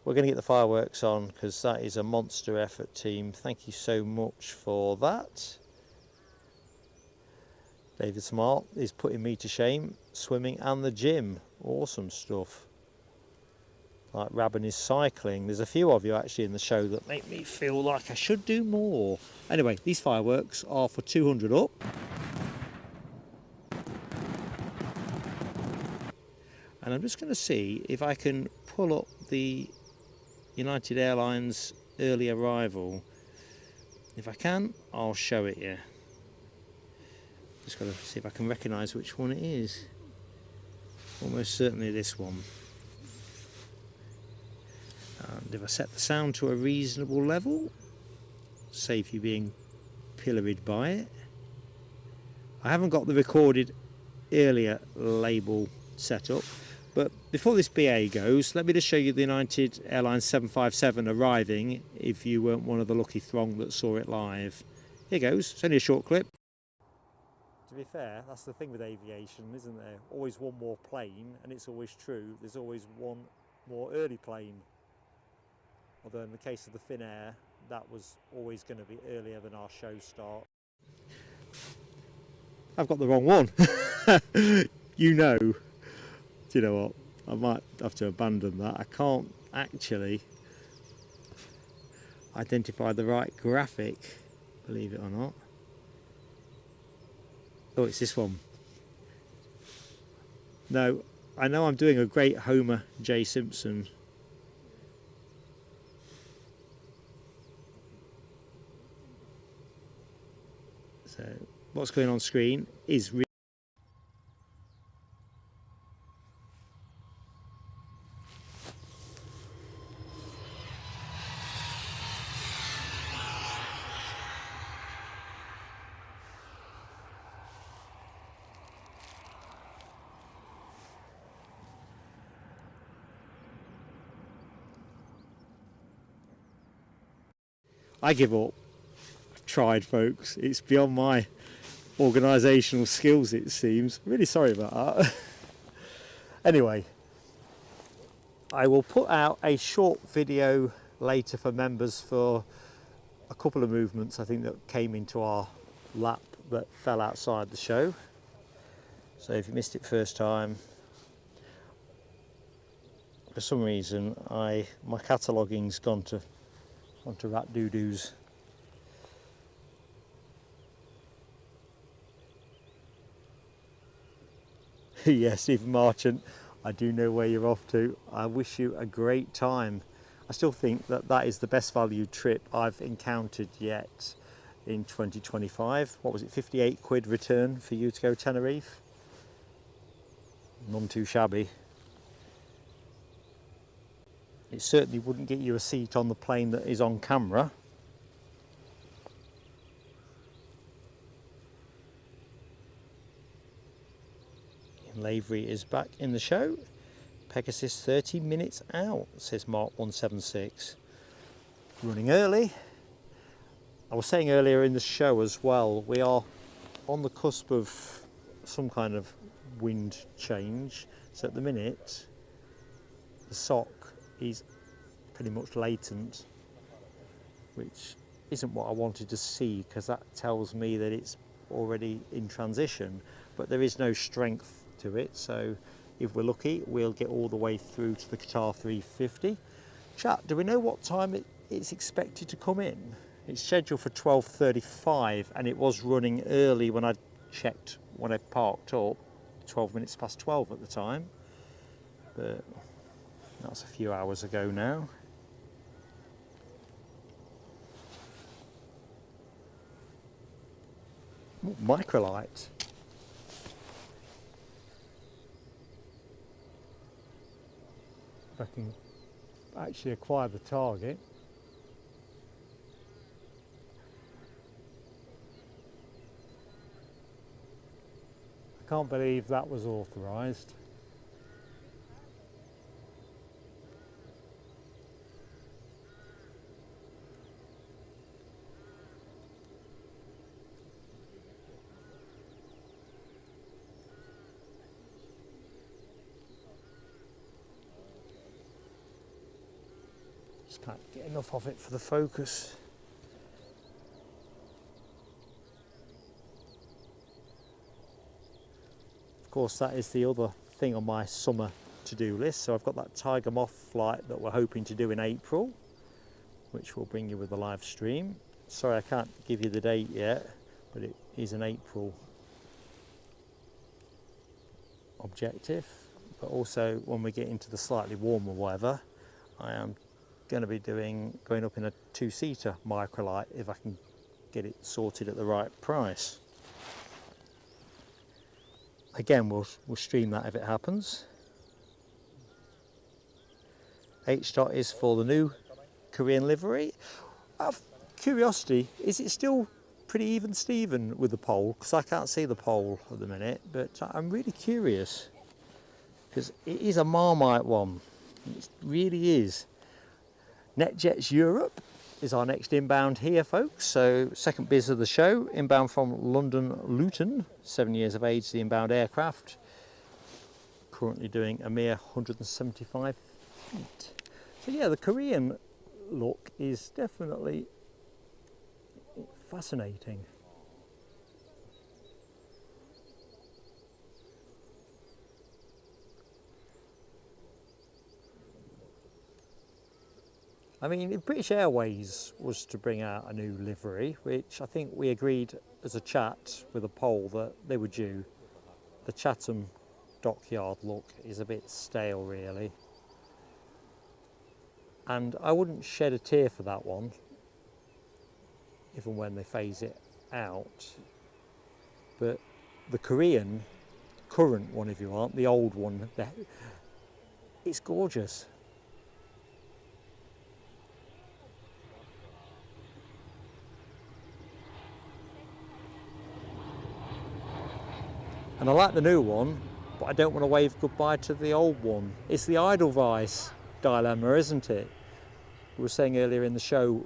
We're going to get the fireworks on because that is a monster effort, team. Thank you so much for that. David Smart is putting me to shame. Swimming and the gym. Awesome stuff. Like Rabin is cycling. There's a few of you actually in the show that make me feel like I should do more. Anyway, these fireworks are for 200 up. And I'm just going to see if I can pull up the United Airlines early arrival. If I can, I'll show it you. Just got to see if I can recognise which one it is. Almost certainly this one. And if I set the sound to a reasonable level, save you being pilloried by it. I haven't got the recorded earlier label set up, but before this BA goes, let me just show you the United Airlines 757 arriving, if you weren't one of the lucky throng that saw it live. Here goes, it's only a short clip. To be fair, that's the thing with aviation, isn't there? Always one more plane, and it's always true, there's always one more early plane. Although in the case of the Finnair, that was always going to be earlier than our show start. I've got the wrong one. You know. Do you know what? I might have to abandon that. I can't actually identify the right graphic, believe it or not. Oh, it's this one. No, I know I'm doing a great Homer J. Simpson. So what's going on screen is I give up. I've tried, folks. It's beyond my organisational skills, it seems. Really sorry about that. Anyway, I will put out a short video later for members for a couple of movements I think that came into our lap that fell outside the show. So if you missed it first time, for some reason my cataloguing's gone to rat doo-doos. Yes, Stephen Marchant, I do know where you're off to. I wish you a great time. I still think that that is the best value trip I've encountered yet in 2025. What was it, 58 quid return for you to go Tenerife? None too shabby. It certainly wouldn't get you a seat on the plane that is on camera. Lavery is back in the show. Pegasus 30 minutes out, says Mark 176. Running early. I was saying earlier in the show as well, we are on the cusp of some kind of wind change. So at the minute, the sock is pretty much latent, which isn't what I wanted to see, because that tells me that it's already in transition, but there is no strength to it. So if we're lucky, we'll get all the way through to the Qatar 350. Chat, do we know what time it's expected to come in? It's scheduled for 12:35, and it was running early when I checked when I parked up, 12 minutes past 12 at the time, but that's a few hours ago now. Ooh, microlight. If I can actually acquire the target. I can't believe that was authorised. Just can't get enough of it for the focus. Of course, that is the other thing on my summer to-do list. So I've got that Tiger Moth flight that we're hoping to do in April, which will bring you with a live stream. Sorry, I can't give you the date yet, but it is an April objective. But also, when we get into the slightly warmer weather, I am going to be going up in a two-seater microlight if I can get it sorted at the right price. Again, we'll stream that if it happens. H dot is for the new Korean livery. Out of curiosity, is it still pretty even Steven with the pole? Because I can't see the pole at the minute, but I'm really curious, because it is a Marmite one. It really is. NetJets Europe is our next inbound here, folks. So second biz of the show, inbound from London Luton, 7 years of age, the inbound aircraft. Currently doing a mere 175 feet. So yeah, the Korean look is definitely fascinating. I mean, if British Airways was to bring out a new livery, which I think we agreed as a chat with a poll that they were due, the Chatham dockyard look is a bit stale, really. And I wouldn't shed a tear for that one, even when they phase it out. But the Korean, current one if you want, the old one, it's gorgeous. And I like the new one, but I don't want to wave goodbye to the old one. It's the Edelweiss dilemma, isn't it? We were saying earlier in the show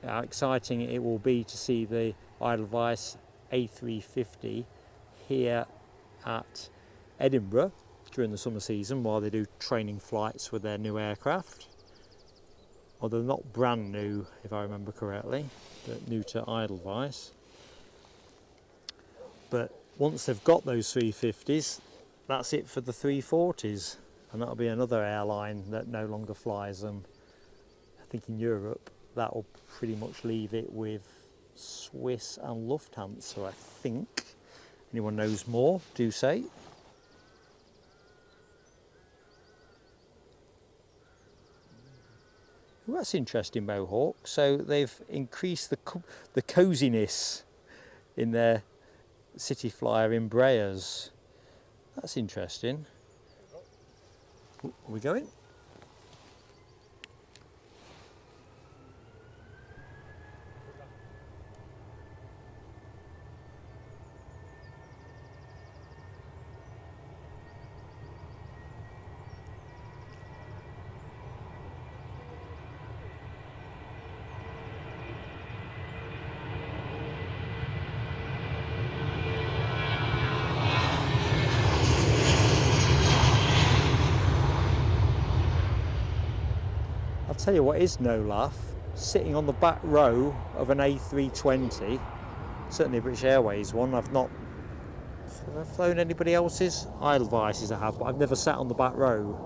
how exciting it will be to see the Edelweiss A350 here at Edinburgh during the summer season while they do training flights with their new aircraft. Although they're not brand new, if I remember correctly, but new to Edelweiss. But once they've got those 350s, that's it for the 340s, and that'll be another airline that no longer flies them. I think in Europe that will pretty much leave it with Swiss and Lufthansa, I think. Anyone knows more, do say. Well, that's interesting, Mohawk. So they've increased the coziness in their City Flyer Embraers. That's interesting. Are we going? tell you what is no laugh, sitting on the back row of an A320, certainly a British Airways one. Have I flown anybody else's? Edelweiss I have, but I've never sat on the back row.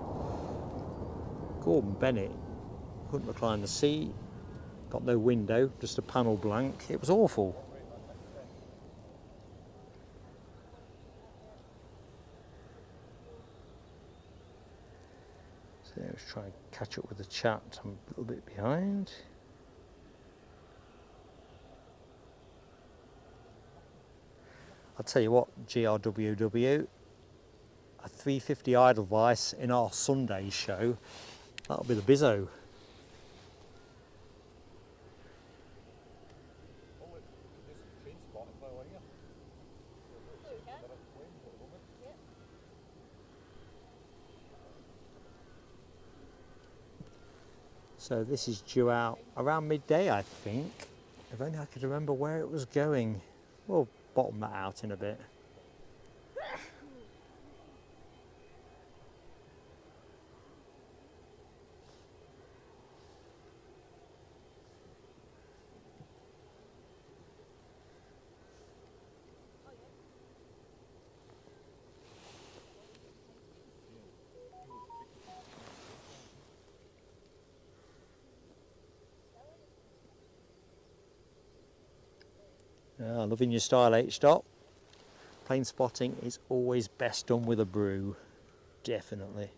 Gordon Bennett, couldn't recline the seat, got no window, just a panel blank. It was awful. So let's try and catch up with the chat. I'm a little bit behind. I'll tell you what, GRWW, a 350 Edelweiss in our Sunday show, that'll be the bizzo. So this is due out around midday, I think. If only I could remember where it was going. We'll bottom that out in a bit. Loving your style, H-Dot. Plane spotting is always best done with a brew, definitely.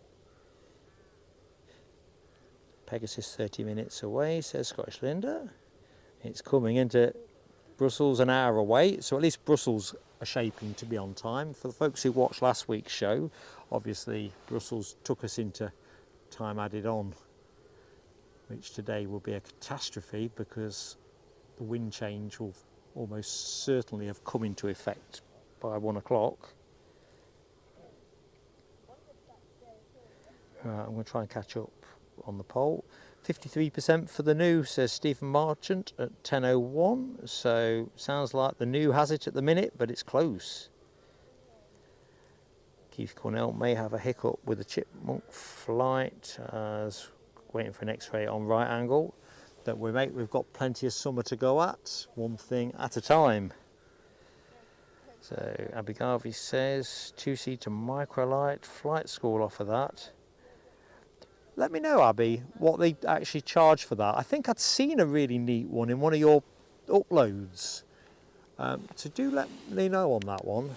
Pegasus 30 minutes away, says Scottish Linda. It's coming into Brussels an hour away, so at least Brussels are shaping to be on time. For the folks who watched last week's show, obviously Brussels took us into time added on, which today will be a catastrophe because the wind change will almost certainly have come into effect by 1 o'clock. I'm going to try and catch up on the poll. 53% for the new, says Stephen Marchant at 10:01. So sounds like the new has it at the minute, but it's close. Keith Cornell may have a hiccup with the Chipmunk flight, as waiting for an X-ray on right angle. Don't worry, mate, we've got plenty of summer to go at, one thing at a time. So Abby Garvey says 2-seater microlight, flight school offer that. Let me know, Abby, what they actually charge for that. I think I'd seen a really neat one in one of your uploads. So do let me know on that one.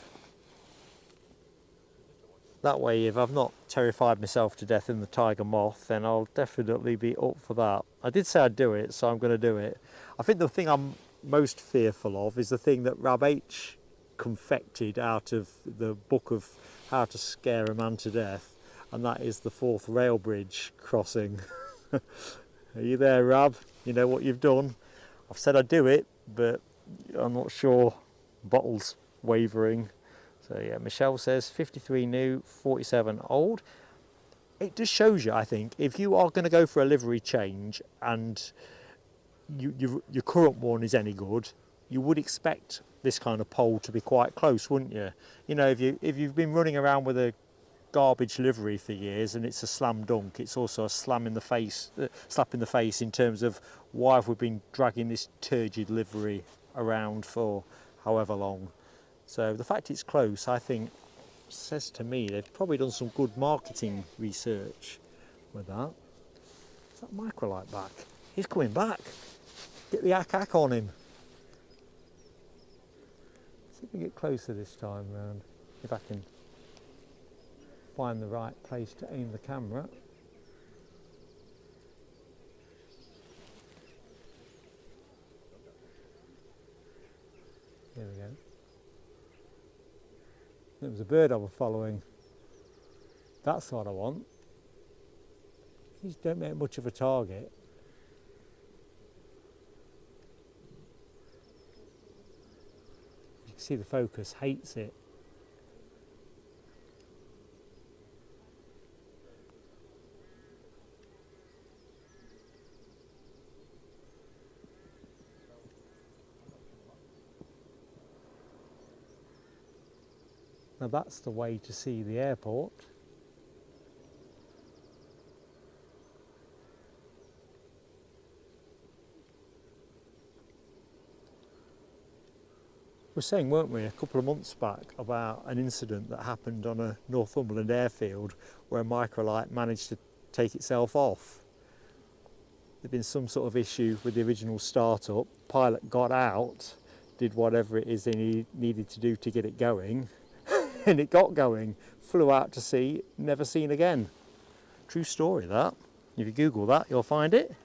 That way, if I've not terrified myself to death in the tiger moth, then I'll definitely be up for that. I did say I'd do it, so I'm going to do it. I think the thing I'm most fearful of is the thing that Rab H confected out of the book of how to scare a man to death, and that is the 4th rail bridge crossing. Are you there, Rab? You know what you've done? I've said I'd do it, but I'm not sure. Bottle's wavering. So yeah, Michelle says 53 new, 47 old. It just shows you, I think, if you are going to go for a livery change and your current one is any good, you would expect this kind of poll to be quite close, wouldn't you? You know, if you've been running around with a garbage livery for years and it's a slam dunk, it's also a slap in the face in terms of why have we been dragging this turgid livery around for however long. So the fact it's close, I think, says to me they've probably done some good marketing research with that. Is that microlight back? He's coming back. Get the hack on him. See if we get closer this time round. If I can find the right place to aim the camera. There we go. It was a bird I was following. That's what I want. These don't make much of a target. You can see the focus hates it. Now that's the way to see the airport. were saying, weren't we, a couple of months back about an incident that happened on a Northumberland airfield where a microlight managed to take itself off. There'd been some sort of issue with the original startup. Pilot got out, did whatever it is they needed to do to get it going, and it got going, flew out to sea, never seen again. True story, that. If you Google that, you'll find it.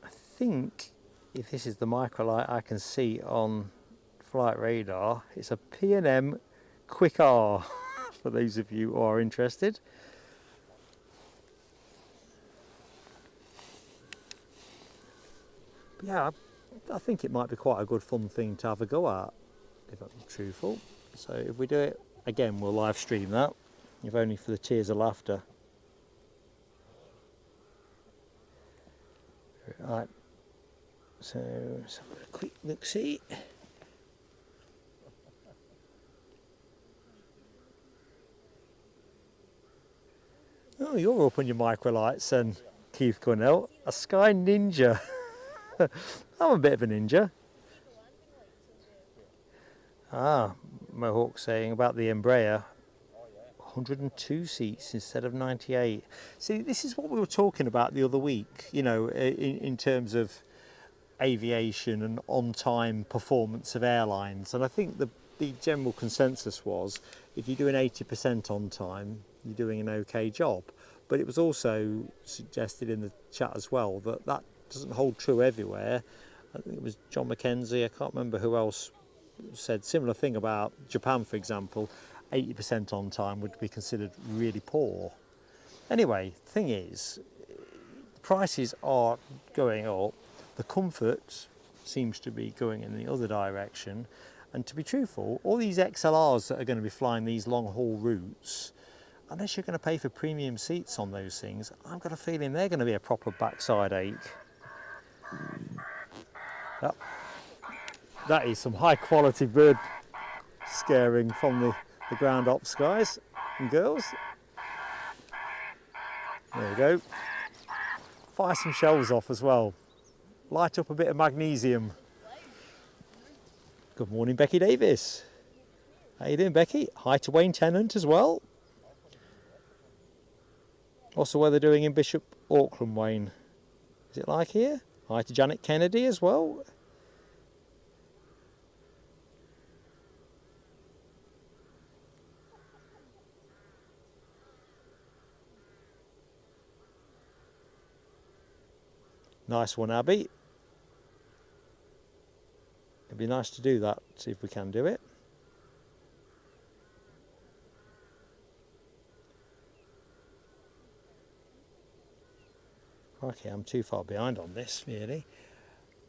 I think if this is the microlight I can see on flight radar, it's a P&M Quick R for those of you who are interested. But yeah, I think it might be quite a good fun thing to have a go at, if I'm truthful. So if we do it again, we'll live stream that, if only for the tears of laughter. Right. So let's have a quick look see. Oh, you're up on your microlights then, Keith Cornell. A Sky Ninja. I'm a bit of a ninja. Ah, Mohawk saying about the Embraer. 102 seats instead of 98. See, this is what we were talking about the other week, you know, in terms of aviation and on-time performance of airlines. And I think the general consensus was, if you're doing 80% on time, you're doing an okay job. But it was also suggested in the chat as well that that doesn't hold true everywhere. I think it was John McKenzie, I can't remember who else said similar thing about Japan, for example. 80% on time would be considered really poor. Anyway, the thing is, prices are going up, the comfort seems to be going in the other direction, and to be truthful, all these XLRs that are going to be flying these long haul routes, unless you're going to pay for premium seats on those things, I've got a feeling they're going to be a proper backside ache. Yep. That is some high quality bird scaring from the ground ops guys and girls. There you go. Fire some shells off as well. Light up a bit of magnesium. Good morning, Becky Davis. How you doing, Becky? Hi to Wayne Tennant as well. What's the weather doing in Bishop Auckland, Wayne? Is it like here? Hi to Janet Kennedy as well. Nice one, Abby. It'd be nice to do that, see if we can do it. Okay, I'm too far behind on this, really.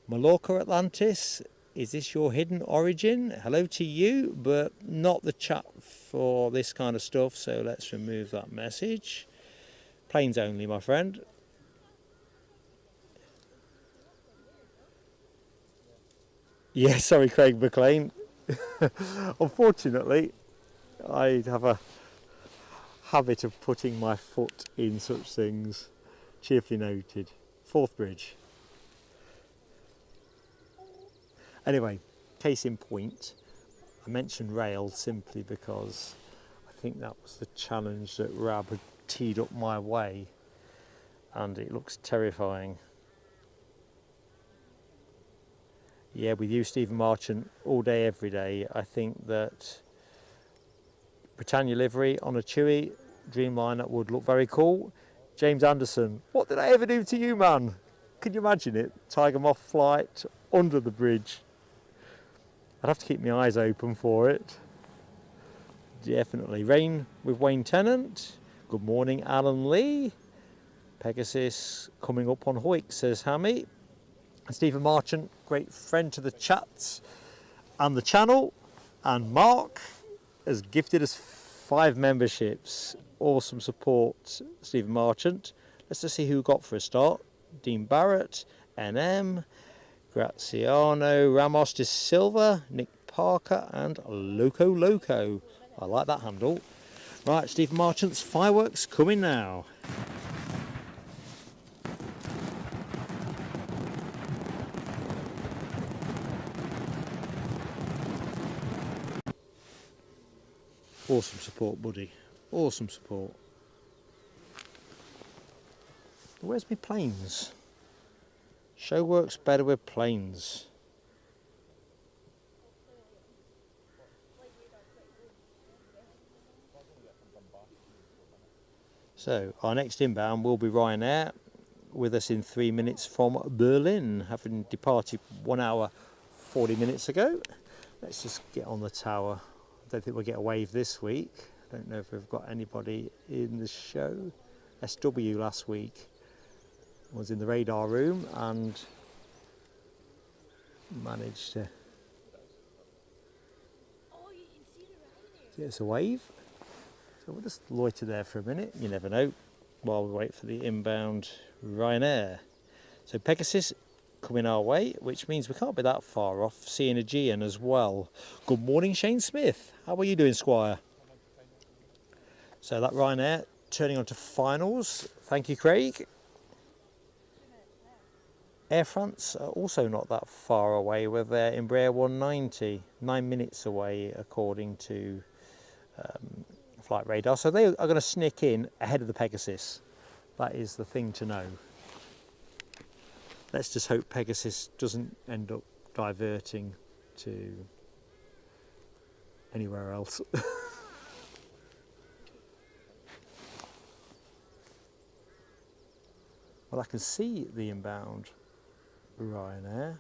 Mallorca Atlantis, is this your hidden origin? Hello to you, but not the chat for this kind of stuff, so let's remove that message. Planes only, my friend. Yeah, sorry, Craig McLean. Unfortunately, I have a habit of putting my foot in such things. Cheerfully noted. Fourth bridge. Anyway, case in point, I mentioned rail simply because I think that was the challenge that Rab had teed up my way, and it looks terrifying. Yeah, with you, Stephen Marchant, all day, every day. I think that Britannia livery on a Chewy Dreamliner would look very cool. James Anderson, what did I ever do to you, man? Can you imagine it? Tiger Moth flight under the bridge. I'd have to keep my eyes open for it. Definitely. Rain with Wayne Tennant. Good morning, Alan Lee. Pegasus coming up on Hoik, says Hammy. And Stephen Marchant, great friend to the chat and the channel. And Mark has gifted us 5 memberships. Awesome support, Stephen Marchant. Let's just see who we got for a start. Dean Barrett, NM, Graziano Ramos de Silva, Nick Parker and Loco Loco. I like that handle. Right, Stephen Marchant's fireworks coming now. Awesome support, buddy. Awesome support. Where's my planes? Show works better with planes. So our next inbound will be Ryanair, with us in 3 minutes from Berlin, having departed 1 hour 40 minutes ago. Let's just get on the tower. I don't think we'll get a wave this week. I don't know if we've got anybody in the show. SW last week was in the radar room and managed to get us a wave. So we'll just loiter there for a minute, you never know, while we wait for the inbound Ryanair. So Pegasus coming our way, which means we can't be that far off, seeing Aegean as well. Good morning, Shane Smith. How are you doing, Squire? So that Ryanair turning on to finals. Thank you, Craig. Air France are also not that far away with their Embraer 190, 9 minutes away according to flight radar. So they are going to sneak in ahead of the Pegasus. That is the thing to know. Let's just hope Pegasus doesn't end up diverting to anywhere else. Well, I can see the inbound Ryanair,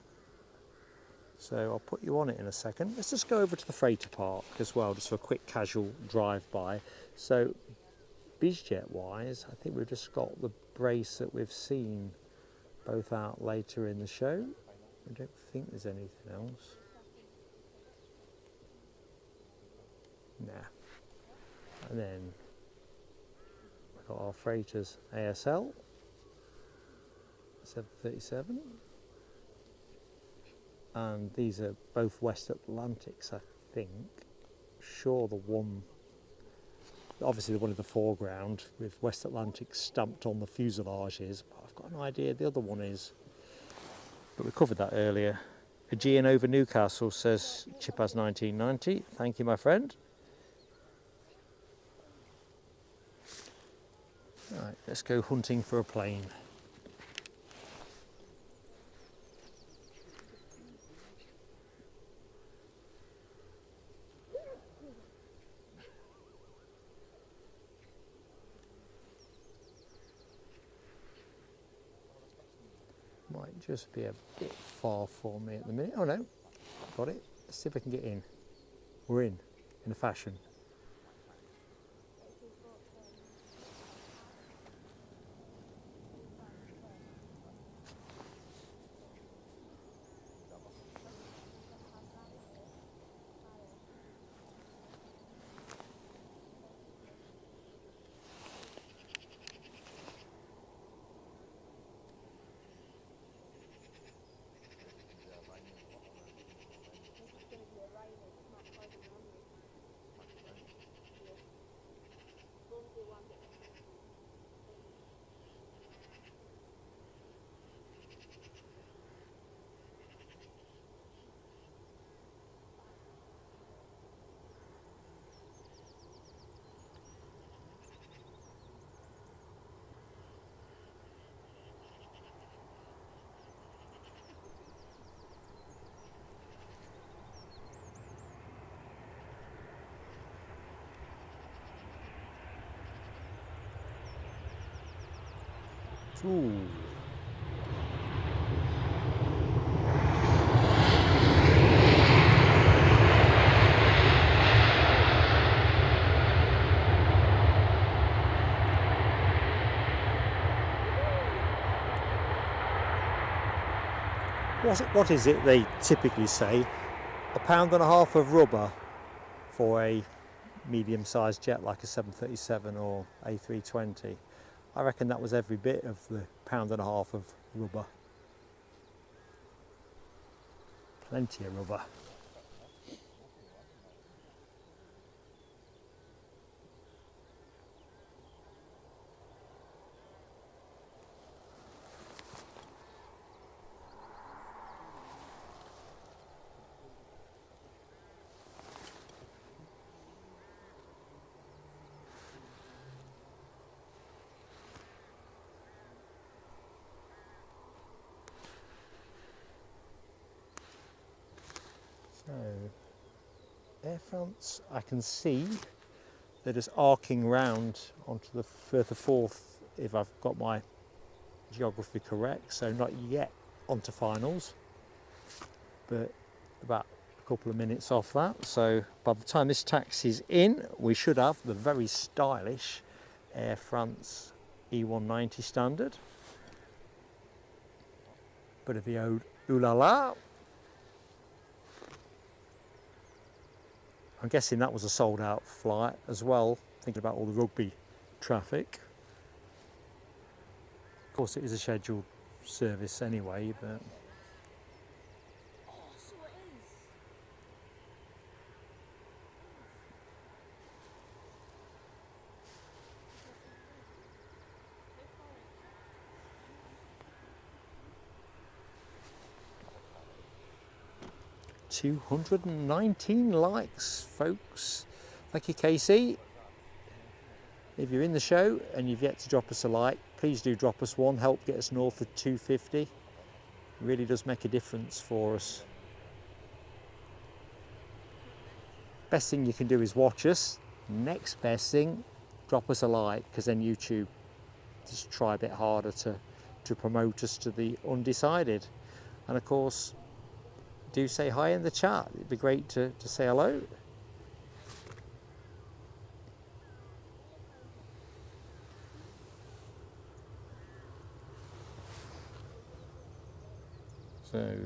so I'll put you on it in a second. Let's just go over to the freighter park as well, just for a quick casual drive-by. So BizJet wise, I think we've just got the brace that we've seen both out later in the show. I don't think there's anything else. Nah. And then we've got our freighters ASL 737, and these are both West Atlantics, I think. Sure, the one, obviously the one in the foreground with West Atlantic stamped on the fuselages, but I've got an idea the other one is, but we covered that earlier. Aegean over Newcastle, says Chipaz 1990. Thank you, my friend. Right, let's go hunting for a plane. Might just be a bit far for me at the minute. Oh no, got it. Let's see if I can get in. We're in a fashion. Ooh. What is it they typically say? £1.50 of rubber for a medium-sized jet like a 737 or A320. I reckon that was every bit of the £1.50 of rubber. Plenty of rubber. So, Air France, I can see they're just arcing round onto the further fourth, if I've got my geography correct, so not yet onto finals, but about a couple of minutes off that. So by the time this taxi's in, we should have the very stylish Air France E190 standard. Bit of the old ooh la la. I'm guessing that was a sold out flight as well, thinking about all the rugby traffic. Of course it is a scheduled service anyway, but... Oh, so it is. 219 likes, folks. Thank you, Casey. If you're in the show and you've yet to drop us a like, please do drop us one. Help get us north of 250. It really does make a difference for us. Best thing you can do is watch us. Next best thing, drop us a like, because then YouTube just try a bit harder to promote us to the undecided. And of course, do say hi in the chat. It'd be great to say hello. So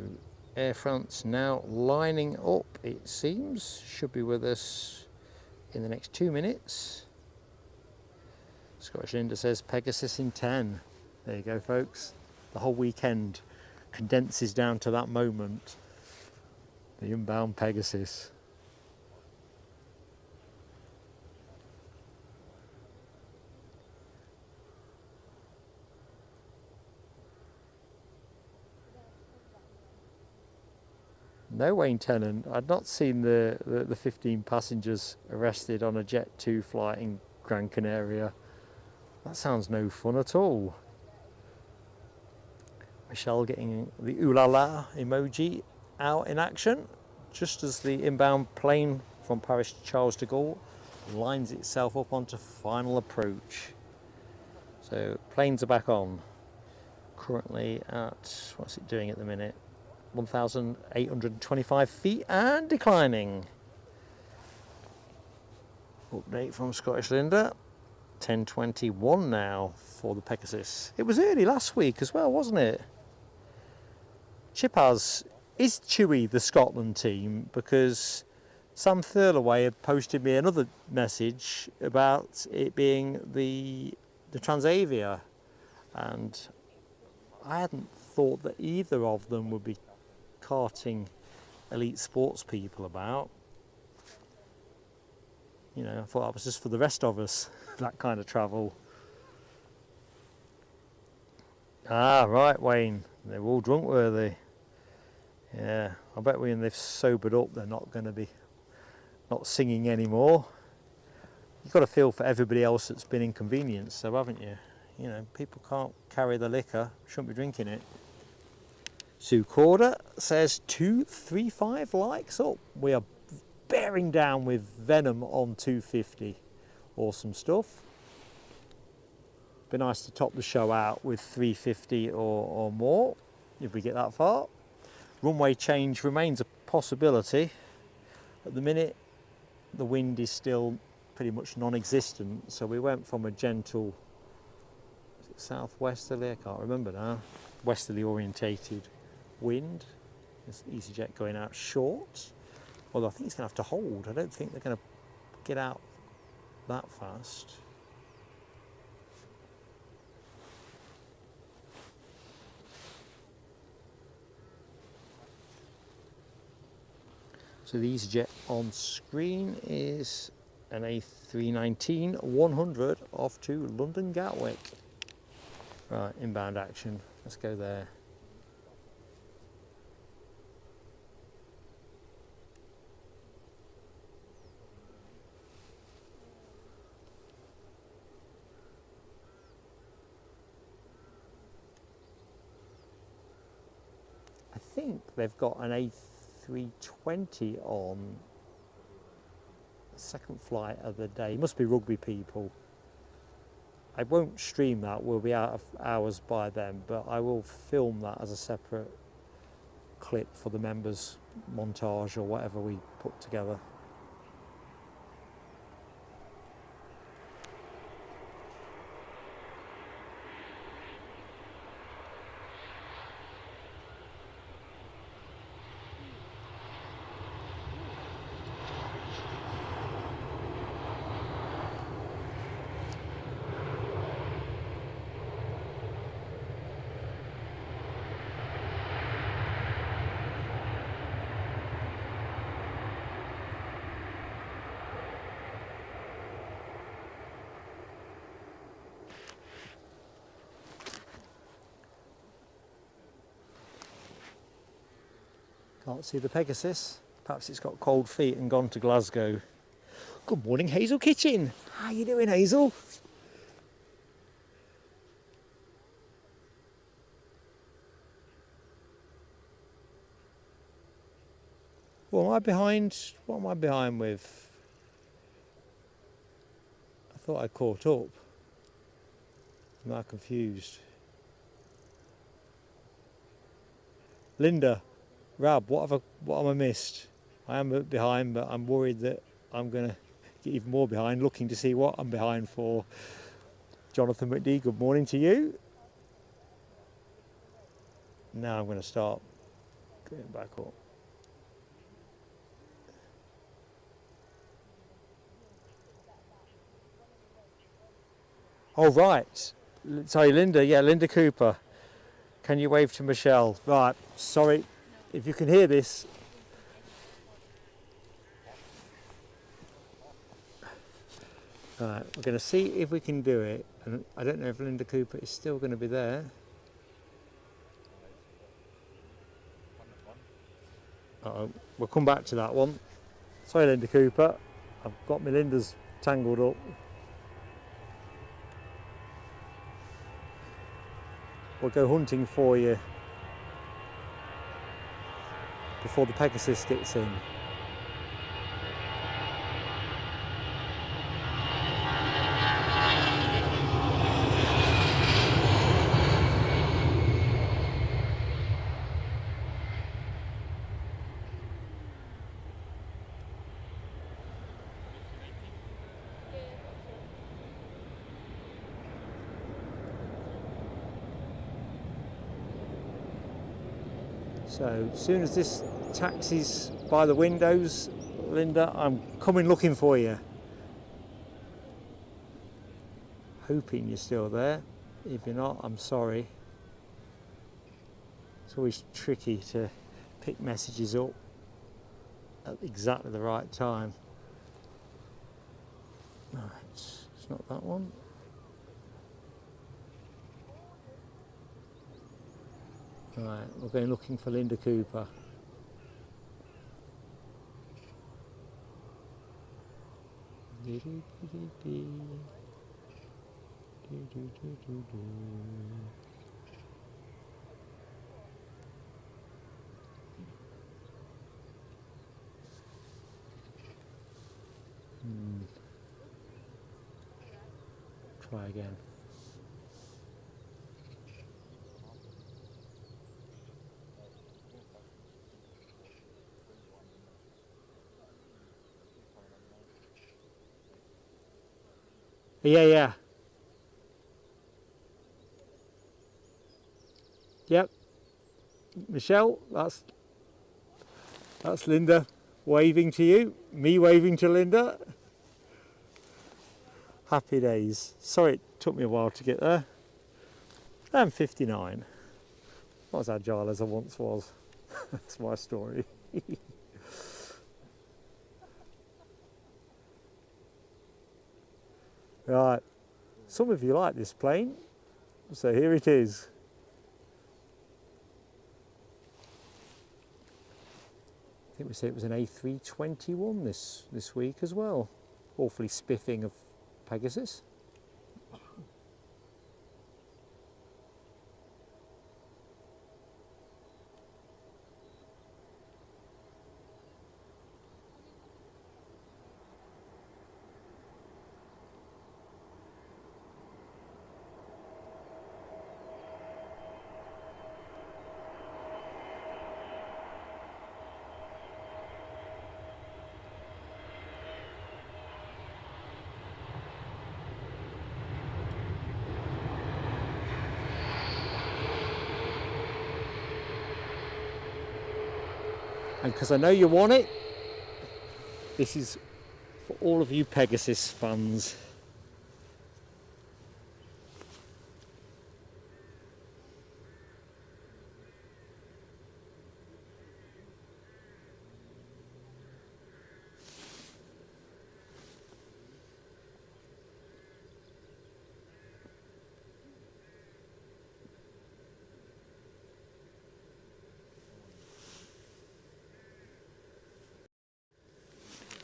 Air France now lining up, it seems. Should be with us in the next 2 minutes. Scottish Linda says Pegasus in 10. There you go, folks. The whole weekend condenses down to that moment. The inbound Pegasus. No, Wayne Tennant. I'd not seen the 15 passengers arrested on a Jet 2 flight in Gran Canaria. That sounds no fun at all. Michelle getting the ooh la la emoji out in action, just as the inbound plane from Paris Charles de Gaulle lines itself up onto final approach. So planes are back on. Currently at, what's it doing at the minute? 1,825 feet and declining. Update from Scottish Linda. 10:21 now for the Pegasus. It was early last week as well, wasn't it? Chipaz, is Chewy the Scotland team? Because Sam Thurlaway had posted me another message about it being the Transavia, and I hadn't thought that either of them would be carting elite sports people about. You know, I thought that was just for the rest of us, that kind of travel. Ah, right, Wayne. They were all drunk, were they? Yeah, I bet when they've sobered up, they're not going to be not singing anymore. You've got to feel for everybody else that's been inconvenienced, though, haven't you? You know, people can't carry the liquor, shouldn't be drinking it. Sue Corder says 235 likes up. We are bearing down with venom on 250. Awesome stuff. Be nice to top the show out with 350 or more if we get that far. Runway change remains a possibility. At the minute, the wind is still pretty much non-existent, so we went from a gentle, is it southwesterly? I can't remember now. Westerly orientated wind. There's EasyJet going out short. Although I think it's going to have to hold. I don't think they're going to get out that fast. So the EasyJet on screen is an A319-100 off to London Gatwick. Right, inbound action. Let's go there. I think they've got an A320 on the second flight of the day. It must be rugby people. I won't stream that, we'll be out of hours by then, but I will film that as a separate clip for the members montage or whatever we put together. Can't see the Pegasus. Perhaps it's got cold feet and gone to Glasgow. Good morning, Hazel Kitchen. How you doing, Hazel? What am I behind? What am I behind with? I thought I caught up. I'm now confused. Linda. Rab, what have I missed? I am a bit behind, but I'm worried that I'm going to get even more behind, looking to see what I'm behind for. Jonathan McD, good morning to you. Now I'm going to start getting back up. Oh, right. Sorry, Linda. Yeah, Linda Cooper. Can you wave to Michelle? Right, sorry. If you can hear this, right, we're going to see if we can do it. And I don't know if Linda Cooper is still going to be there. Uh-oh, we'll come back to that one. Sorry, Linda Cooper, I've got my Linda's tangled up. We'll go hunting for you before the Pegasus gets in. So as soon as this taxi's by the windows, Linda, I'm coming looking for you. Hoping you're still there. If you're not, I'm sorry. It's always tricky to pick messages up at exactly the right time. Right, it's not that one. Right, we're going looking for Linda Cooper. Try again. Yeah. Yep. Michelle, that's Linda waving to you. Me waving to Linda. Happy days. Sorry it took me a while to get there. I'm 59. Not as agile as I once was. That's my story. Right, some of you like this plane, so here it is. I think we said it was an A321 this week as well. Awfully spiffing of Pegasus. And because I know you want it, this is for all of you Pegasus fans.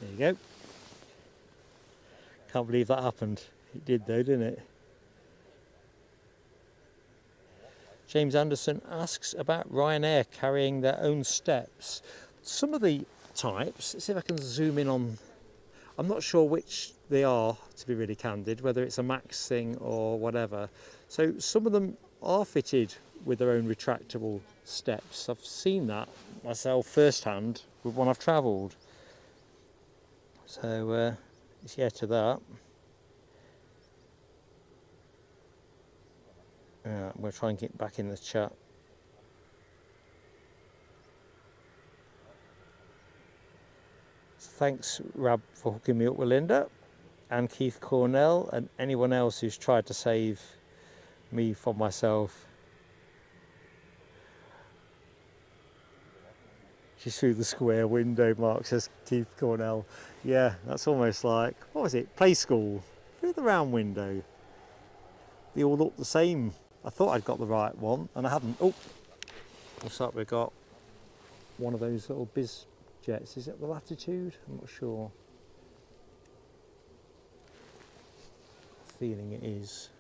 There you go. Can't believe that happened. It did though, didn't it? James Anderson asks about Ryanair carrying their own steps. Some of the types, let's see if I can zoom in on, I'm not sure which they are, to be really candid, whether it's a Max thing or whatever. So some of them are fitted with their own retractable steps. I've seen that myself firsthand with one I've travelled. So it's yeah to that. I'm going to try and get back in the chat. Thanks, Rab, for hooking me up with Linda and Keith Cornell and anyone else who's tried to save me from myself. She's through the square window, Mark, says Keith Cornell. Yeah, that's almost like, what was it, play school? Through the round window. They all look the same. I thought I'd got the right one, and I hadn't. Oh, what's up? We've got one of those little biz jets. Is it the Latitude? I'm not sure. Feeling it is.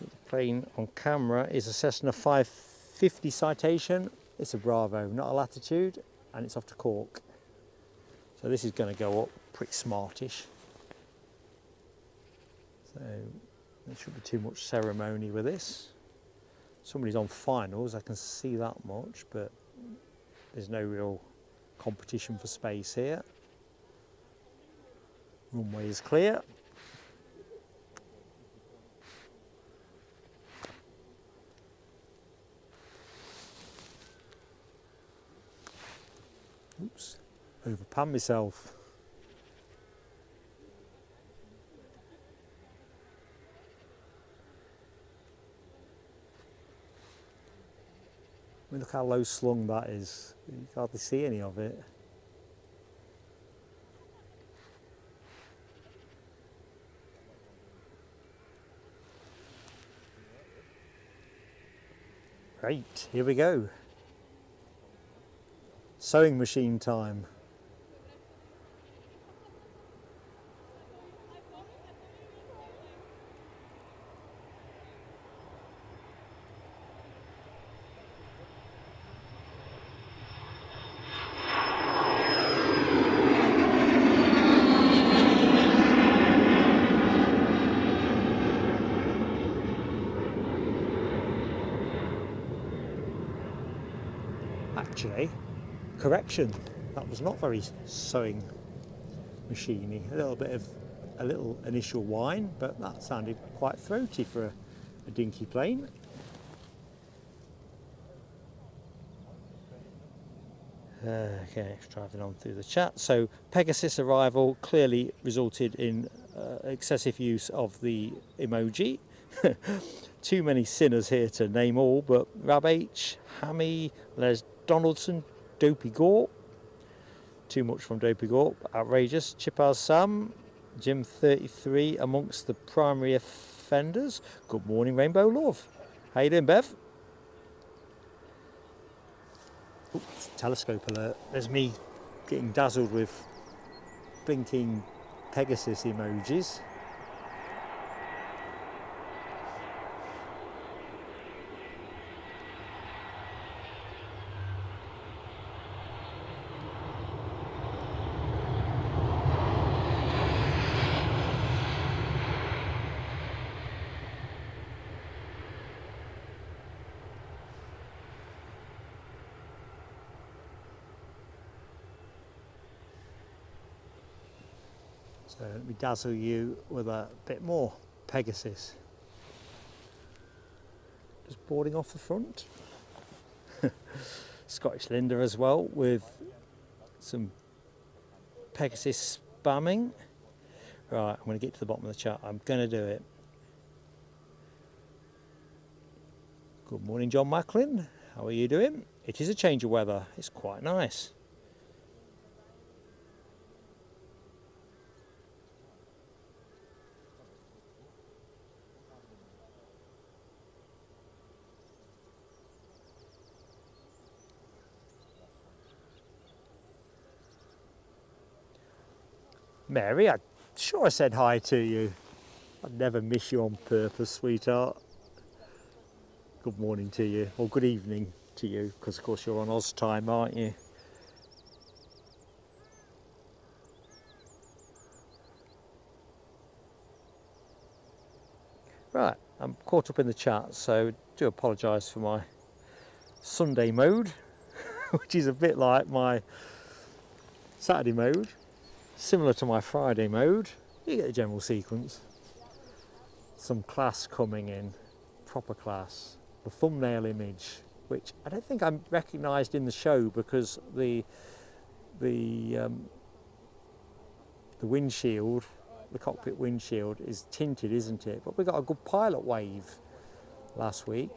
The plane on camera is a Cessna 550 Citation. It's a Bravo, not a Latitude, and it's off to Cork. So this is going to go up pretty smartish. So there shouldn't be too much ceremony with this. Somebody's on finals, I can see that much, but there's no real competition for space here. Runway is clear. Oops, overpan myself. I mean, look how low slung that is. You can hardly see any of it. Great, here we go. Sewing machine time. Actually, correction, that was not very sewing machiney. A little initial whine, but that sounded quite throaty for a dinky plane. Okay, driving on through the chat. So Pegasus arrival clearly resulted in excessive use of the emoji. Too many sinners here to name all, but Rab H, Hammy, Les Donaldson, Dopey Gore, too much from Dopey Gorp. Outrageous. Chipaz Sam, Jim 33 amongst the primary offenders. Good morning, Rainbow Love. How you doing, Bev? Oops, telescope alert. There's me getting dazzled with blinking Pegasus emojis. So let me dazzle you with a bit more Pegasus. Just boarding off the front. Scottish Linda as well with some Pegasus spamming. Right, I'm going to get to the bottom of the chart. I'm going to do it. Good morning, John Macklin. How are you doing? It is a change of weather. It's quite nice. Mary, I'm sure I said hi to you. I'd never miss you on purpose, sweetheart. Good morning to you, or good evening to you, because of course you're on Oz time, aren't you? Right, I'm caught up in the chat, so do apologise for my Sunday mode, which is a bit like my Saturday mode. Similar to my Friday mode, you get the general sequence. Some class coming in, proper class. The thumbnail image, which I don't think I'm recognised in the show because the windshield, the cockpit windshield is tinted, isn't it? But we got a good pilot wave last week.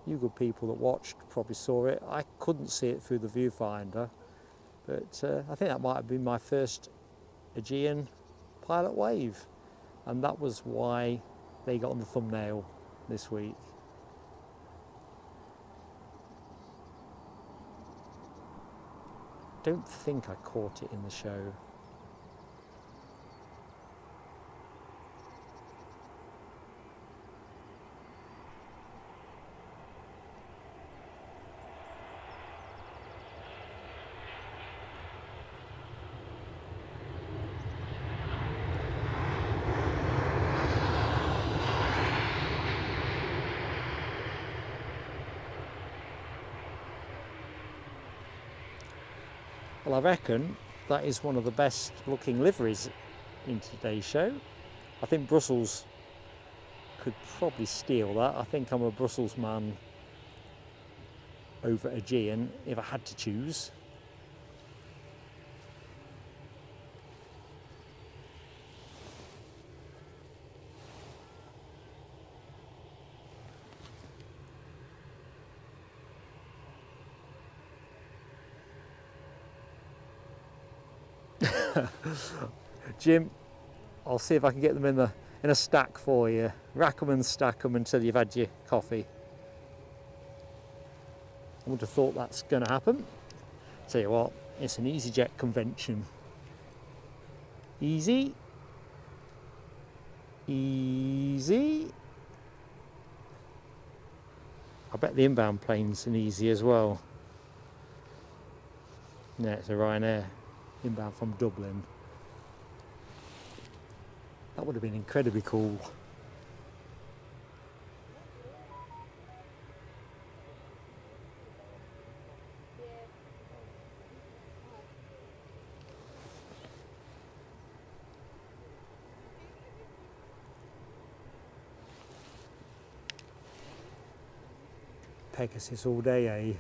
You good people that watched probably saw it. I couldn't see it through the viewfinder. But I think that might have been my first Aegean pilot wave, and that was why they got on the thumbnail this week. Don't think I caught it in the show. Well, I reckon that is one of the best looking liveries in today's show. I think Brussels could probably steal that. I think I'm a Brussels man over Aegean if I had to choose. Jim, I'll see if I can get them in a stack for you. Rack them and stack them until you've had your coffee. I wouldn't have thought that's going to happen. Tell you what, it's an EasyJet convention. Easy. Easy. I bet the inbound plane's an easy as well. Yeah, it's a Ryanair. Inbound from Dublin. That would have been incredibly cool. Pegasus all day, eh?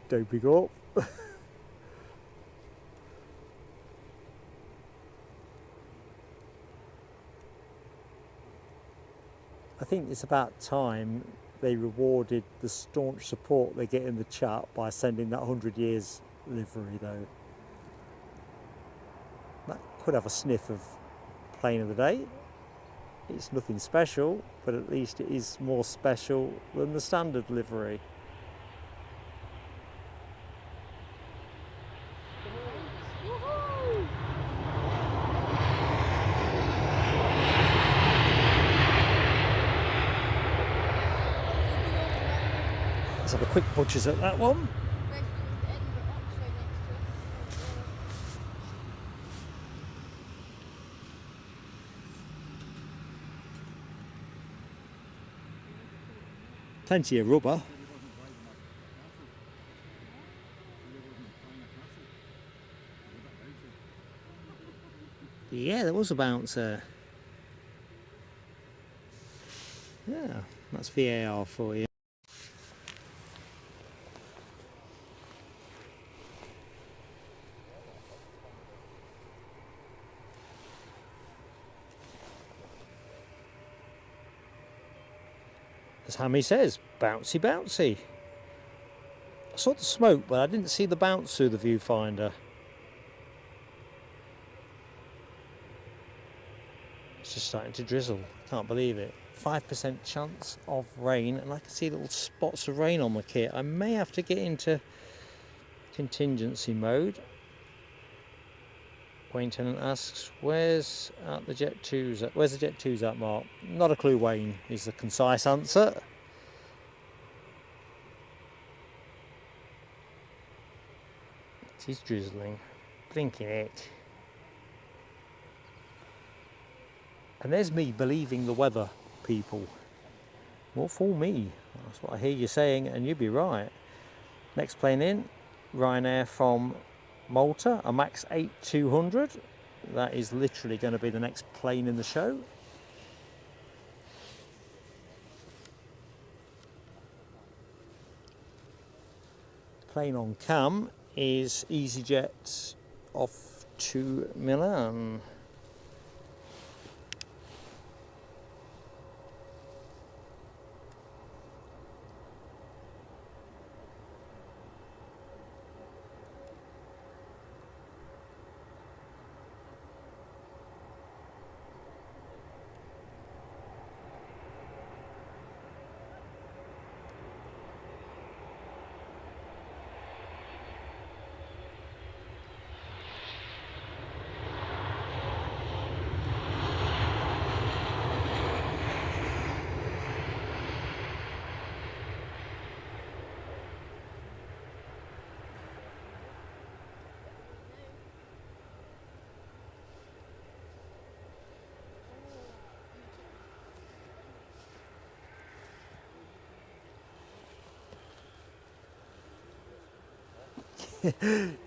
Dopey Gorp. I think it's about time they rewarded the staunch support they get in the chat by sending that 100 years livery though. could have a sniff of plane of the day. It's nothing special, but at least it is more special than the standard livery. Let's have a quick butcher's at that one. Plenty of rubber. Yeah, there was a bouncer. Yeah, that's VAR for you. As Hammy says, bouncy bouncy. I saw the smoke, but I didn't see the bounce through the viewfinder. It's just starting to drizzle, can't believe it. 5% chance of rain, and I can see little spots of rain on my kit. I may have to get into contingency mode. Wayne Tennant asks, where's the Jet 2s at? Where's the Jet 2s at, Mark? Not a clue, Wayne, is the concise answer. It is drizzling, blinking it. And there's me believing the weather, people. What for me? That's what I hear you saying, and you'd be right. Next plane in, Ryanair from Malta, a max 8200. That is literally going to be the next plane in the show. Plane on cam is EasyJet off to Milan.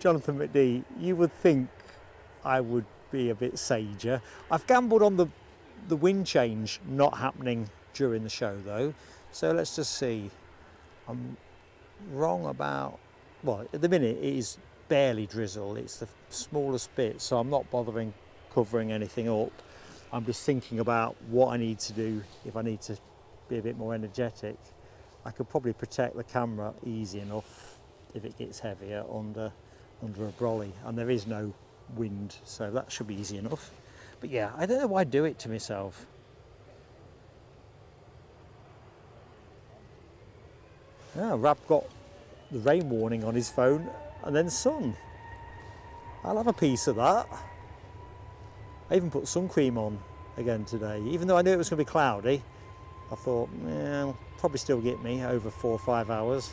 Jonathan McD, you would think I would be a bit sager. I've gambled on the wind change not happening during the show though, so let's just see. I'm wrong about, well, at the minute it is barely drizzle, it's the smallest bit, so I'm not bothering covering anything up. I'm just thinking about what I need to do if I need to be a bit more energetic. I could probably protect the camera easy enough if it gets heavier under a brolly, and there is no wind, so that should be easy enough. But yeah, I don't know why I do it to myself. Yeah, Rab got the rain warning on his phone and then sun. I'll have a piece of that. I even put sun cream on again today, even though I knew it was going to be cloudy. I thought, yeah, it'll probably still get me over 4 or 5 hours.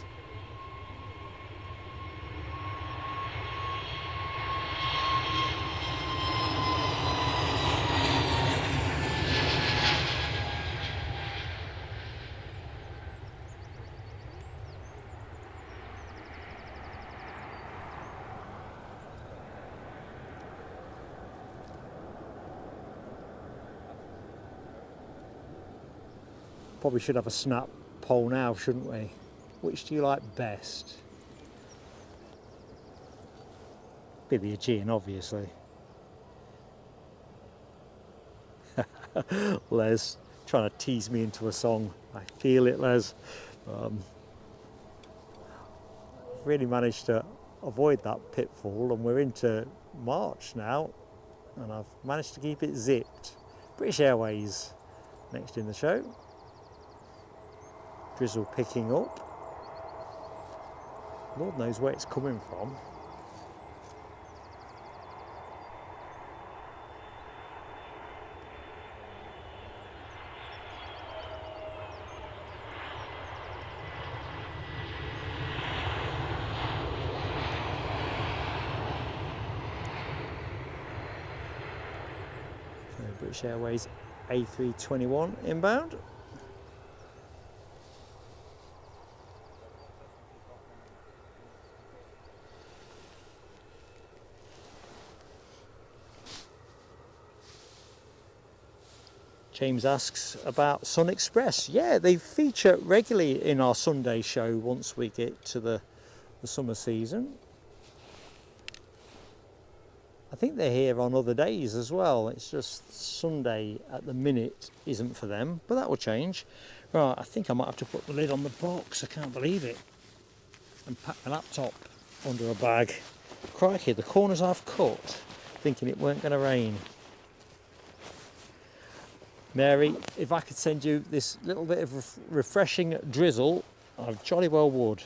Probably should have a snap poll now, shouldn't we? Which do you like best? Be the Aegean, obviously. Les, trying to tease me into a song. I feel it, Les. Really managed to avoid that pitfall, and we're into March now. and I've managed to keep it zipped. British Airways next in the show. Drizzle picking up. Lord knows where it's coming from. British Airways A321 inbound. James asks about Sun Express. Yeah, they feature regularly in our Sunday show once we get to the summer season. I think they're here on other days as well. It's just Sunday at the minute isn't for them, but that will change. Right, I think I might have to put the lid on the box. I can't believe it. And pack my laptop under a bag. Crikey, the corners I've cut, thinking it weren't going to rain. Mary, if I could send you this little bit of refreshing drizzle, I jolly well would.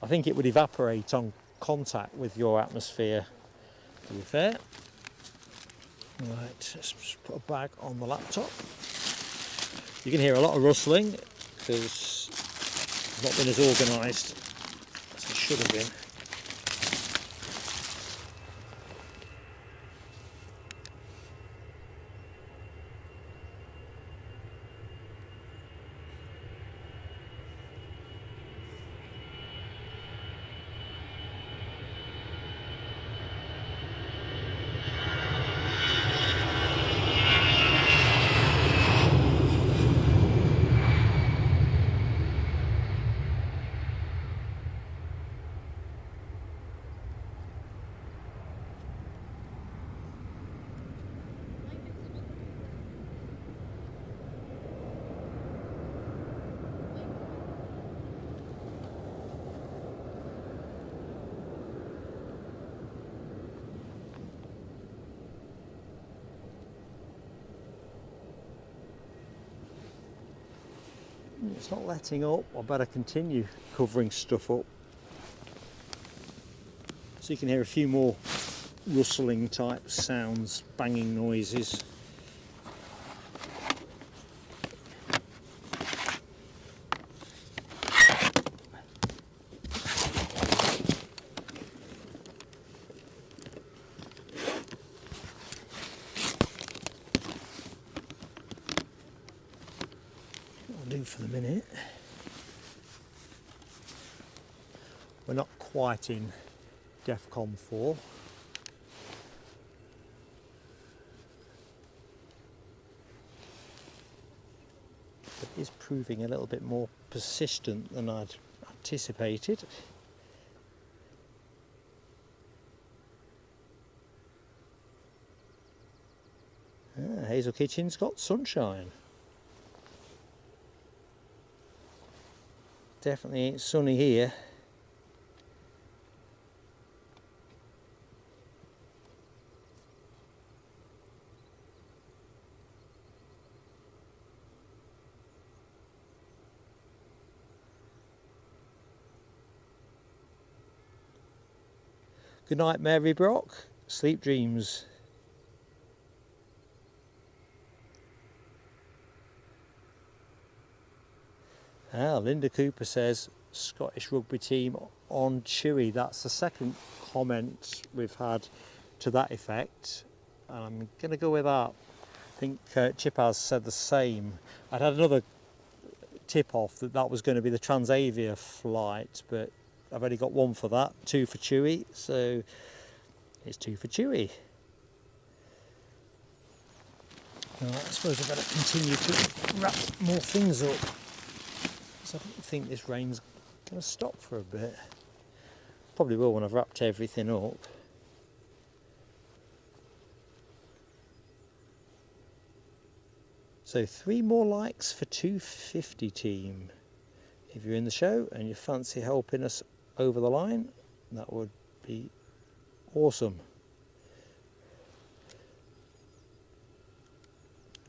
I think it would evaporate on contact with your atmosphere, to be fair. Right, let's just put a bag on the laptop. You can hear a lot of rustling because it's not been as organised as it should have been. It's not letting up. I better continue covering stuff up. So you can hear a few more rustling type sounds, banging noises. For the minute. We're not quite in DEFCON 4. But it is proving a little bit more persistent than I'd anticipated. Hazel Kitchen's got sunshine. Definitely ain't sunny here. Good night, Mary Brock. Sleep dreams. Linda Cooper says Scottish rugby team on Chewy. That's the second comment we've had to that effect. I'm going to go with that. I think Chip has said the same. I'd had another tip off that was going to be the Transavia flight, but I've only got one for that, 2 for Chewy, so it's 2 for Chewy. Right, I suppose I better continue to wrap more things up. I don't think this rain's going to stop for a bit. Probably will when I've wrapped everything up. So 3 more likes for 250 team. If you're in the show and you fancy helping us over the line, that would be awesome.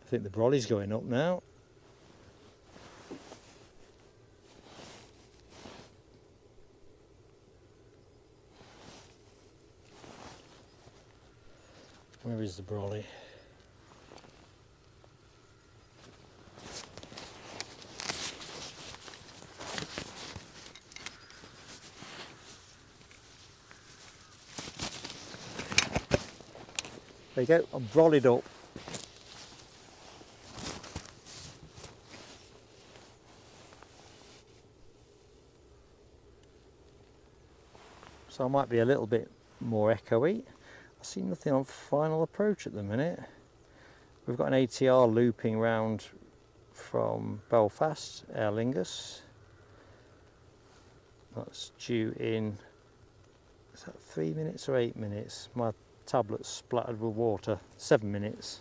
I think the brolly's going up now. Where is the brolly? There you go, I'm brollied up. So I might be a little bit more echoey. I see nothing on final approach at the minute. We've got an ATR looping round from Belfast, Aer Lingus. That's due in, is that 3 minutes or 8 minutes? My tablet's splattered with water. 7 minutes.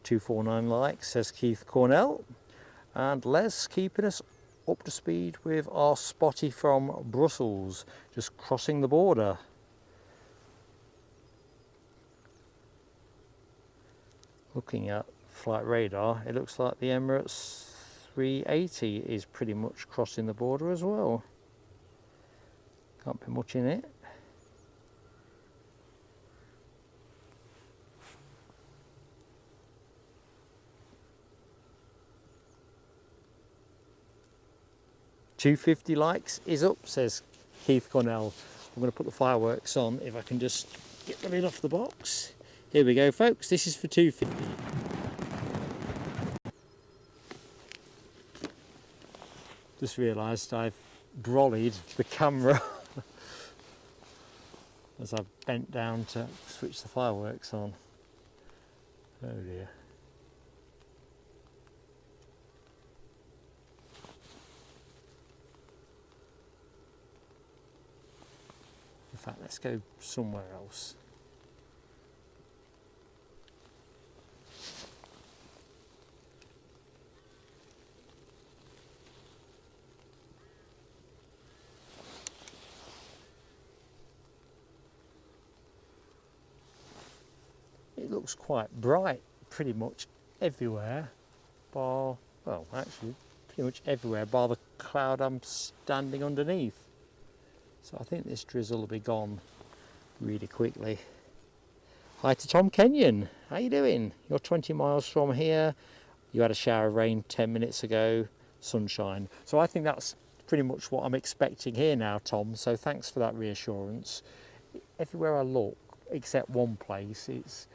249 likes, says Keith Cornell. And Les keeping us up to speed with our spotty from Brussels, just crossing the border. Looking at flight radar, it looks like the Emirates 380 is pretty much crossing the border as well. Can't be much in it. "250 likes is up," says Keith Cornell. I'm going to put the fireworks on if I can just get the lid off the box. Here we go, folks. This is for 250. Just realised I've brollied the camera as I've bent down to switch the fireworks on. Oh dear. In fact, let's go somewhere else. It looks quite bright pretty much everywhere, bar, well actually pretty much everywhere bar the cloud I'm standing underneath. So I think this drizzle will be gone really quickly. Hi to Tom Kenyon, how you doing? You're 20 miles from here, you had a shower of rain 10 minutes ago, sunshine. So I think that's pretty much what I'm expecting here now, Tom, so thanks for that reassurance. Everywhere I look, except one place, it's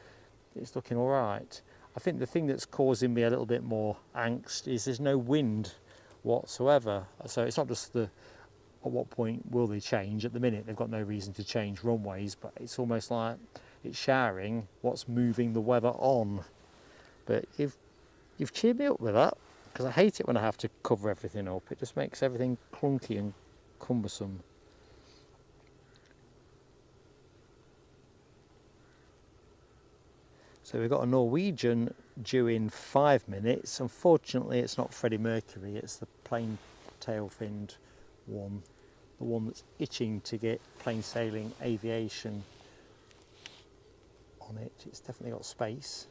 looking all right. I think the thing that's causing me a little bit more angst is there's no wind whatsoever. So it's not just the, at what point will they change? At the minute, they've got no reason to change runways, but it's almost like it's showering what's moving the weather on. But you've cheered me up with that, because I hate it when I have to cover everything up. It just makes everything clunky and cumbersome. So we've got a Norwegian due in 5 minutes. Unfortunately, it's not Freddie Mercury, it's the plain tail-finned one. The one that's itching to get plain sailing aviation on it. It's definitely got space.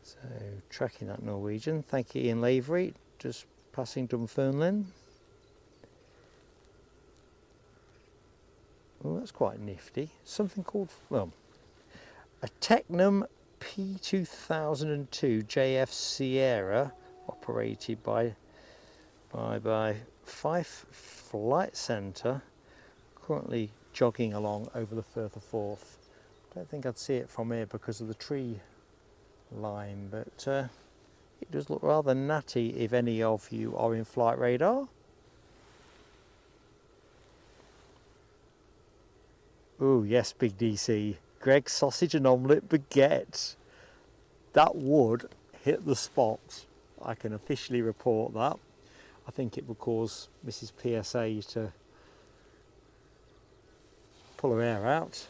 So tracking that Norwegian. Thank you, Ian Lavery. Just passing Dunfermline. Oh, that's quite nifty. Something called, well, a Tecnam P2002 JF Sierra, operated by Fife Flight Centre, currently jogging along over the Firth of Forth. I don't think I'd see it from here because of the tree line, but it does look rather natty if any of you are in flight radar. Oh yes, Big DC. Greg's sausage and omelette baguette. That would hit the spot. I can officially report that. I think it would cause Mrs. PSA to pull her hair out.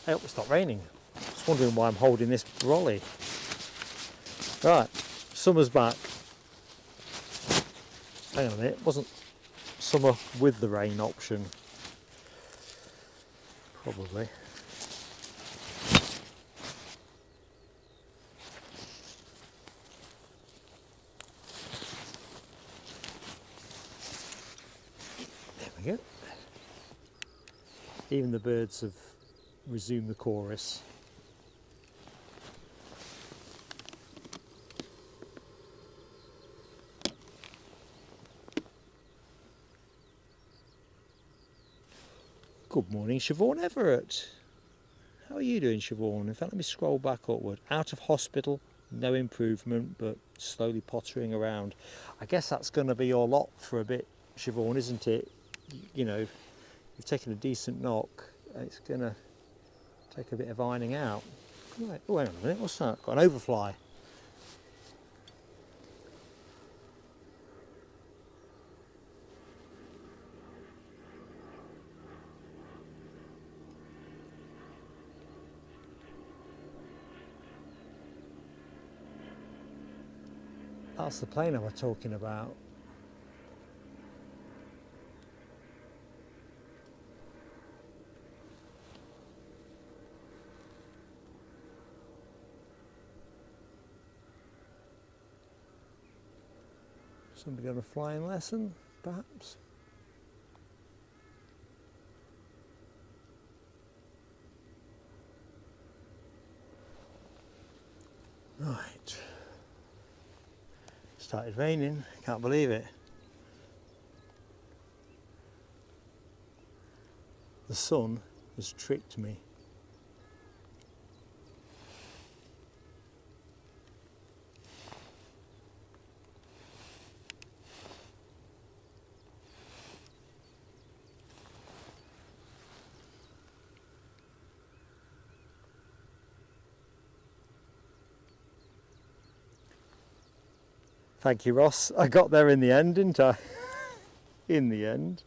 I hope it's not raining. I was wondering why I'm holding this brolly. Right, summer's back. Hang on a minute, wasn't summer with the rain option, probably. There we go. Even the birds have resumed the chorus. Good morning, Siobhan Everett. How are you doing, Siobhan? In fact, let me scroll back upward. Out of hospital, no improvement, but slowly pottering around. I guess that's going to be your lot for a bit, Siobhan, isn't it? You know, you've taken a decent knock, and it's going to take a bit of ironing out. Right. Oh, hang on a minute, what's that? Got an overfly. That's the plane I was talking about. Somebody on a flying lesson, perhaps? Right. Started raining, can't believe it. The sun has tricked me. Thank you, Ross. I got there in the end, didn't I? In the end.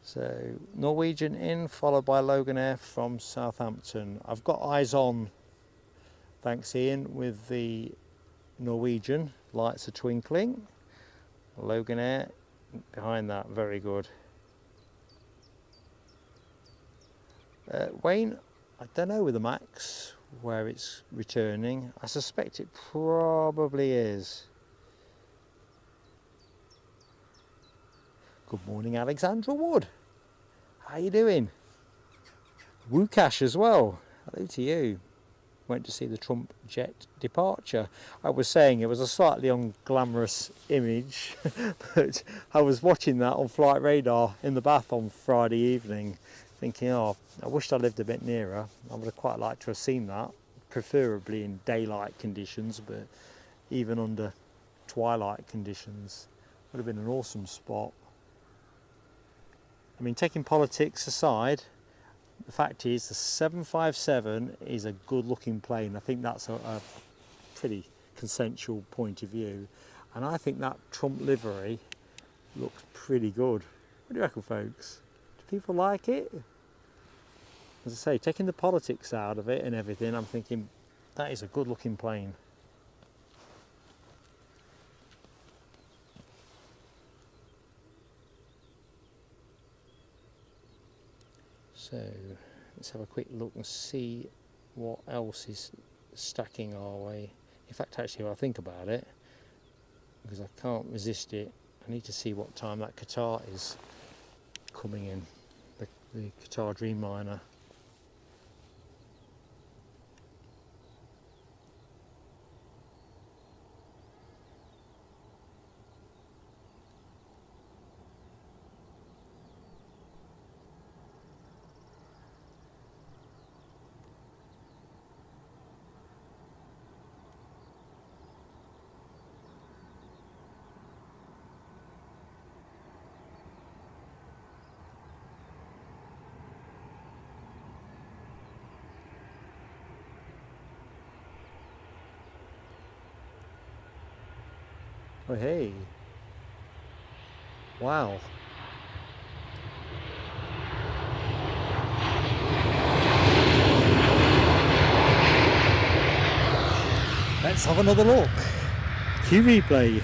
So, Norwegian in, followed by Loganair from Southampton. I've got eyes on, thanks Ian, with the Norwegian. Lights are twinkling. Loganair behind that, very good. Wayne, I don't know with the MAX where it's returning. I suspect it probably is. Good morning, Alexandra Wood. How you doing? Woocash as well. Hello to you. Went to see the Trump jet departure. I was saying it was a slightly unglamorous image, but I was watching that on Flight Radar in the bath on Friday evening, thinking, oh, I wished I lived a bit nearer. I would have quite liked to have seen that, preferably in daylight conditions, but even under twilight conditions would have been an awesome spot. I mean, taking politics aside, the fact is the 757 is a good looking plane. I think that's a pretty consensual point of view. And I think that Trump livery looks pretty good. What do you reckon, folks? Do people like it? As I say, taking the politics out of it and everything, I'm thinking that is a good looking plane. So let's have a quick look and see what else is stacking our way. In fact, actually, when I think about it, because I can't resist it, I need to see what time that Qatar is coming in, the Qatar Dreamliner. Oh hey, wow. Let's have another look. Q replay.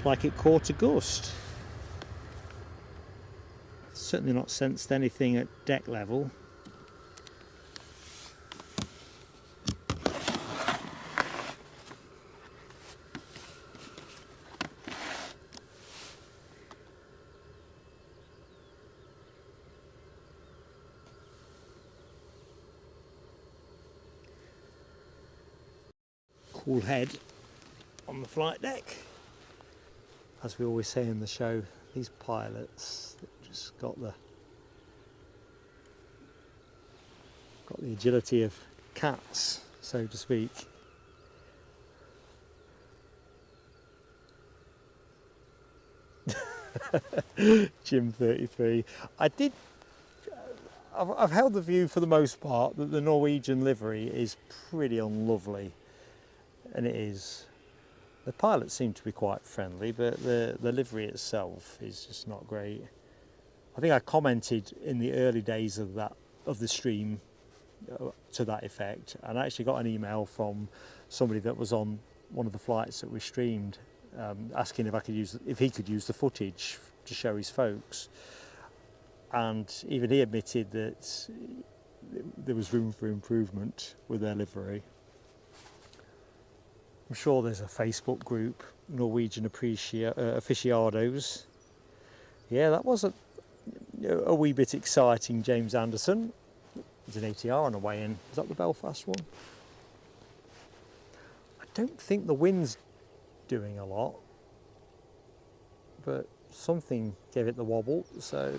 like it caught a gust. Certainly not sensed anything at deck level. Cool head on the flight deck. As we always say in the show, these pilots just got the agility of cats, so to speak. Jim 33. I've held the view for the most part that the Norwegian livery is pretty unlovely, and it is. The pilots seem to be quite friendly, but the livery itself is just not great. I think I commented in the early days of the stream to that effect, and I actually got an email from somebody that was on one of the flights that we streamed, asking if he could use the footage to show his folks, and even he admitted that there was room for improvement with their livery. I'm sure there's a Facebook group, Norwegian aficionados. Yeah, that was a wee bit exciting, James Anderson. There's an ATR on the way in. Is that the Belfast one? I don't think the wind's doing a lot, but something gave it the wobble, so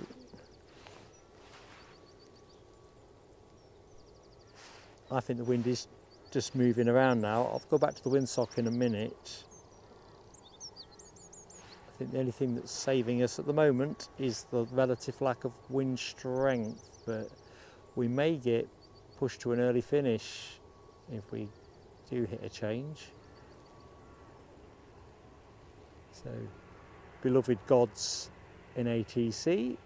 I think the wind is just moving around now. I'll go back to the windsock in a minute. I think the only thing that's saving us at the moment is the relative lack of wind strength, but we may get pushed to an early finish if we do hit a change. So, beloved gods in ATC,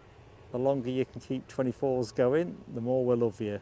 the longer you can keep 24s going, the more we'll love you.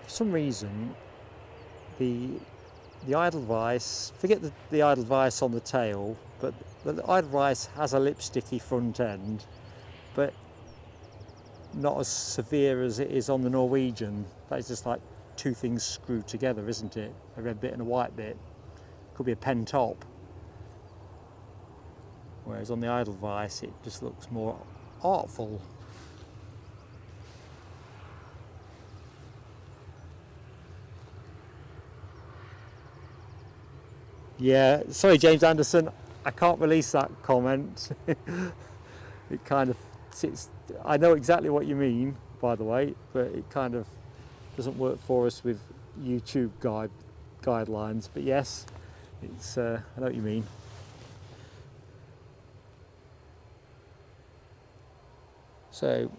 For some reason, the idle vice, forget the idle vice on the tail, but the idle vice has a lipsticky front end, but not as severe as it is on the Norwegian. That is just like two things screwed together, isn't it? A red bit and a white bit. Could be a pen top. Whereas on the idle vice, it just looks more artful. Yeah, sorry James Anderson, I can't release that comment. It kind of sits, I know exactly what you mean, by the way, but it kind of doesn't work for us with YouTube guidelines. But yes, it's I know what you mean. So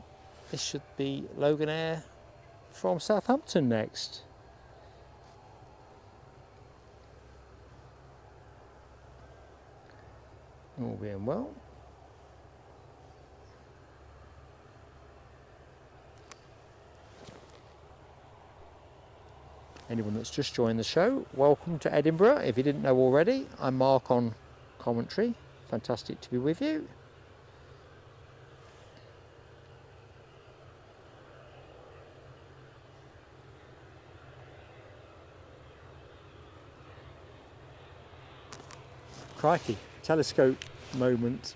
this should be Logan Air from Southampton next. All being well. Anyone that's just joined the show, welcome to Edinburgh. If you didn't know already, I'm Mark on commentary. Fantastic to be with you. Crikey, telescope moment.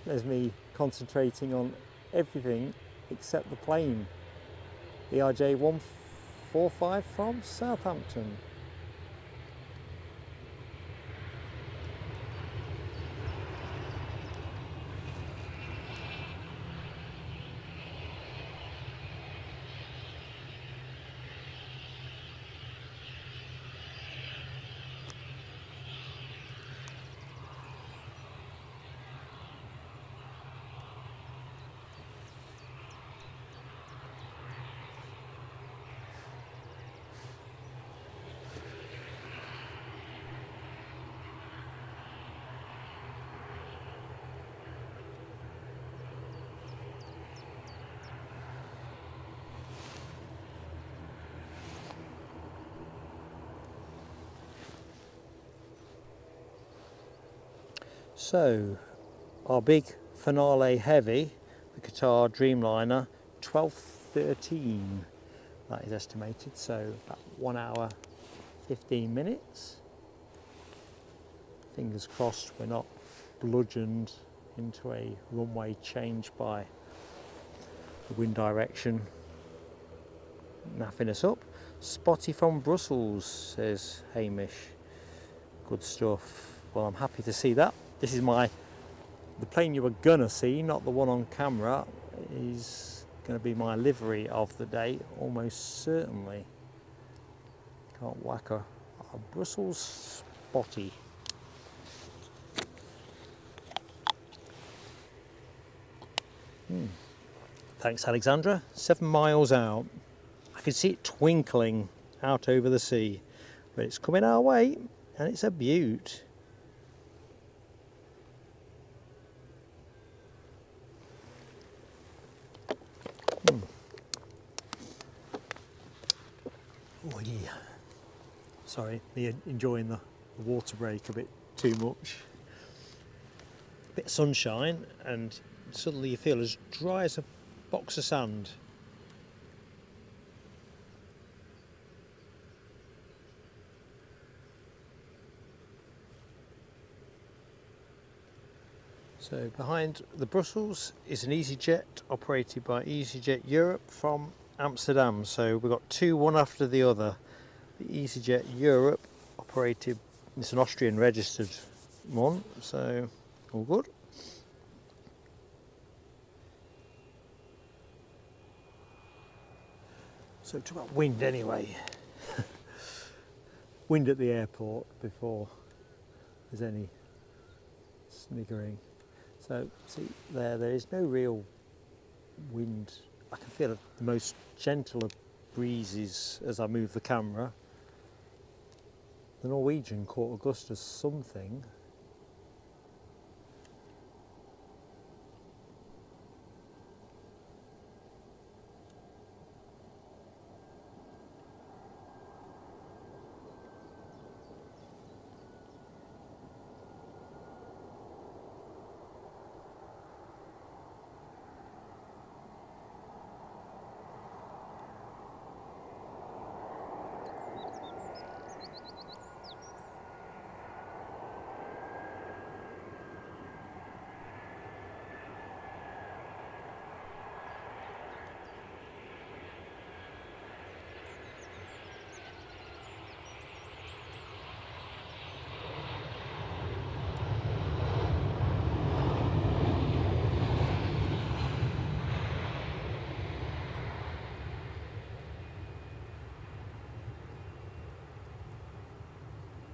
There's me concentrating on everything except the plane. ERJ 145 from Southampton. So our big finale heavy, the Qatar Dreamliner, 12:13 that is estimated, so about 1 hour 15 minutes. Fingers crossed we're not bludgeoned into a runway change by the wind direction naffing us up. Spotty from Brussels, says Hamish. Good stuff. Well, I'm happy to see that. This is the plane you were gonna see, not the one on camera, is going to be my livery of the day, almost certainly. Can't whack a Brussels Spotty. Thanks, Alexandra. 7 miles out. I can see it twinkling out over the sea, but it's coming our way and it's a beaut. Oh yeah. Sorry, me enjoying the water break a bit too much. A bit of sunshine and suddenly you feel as dry as a box of sand. So behind the Brussels is an EasyJet operated by EasyJet Europe from Amsterdam. So we've got two, one after the other. The EasyJet Europe operated, it's an Austrian registered one, so all good. So talk about wind anyway. Wind at the airport before there's any sniggering. So see there is no real wind. I can feel the most gentle of breezes as I move the camera. The Norwegian caught a gust of something.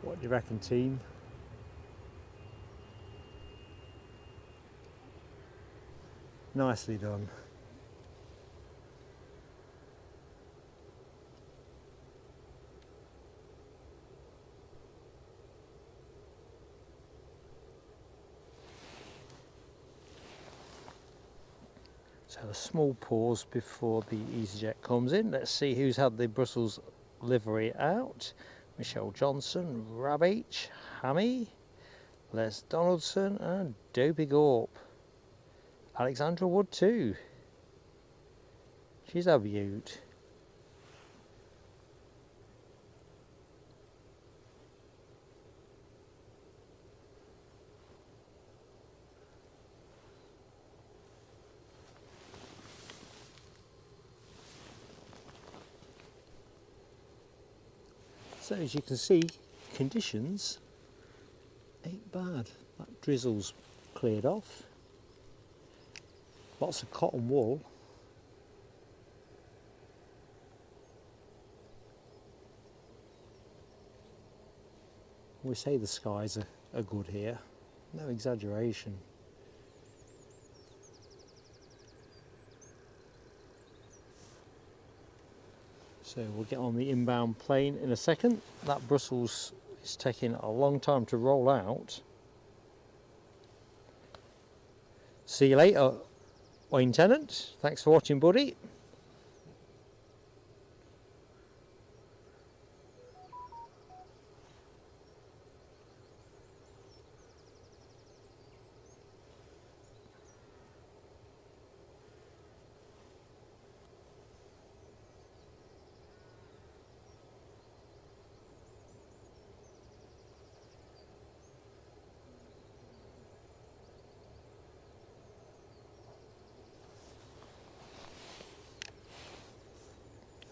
What do you reckon, team? Nicely done. So a small pause before the EasyJet comes in. Let's see who's had the Brussels livery out. Michelle Johnson, Rabich, Hammy, Les Donaldson and Dopey Gorp. Alexandra Wood too. She's a beaut. So as you can see, conditions ain't bad. That drizzle's cleared off. Lots of cotton wool. We say the skies are good here, no exaggeration. So we'll get on the inbound plane in a second. That Brussels is taking a long time to roll out. See you later, Wayne Tennant. Thanks for watching, buddy.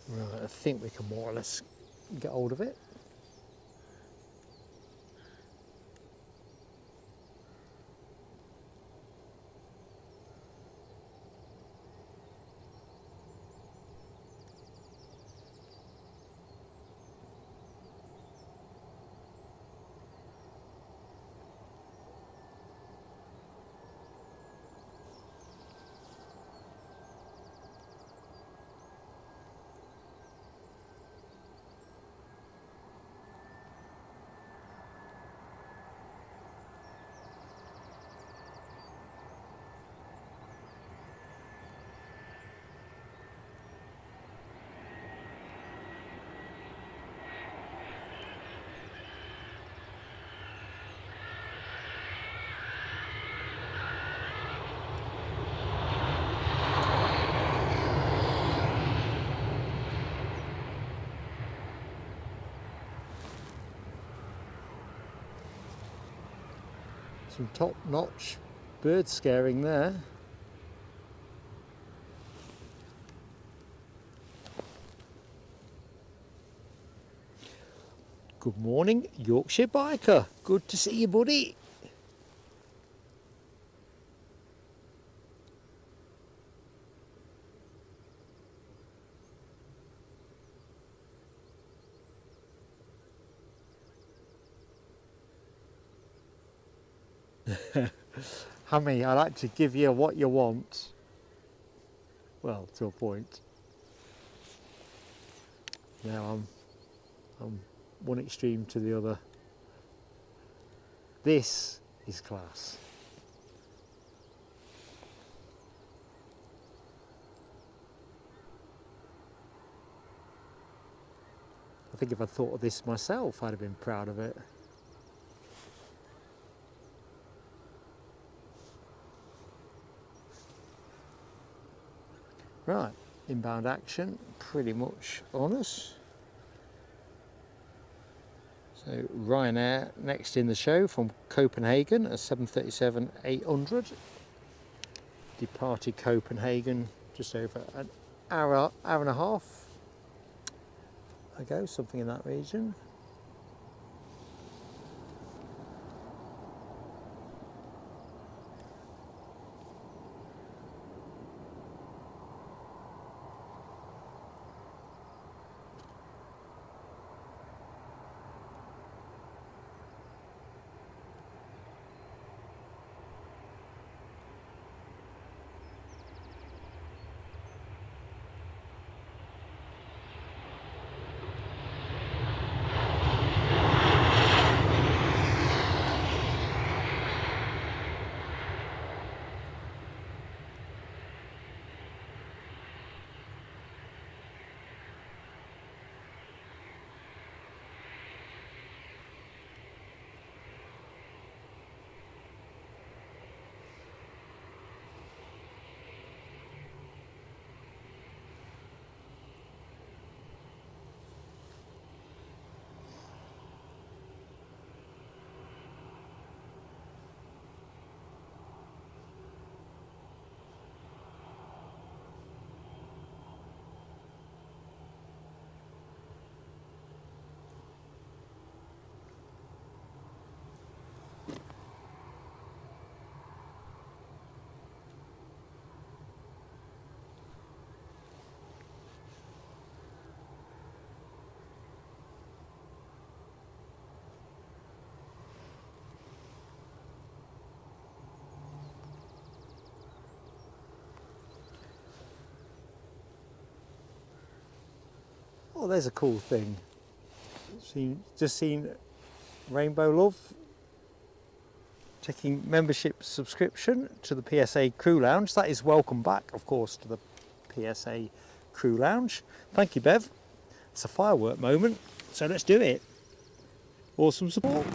Right, I think we can more or less get hold of it. Some top-notch bird scaring there. Good morning, Yorkshire biker. Good to see you, buddy. Hammy, I like to give you what you want. Well, to a point. Now I'm one extreme to the other. This is class. I think if I'd thought of this myself, I'd have been proud of it. Right, inbound action pretty much on us. So Ryanair next in the show from Copenhagen, a 737-800. Departed Copenhagen just over an hour and a half ago, something in that region. Oh, there's a cool thing. Just seen Rainbow Love taking membership subscription to the PSA Crew Lounge. That is welcome back, of course, to the PSA Crew Lounge. Thank you, Bev. It's a firework moment, so let's do it. Awesome support.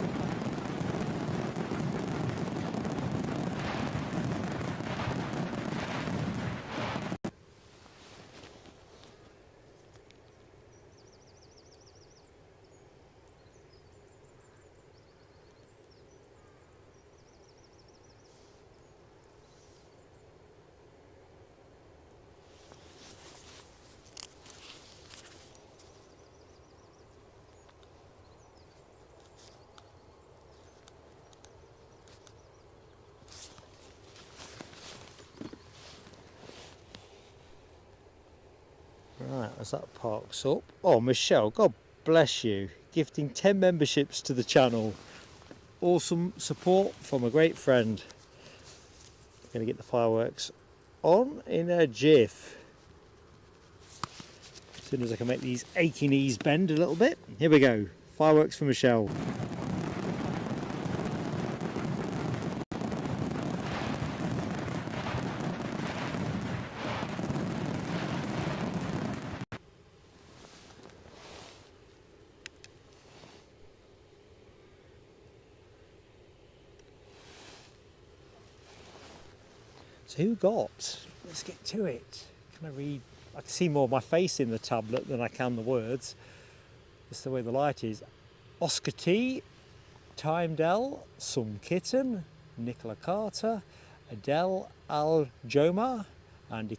Right, as that parks up. Oh, Michelle, God bless you. Gifting 10 memberships to the channel. Awesome support from a great friend. Going to get the fireworks on in a jiff. As soon as I can make these achy knees bend a little bit. Here we go. Fireworks for Michelle. So who got? Let's get to it. Can I read? I can see more of my face in the tablet than I can the words. That's the way the light is. Oscar T, Timedell, Some Kitten, Nicola Carter, Adele Al-Jomar, Andy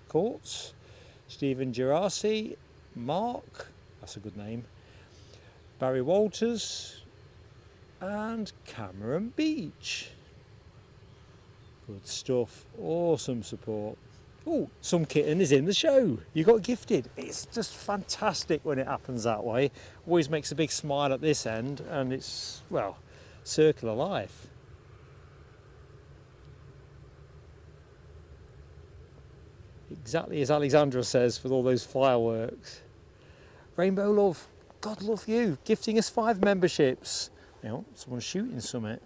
Courts, Stephen Gerasi, Mark, that's a good name, Barry Walters, and Cameron Beach. Good stuff, awesome support. Oh, Some Kitten is in the show. You got gifted. It's just fantastic when it happens that way. Always makes a big smile at this end, and it's, well, circle of life. Exactly as Alexandra says with all those fireworks. Rainbow Love, God love you, gifting us 5 memberships. You know, someone's shooting something.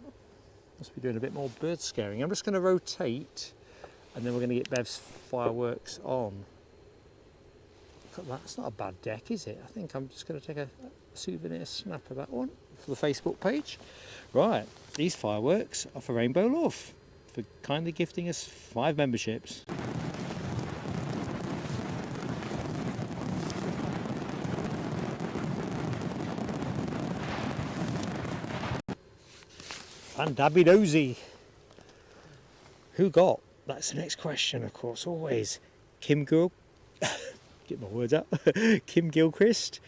Must be doing a bit more bird scaring. I'm just going to rotate and then we're going to get Bev's fireworks on. Look at that, it's not a bad deck, is it? I think I'm just going to take a souvenir snap of that one for the Facebook page. Right, these fireworks are for Rainbow Love, for kindly gifting us 5 memberships. And Dabby Dozy. Who got? That's the next question, of course, always. Kim Get my words out. Kim Gilchrist,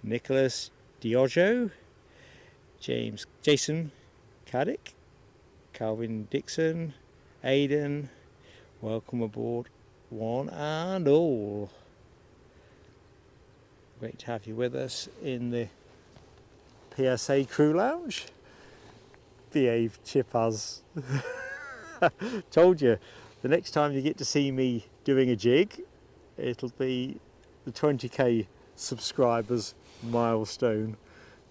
Nicholas Diogo, Jason Caddick, Calvin Dixon, Aidan, welcome aboard one and all. Great to have you with us in the PSA crew lounge. Behave, Chipaz. Told you, the next time you get to see me doing a jig, it'll be the 20k subscribers milestone.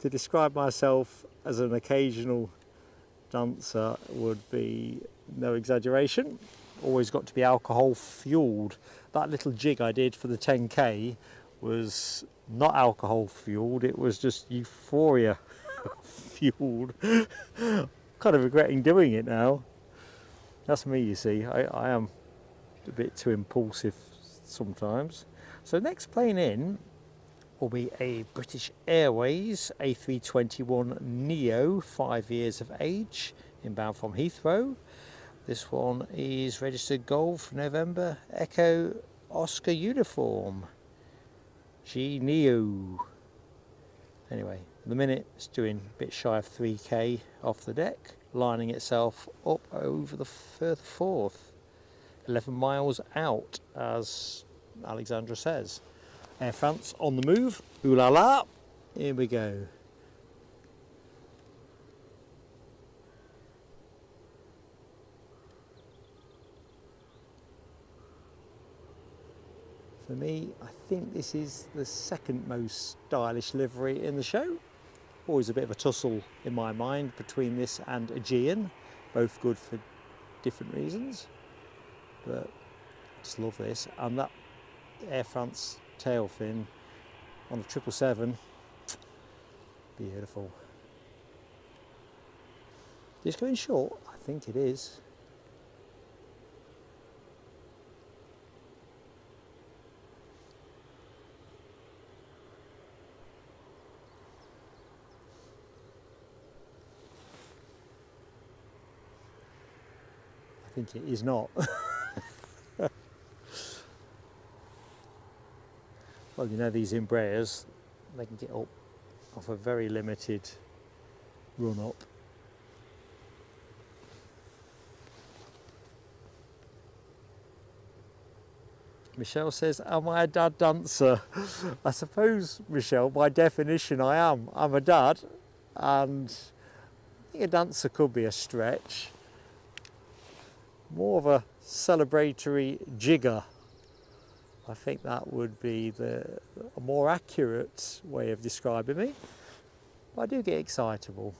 To describe myself as an occasional dancer would be no exaggeration. Always got to be alcohol fueled. That little jig I did for the 10k was not alcohol fueled, it was just euphoria fueled. Kind of regretting doing it now. That's me, you see. I am a bit too impulsive sometimes. So next plane in will be a British Airways A321neo, 5 years of age, inbound from Heathrow. This one is registered Golf November Echo Oscar uniform, G Neo. Anyway, at the minute it's doing a bit shy of 3k off the deck, lining itself up over the Firth Forth, 11 miles out, as Alexandra says. Air France on the move, ooh la la, here we go. For me, I think this is the second most stylish livery in the show. Always a bit of a tussle in my mind between this and Aegean, both good for different reasons, but I just love this. And that Air France tail fin on a 777, beautiful. Is it going short? I think it is. I think it is not. Well, you know, these Embraers, they can get up off a very limited run up. Michelle says, am I a dad dancer? I suppose, Michelle, by definition I am. I'm a dad, and I think a dancer could be a stretch. More of a celebratory jigger. I think that would be a more accurate way of describing me. But I do get excitable.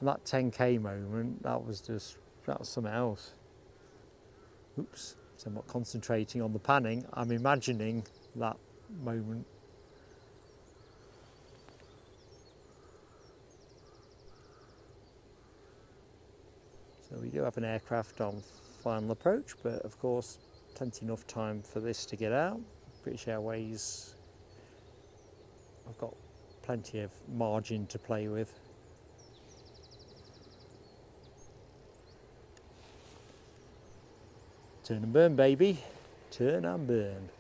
And that 10k moment, that was something else. Oops, so I'm not concentrating on the panning, I'm imagining that moment. So we do have an aircraft on final approach, but of course plenty enough time for this to get out. British Airways, I've got plenty of margin to play with. Turn and burn, baby. Turn and burn.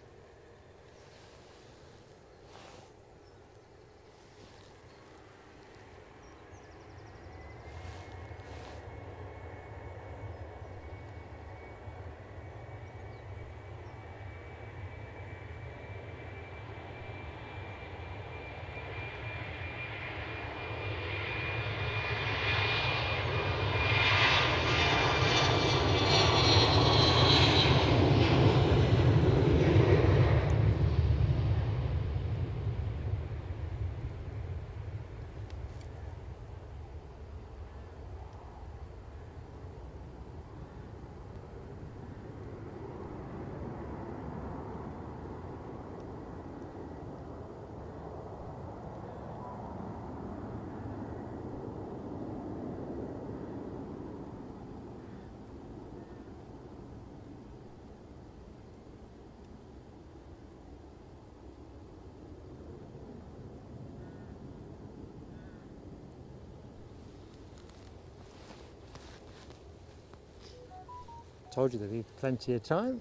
Told you there'd be plenty of time.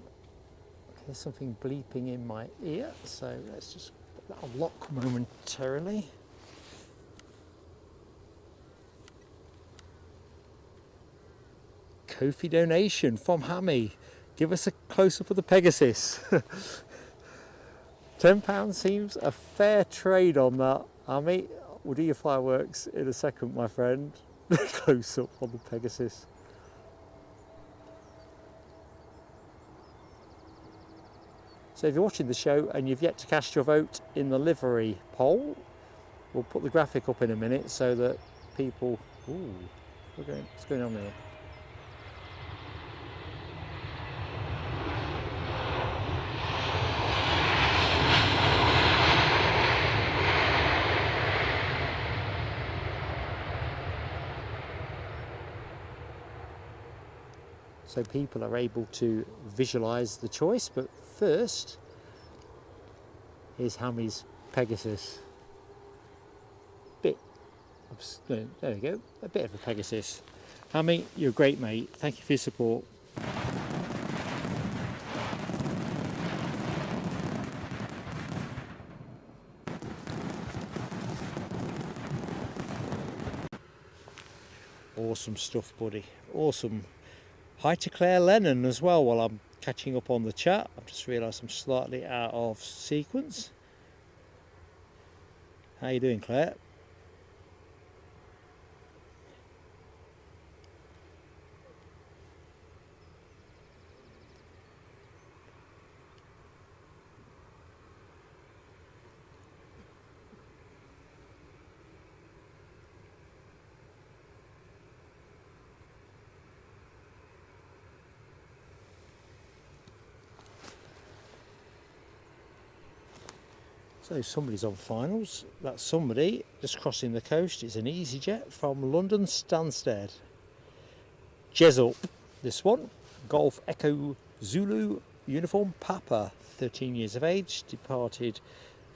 There's something bleeping in my ear, so let's just put that on lock momentarily. Ko-fi donation from Hammy. Give us a close-up of the Pegasus. £10 seems a fair trade on that, Hammy. We'll do your fireworks in a second, my friend. Close-up on the Pegasus. So if you're watching the show and you've yet to cast your vote in the livery poll, we'll put the graphic up in a minute so that people... Ooh, what's going on there? So people are able to visualise the choice, but first, here's Hammy's Pegasus. There we go, a bit of a Pegasus. Hammy, you're a great mate. Thank you for your support. Awesome stuff, buddy. Awesome. Hi to Claire Lennon as well while I'm catching up on the chat. I've just realised I'm slightly out of sequence. How you doing, Claire? So somebody's on finals. That somebody just crossing the coast is an EasyJet from London Stansted. Jezel, this one. Golf Echo Zulu Uniform Papa, 13 years of age, departed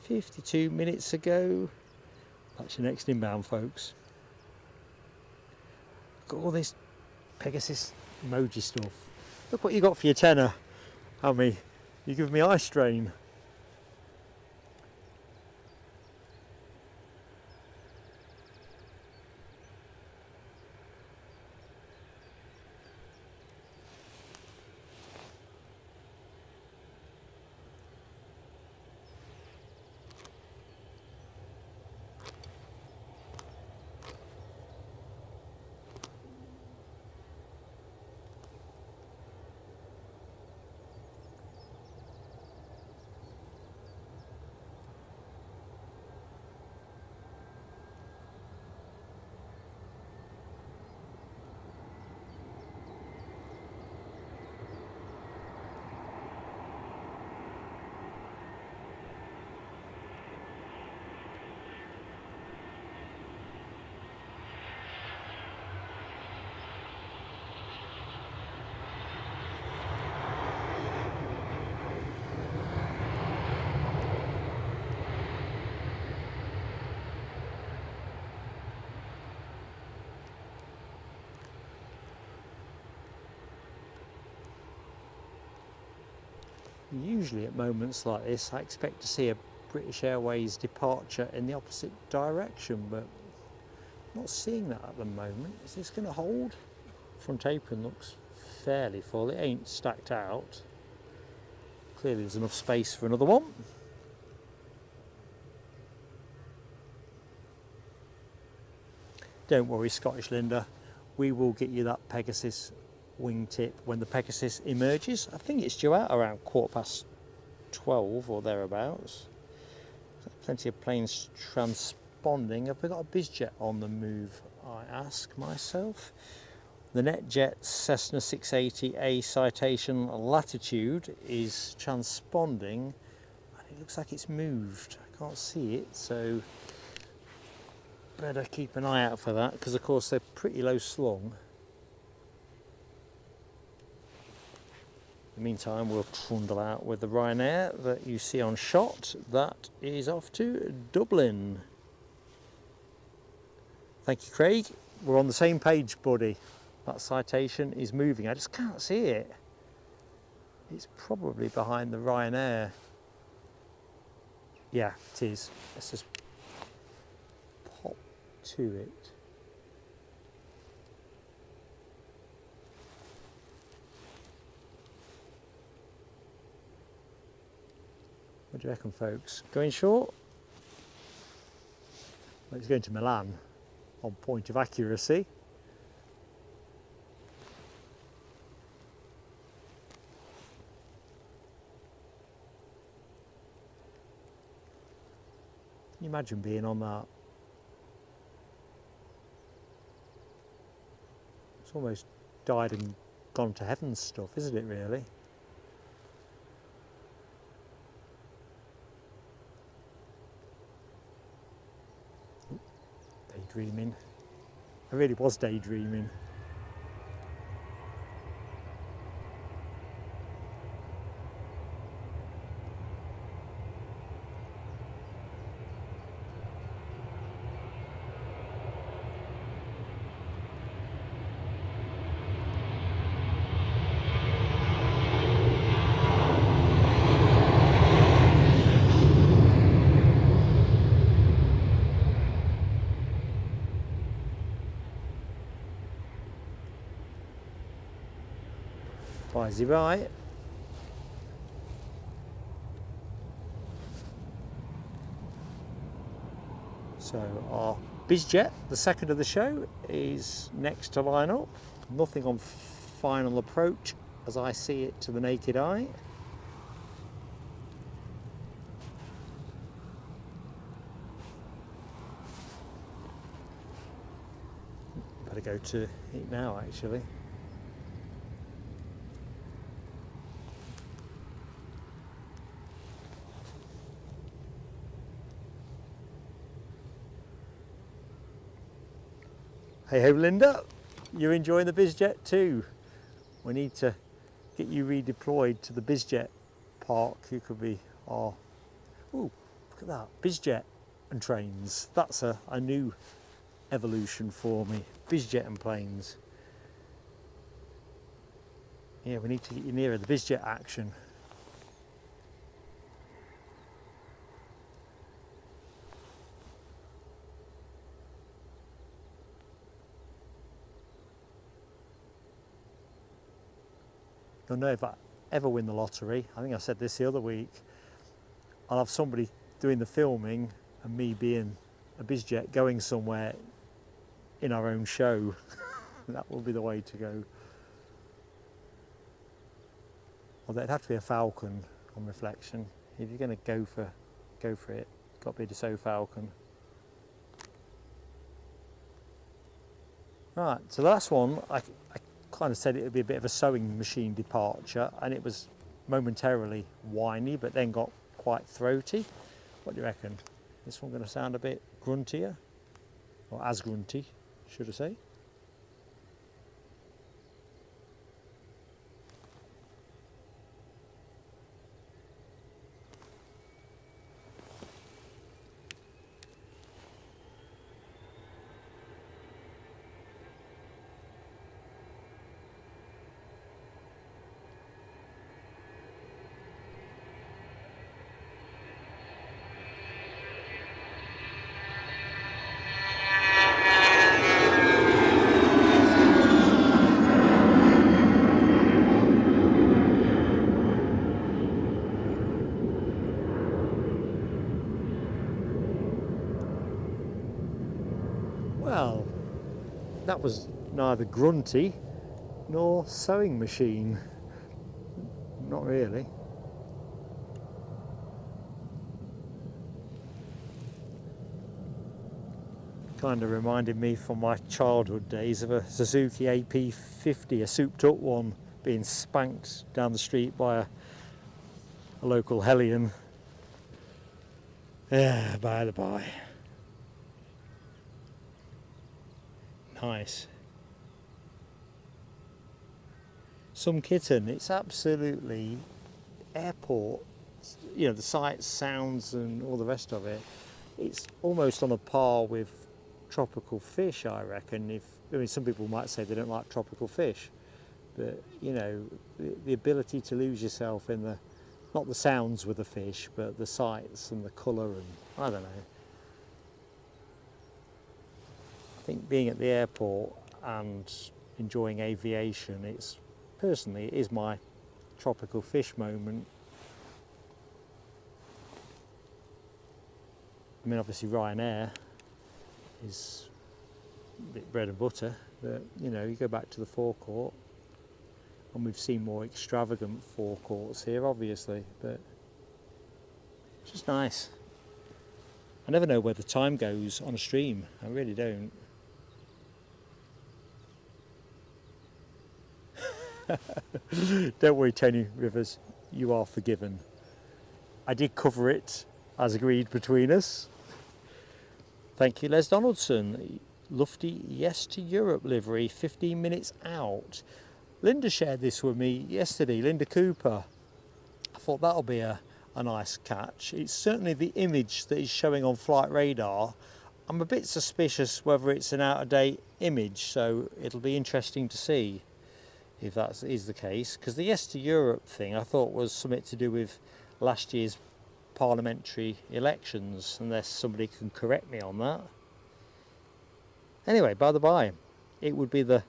52 minutes ago. That's your next inbound, folks. Got all this Pegasus emoji stuff. Look what you got for your tenner, Hammy. You give me eye strain. Usually at moments like this I expect to see a British Airways departure in the opposite direction, but not seeing that at the moment. Is this going to hold? Front apron looks fairly full. It ain't stacked out. Clearly there's enough space for another one. Don't worry, Scottish Linda, we will get you that Pegasus wingtip when the Pegasus emerges. I think it's due out around 12:15 or thereabouts. Plenty of planes transponding. Have we got a BizJet on the move, I ask myself? The NetJet Cessna 680A Citation Latitude is transponding, and it looks like it's moved. I can't see it, so better keep an eye out for that, because of course they're pretty low slung. In the meantime, we'll trundle out with the Ryanair that you see on shot. That is off to Dublin. Thank you, Craig. We're on the same page, buddy. That citation is moving. I just can't see it. It's probably behind the Ryanair. Yeah, it is. Let's just pop to it. What do you reckon, folks? Going short? Well, it's going to Milan on point of accuracy. Can you imagine being on that? It's almost died and gone to heaven stuff, isn't it, really? Daydreaming. I really was daydreaming. Wisey right. So our BizJet, the second of the show, is next to line up. Nothing on final approach as I see it to the naked eye. Better go to it now, actually. Hey ho, Linda, you're enjoying the BizJet too. We need to get you redeployed to the BizJet park. You could be our, ooh, look at that, BizJet and trains. That's a new evolution for me, BizJet and planes. Yeah, we need to get you nearer the BizJet action. You'll know if I ever win the lottery, I think I said this the other week, I'll have somebody doing the filming and me being a BizJet going somewhere in our own show. That will be the way to go. Although it'd have to be a Falcon on reflection. If you're going to go for it, got to be a Dassault Falcon. Right, so the last one, I kind of said it would be a bit of a sewing machine departure, and it was momentarily whiny but then got quite throaty. What do you reckon? This one going to sound a bit gruntier, or as grunty should I say? that was neither grunty nor sewing machine. Not really. Kind of reminded me from my childhood days of a Suzuki AP50, a souped up one, being spanked down the street by a local hellion. Yeah, by the by. Nice. Some kitten, it's absolutely airport, you know, the sights, sounds and all the rest of it. It's almost on a par with tropical fish, I reckon. I mean, some people might say they don't like tropical fish, but you know, the ability to lose yourself in the, not the sounds with the fish, but the sights and the colour, and I don't know. I think being at the airport and enjoying aviation, it's personally, it is my tropical fish moment. I mean, obviously Ryanair is a bit bread and butter, but you know, you go back to the forecourt, and we've seen more extravagant forecourts here, obviously, but it's just nice. I never know where the time goes on a stream, I really don't. Don't worry, Tony Rivers, you are forgiven. I did cover it as agreed between us. Thank you, Les Donaldson. Lufty yes to Europe livery, 15 minutes out. Linda shared this with me yesterday, Linda Cooper. I thought that'll be a nice catch. It's certainly the image that is showing on flight radar. I'm a bit suspicious whether it's an out-of-date image, so it'll be interesting to see if that is the case, because the yes to Europe thing I thought was something to do with last year's parliamentary elections, unless somebody can correct me on that. Anyway, by the by, it would be the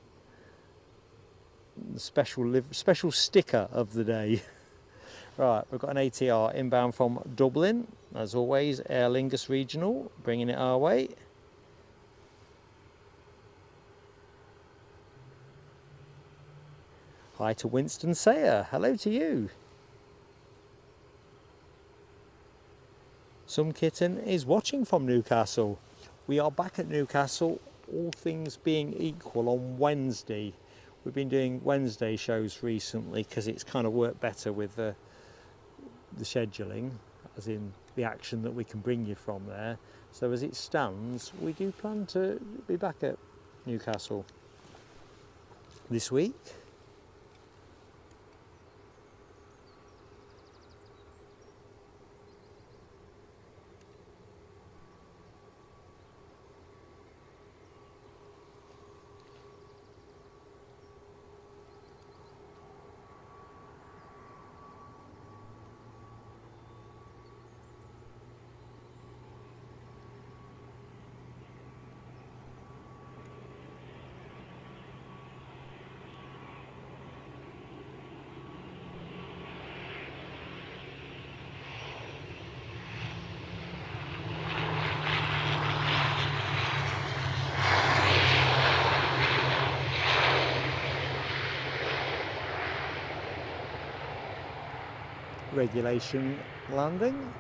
special sticker of the day. Right, we've got an ATR inbound from Dublin, as always, Aer Lingus Regional, bringing it our way. Hi to Winston Sayer, hello to you. Some kitten is watching from Newcastle. We are back at Newcastle, all things being equal, on Wednesday. We've been doing Wednesday shows recently because it's kind of worked better with the scheduling, as in the action that we can bring you from there. So as it stands, we do plan to be back at Newcastle this week. Regulation landing.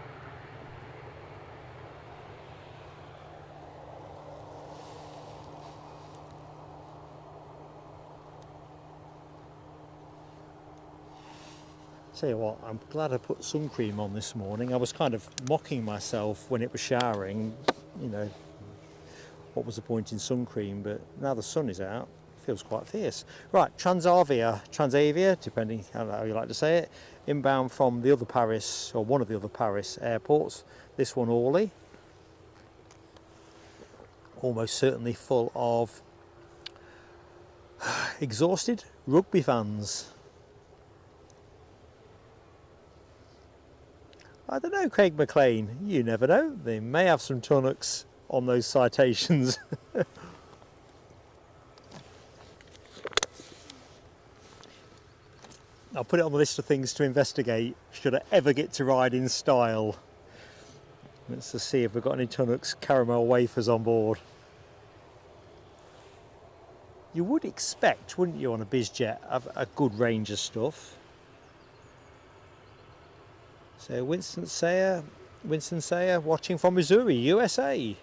Tell you what, I'm glad I put sun cream on this morning. I was kind of mocking myself when it was showering, you know, what was the point in sun cream, but now the sun is out, it feels quite fierce. Right, Transavia, depending how you like to say it, inbound from the other Paris, or one of the other Paris airports, this one Orly. Almost certainly full of exhausted rugby fans. I don't know, Craig McLean, you never know, they may have some tunnocks on those citations. I'll put it on the list of things to investigate should I ever get to ride in style. Let's just see if we've got any tunnocks caramel wafers on board. You would expect, wouldn't you, on a BizJet, a good range of stuff. So Winston Sayer watching from Missouri, USA.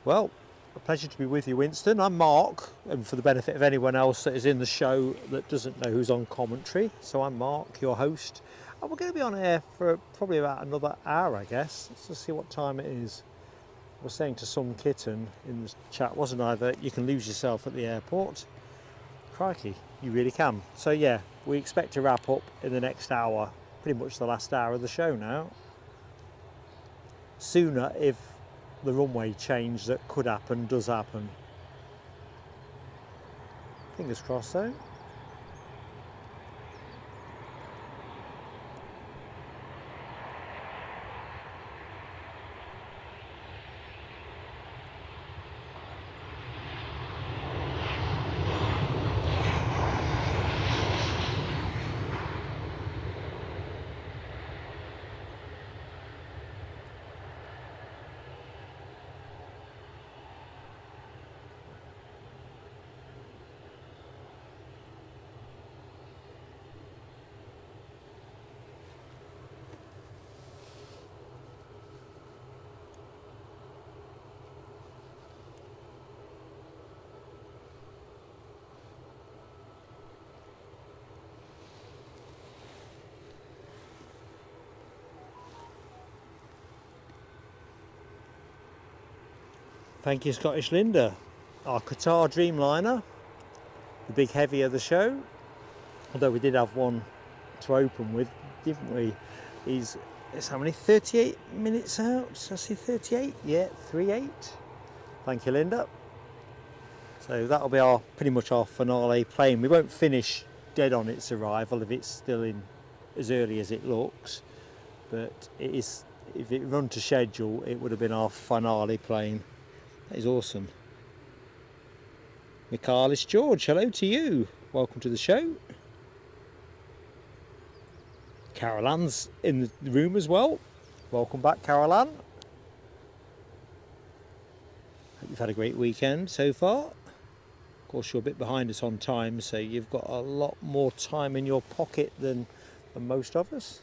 Well, a pleasure to be with you, Winston. I'm Mark, and for the benefit of anyone else that is in the show that doesn't know who's on commentary, so I'm Mark, your host, and we're going to be on air for probably about another hour, I guess. Let's just see what time it is. I was saying to some kitten in the chat, wasn't I, that you can lose yourself at the airport. Crikey, you really can. So yeah, we expect to wrap up in the next hour, pretty much the last hour of the show now. Sooner if the runway change that could happen does happen. Fingers crossed though. Thank you, Scottish Linda. Our Qatar Dreamliner, the big heavy of the show, although we did have one to open with, didn't we? It's how many? 38 minutes out? Did I see 38? Yeah, 38. Thank you, Linda. So that'll be pretty much our finale plane. We won't finish dead on its arrival if it's still in as early as it looks, but it is. If it run to schedule, it would have been our finale plane. That is awesome. Michaelis George, hello to you. Welcome to the show. Carol Ann's in the room as well. Welcome back, Carol Ann. Hope you've had a great weekend so far. Of course, you're a bit behind us on time, so you've got a lot more time in your pocket than most of us.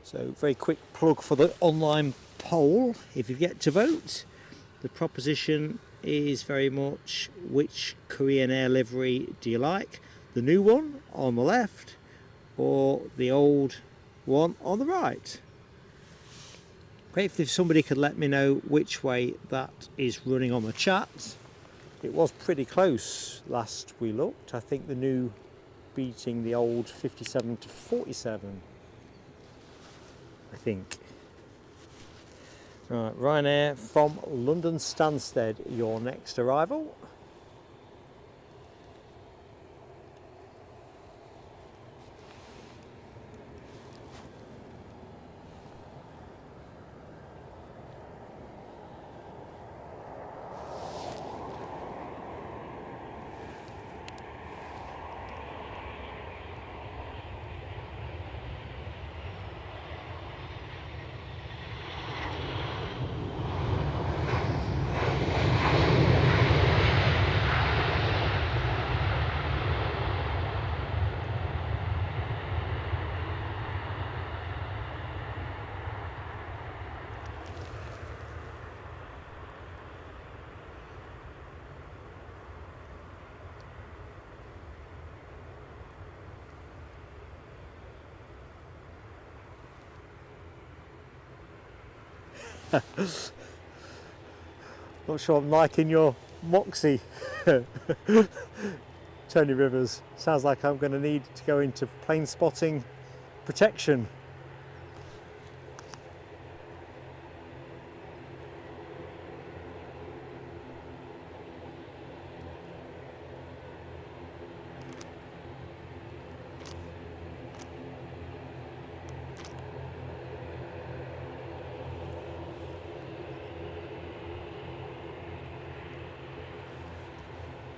So, very quick plug for the online poll. If you've yet to vote, the proposition is very much, which Korean Air livery do you like? The new one on the left or the old one on the right? Great if somebody could let me know which way that is running on the chat. It was pretty close last we looked. I think the new beating the old 57 to 47. I think. Right, Ryanair from London Stansted, your next arrival. Not sure I'm liking your moxie, Tony Rivers. Sounds like I'm going to need to go into plane spotting protection.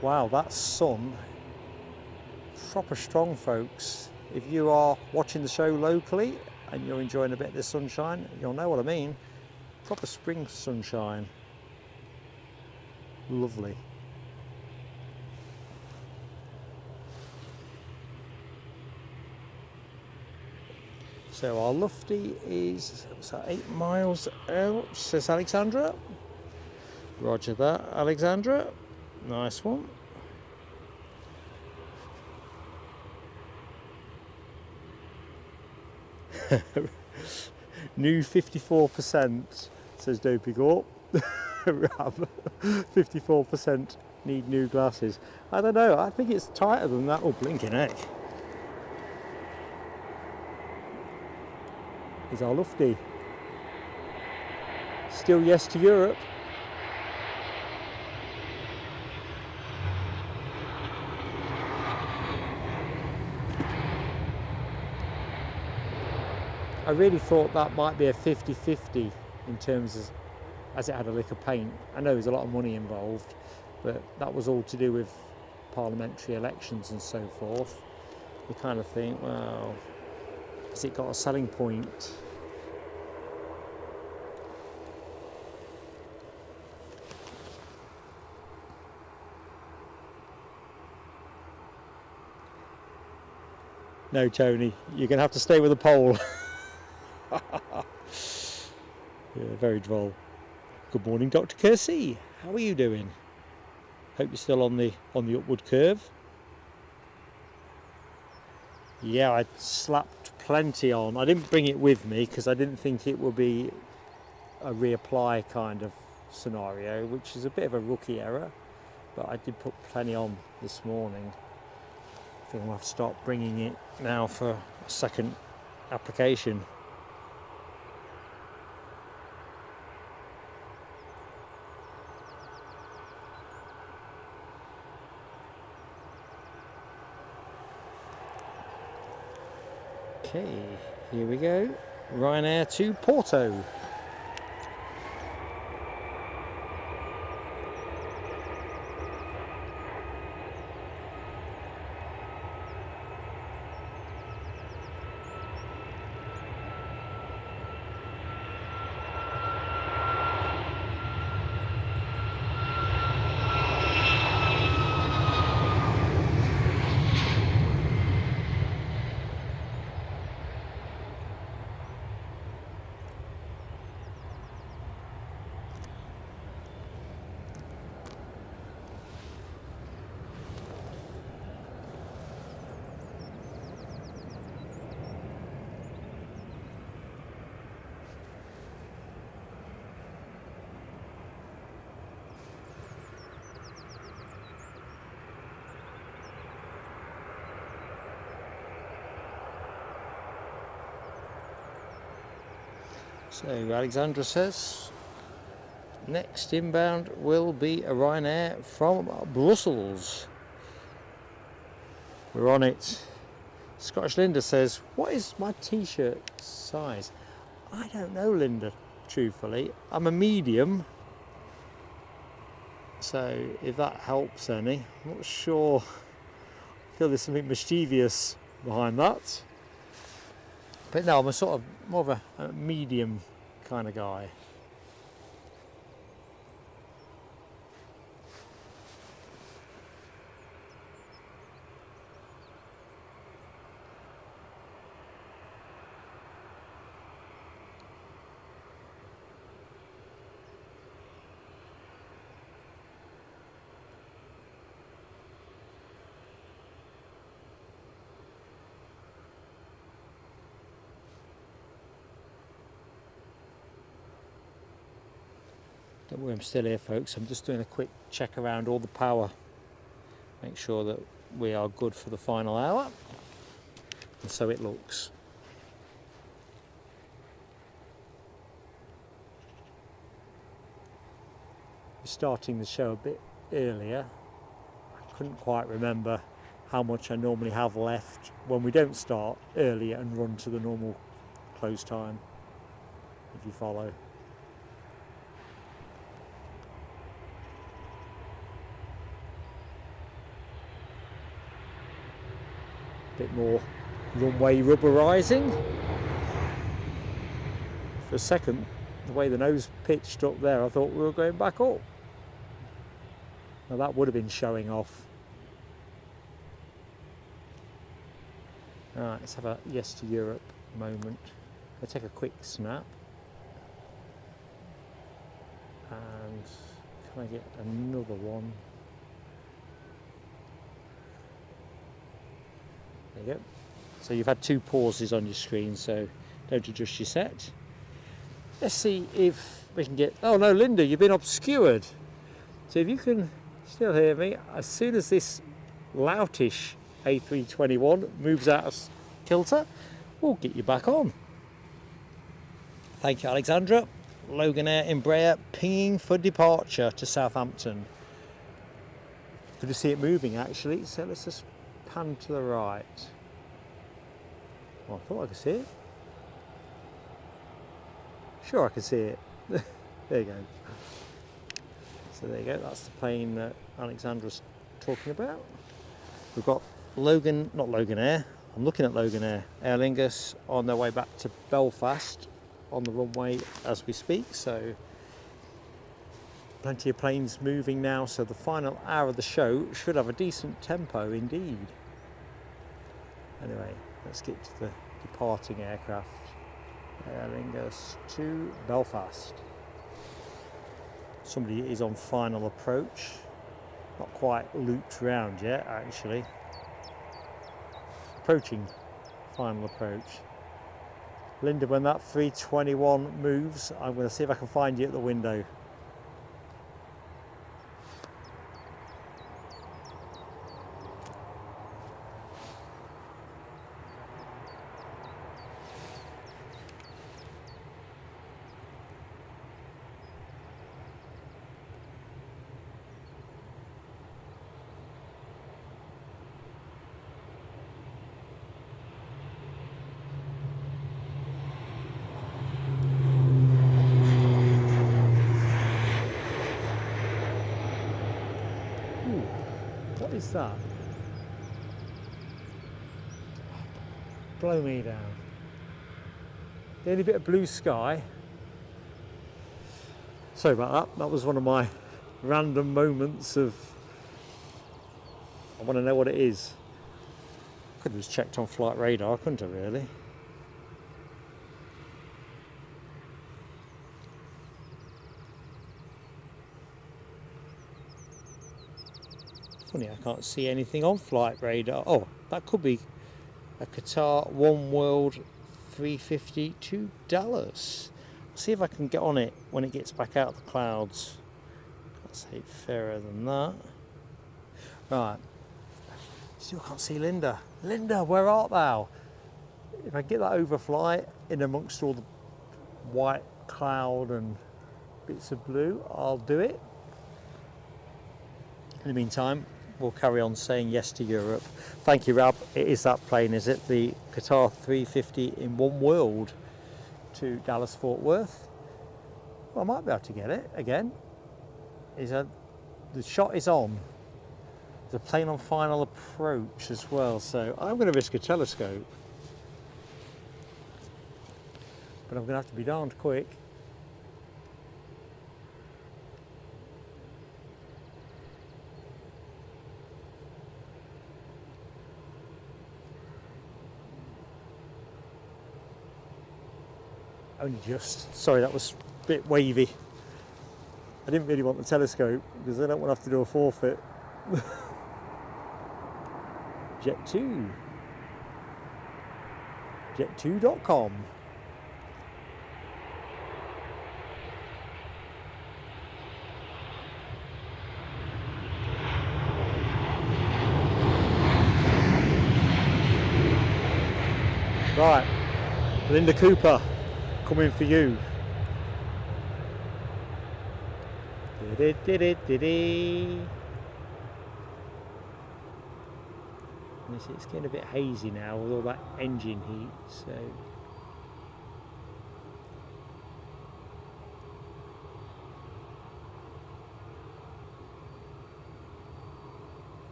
Wow, that sun, proper strong, folks. If you are watching the show locally and you're enjoying a bit of the sunshine, you'll know what I mean. Proper spring sunshine. Lovely. So our lofty is 8 miles out, says Alexandra. Roger that, Alexandra. Nice one. New 54%, says Dopey Gorp. 54% need new glasses. I don't know, I think it's tighter than that. Oh, blinking heck. Is our lofty. Still yes to Europe. I really thought that might be a 50-50 in terms of, as it had a lick of paint. I know there's a lot of money involved, but that was all to do with parliamentary elections and so forth. You kind of think, well, has it got a selling point? No, Tony, you're going to have to stay with the pole. Yeah, very droll. Good morning, Dr. Kersey. How are you doing? Hope you're still on the upward curve. Yeah, I slapped plenty on. I didn't bring it with me because I didn't think it would be a reapply kind of scenario, which is a bit of a rookie error. But I did put plenty on this morning. I think I'll have to start bringing it now for a second application. Okay, here we go. Ryanair to Porto. So Alexandra says next inbound will be a Ryanair from Brussels. We're on it. Scottish Linda says, what is my t-shirt size? I don't know, Linda, truthfully. I'm a medium, so if that helps any. I'm not sure. I feel there's something mischievous behind that. But no, I'm a sort of more of a medium kind of guy. Don't worry, I'm still here, folks. I'm just doing a quick check around all the power. Make sure that we are good for the final hour. And so it looks. Starting the show a bit earlier. I couldn't quite remember how much I normally have left when we don't start earlier and run to the normal close time, if you follow. Bit more runway rubberizing. For a second, the way the nose pitched up there, I thought we were going back up. Now that would have been showing off. Alright, let's have a yes to Europe moment. I'll take a quick snap. And can I get another one? There you go. So you've had 2 pauses on your screen, so don't adjust your set. Let's see if we can get... Oh no, Linda, you've been obscured. So if you can still hear me, as soon as this loutish A321 moves out of kilter, we'll get you back on. Thank you, Alexandra. Loganair Embraer pinging for departure to Southampton. Good to see it moving actually, so let's just pan to the right. Well, I thought I could see it. Sure, I can see it. There you go. So there you go, that's the plane that Alexandra's talking about. We've got not Loganair, I'm looking at Loganair, Aer Lingus on their way back to Belfast on the runway as we speak, so plenty of planes moving now, so the final hour of the show should have a decent tempo indeed. Anyway, let's get to the departing aircraft. Aer Lingus to Belfast. Somebody is on final approach. Not quite looped round yet, actually. Approaching final approach. Linda, when that 321 moves, I'm going to see if I can find you at the window. What is that? Blow me down. The only bit of blue sky. Sorry about that. That was one of my random moments of I want to know what it is. Could have just checked on flight radar, couldn't I really? Funny, I can't see anything on flight radar. Oh, that could be a Qatar One World 350 to Dallas. I'll see if I can get on it when it gets back out of the clouds. Can't say it fairer than that. Right. Still can't see Linda. Linda, where art thou? If I get that overflight in amongst all the white cloud and bits of blue, I'll do it. In the meantime, we'll carry on saying yes to Europe. Thank you, Rab. It is that plane, is it? The Qatar 350 in One World to Dallas Fort Worth. Well, I might be able to get it again. The shot is on. There's a plane on final approach as well, so I'm going to risk a telescope. But I'm going to have to be darned quick. Only just. Sorry, that was a bit wavy. I didn't really want the telescope because I don't want to have to do a forfeit. Jet 2. Jet2.com. Right, Linda Cooper, coming for you. It's getting a bit hazy now with all that engine heat, so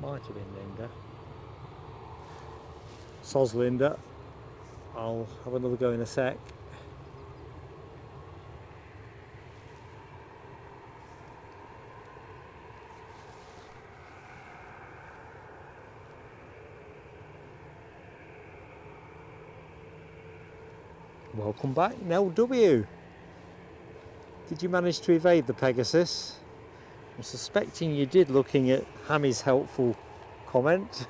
might have been Linda. Soz Linda. I'll have another go in a sec. Welcome back, LW. Did you manage to evade the Pegasus? I'm suspecting you did, looking at Hammy's helpful comment.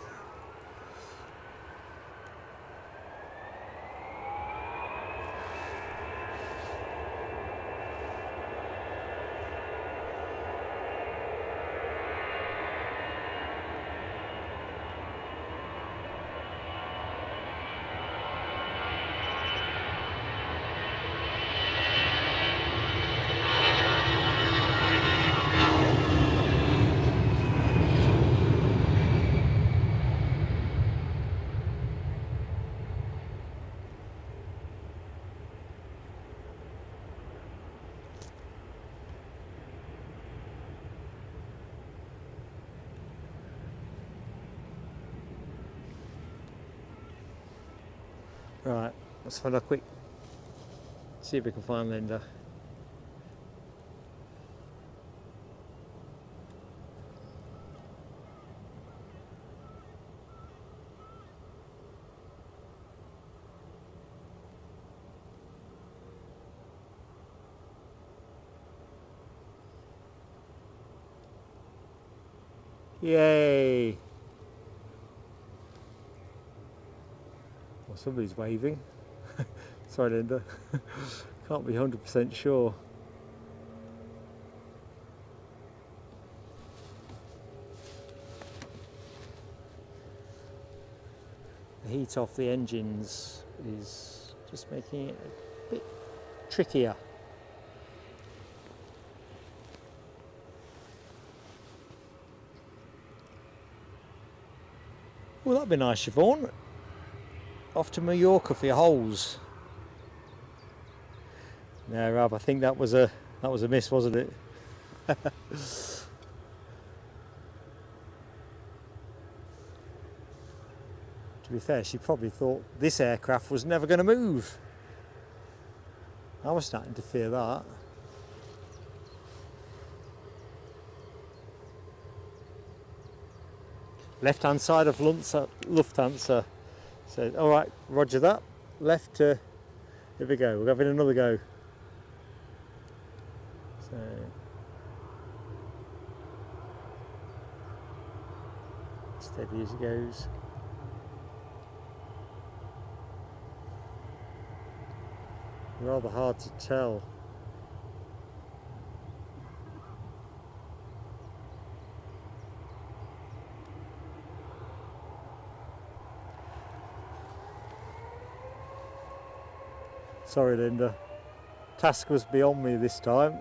Right, let's find a quick, see if we can find Linda. Yay! Well, somebody's waving. Sorry, Linda. Can't be 100% sure. The heat off the engines is just making it a bit trickier. Well, that'd be nice, Siobhan. Off to Mallorca for your holes. No, Rob, I think that was a miss, wasn't it? To be fair, she probably thought this aircraft was never going to move. I was starting to fear that. Left hand side of Lufthansa. So, all right, roger that. Left to, here we go, we're having another go. So, steady as it goes. Rather hard to tell. Sorry, Linda. Task was beyond me this time.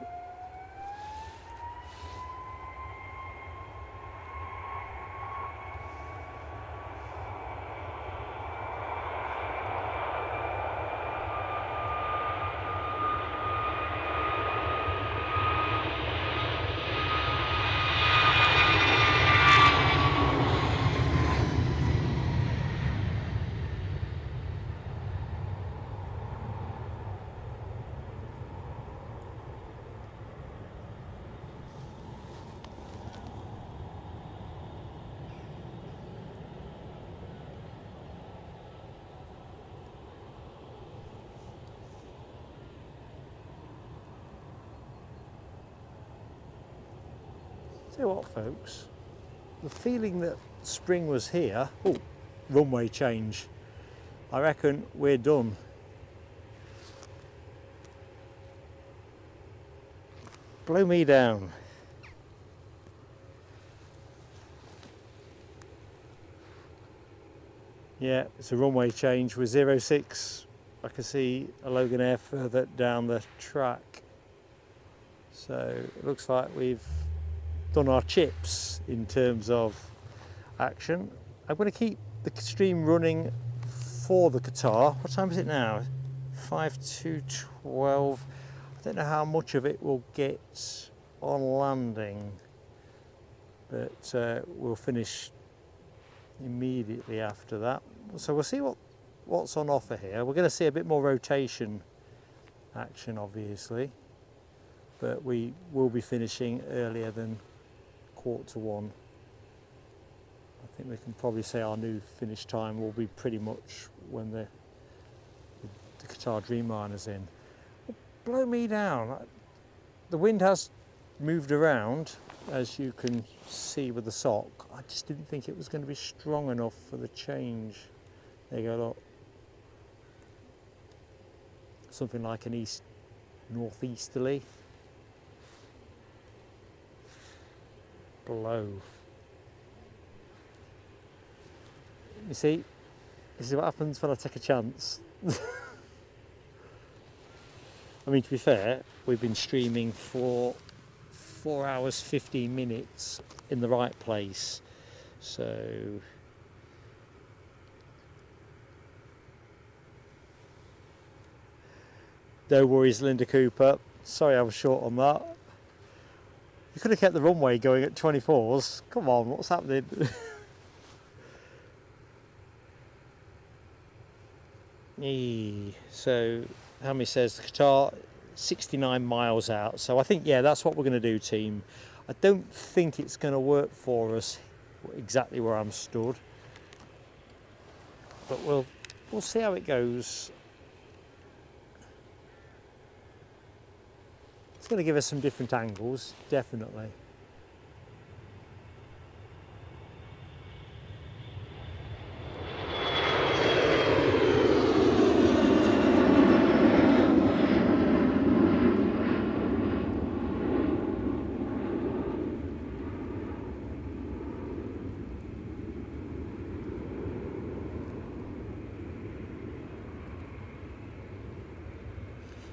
Tell you what, folks, the feeling that spring was here, oh, runway change, I reckon we're done. Blow me down. Yeah, it's a runway change with 06. I can see a Logan Air further down the track. So it looks like we've done our chips in terms of action. I'm going to keep the stream running for the Qatar. What time is it now? 5 to 12. I don't know how much of it will get on landing, but we'll finish immediately after that. So we'll see what's on offer here. We're going to see a bit more rotation action, obviously, but we will be finishing earlier than 1:45. I think we can probably say our new finish time will be pretty much when the the Qatar Dreamliners in. Blow me down. The wind has moved around, as you can see with the sock. I just didn't think it was going to be strong enough for the change. There you go, look. Something like an northeasterly blow. You see, this is what happens when I take a chance. I mean, to be fair, we've been streaming for 4 hours 15 minutes in the right place, so no worries, Linda Cooper. Sorry I was short on that. You could have kept the runway going at 24s. Come on, what's happening? So Hammy says Qatar 69 miles out, so I think, yeah, that's what we're going to do, team. I don't think it's going to work for us exactly where I'm stood, but we'll see how it goes. It's going to give us some different angles, definitely.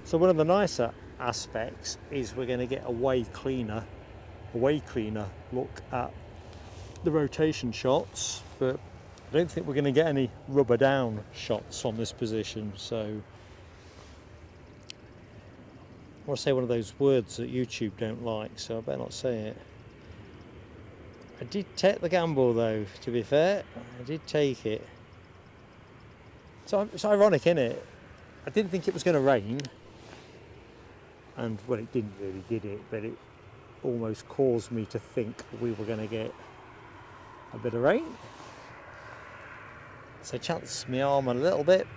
So one of the nicer aspects is we're going to get a way cleaner look at the rotation shots, but I don't think we're going to get any rubber down shots from this position. So I want to say one of those words that YouTube don't like, so I better not say it. I did take the gamble though, to be fair. I did take it. So it's ironic, isn't it? I didn't think it was going to rain. And, well, it didn't really, did it? But it almost caused me to think we were going to get a bit of rain. So chance my arm a little bit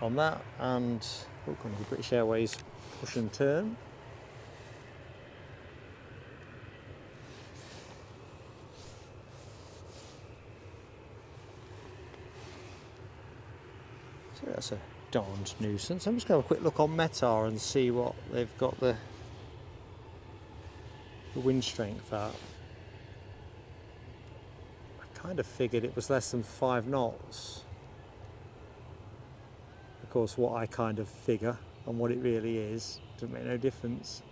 on that, and we're going to British Airways push and turn. So that's a darned nuisance. I'm just going to have a quick look on Meta and see what they've got the wind strength at. I kind of figured it was less than 5 knots. Of course, what I kind of figure and what it really is doesn't make no difference.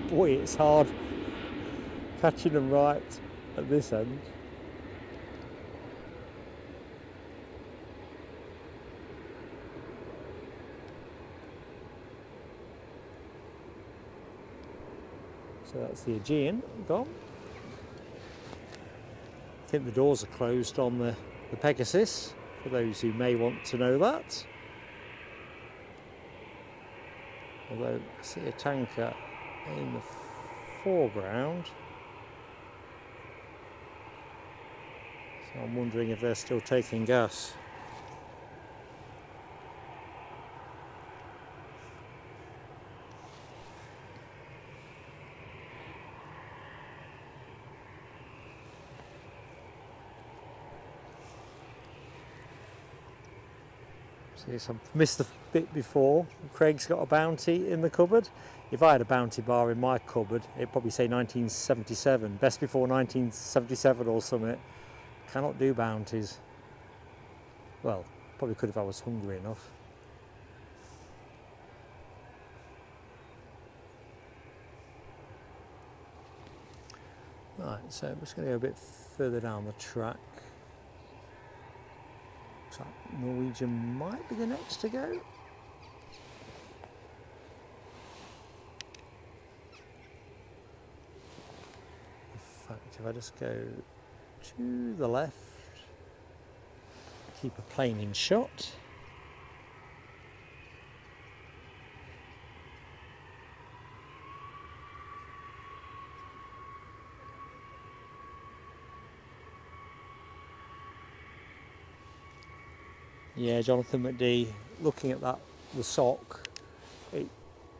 Boy, it's hard catching them right at this end. So that's the Aegean gone. I think the doors are closed on the Pegasus, for those who may want to know that. Although I see a tanker in the foreground, so I'm wondering if they're still taking gas. See, so I missed the bit before. Craig's got a bounty in the cupboard. If I had a bounty bar in my cupboard, it'd probably say 1977, best before 1977 or something. Cannot do bounties. Well, probably could if I was hungry enough. Right, so I'm just going to go a bit further down the track. Looks like Norwegian might be the next to go. In fact, if I just go to the left, keep a plane in shot. Yeah, Jonathan McD, looking at that, the sock,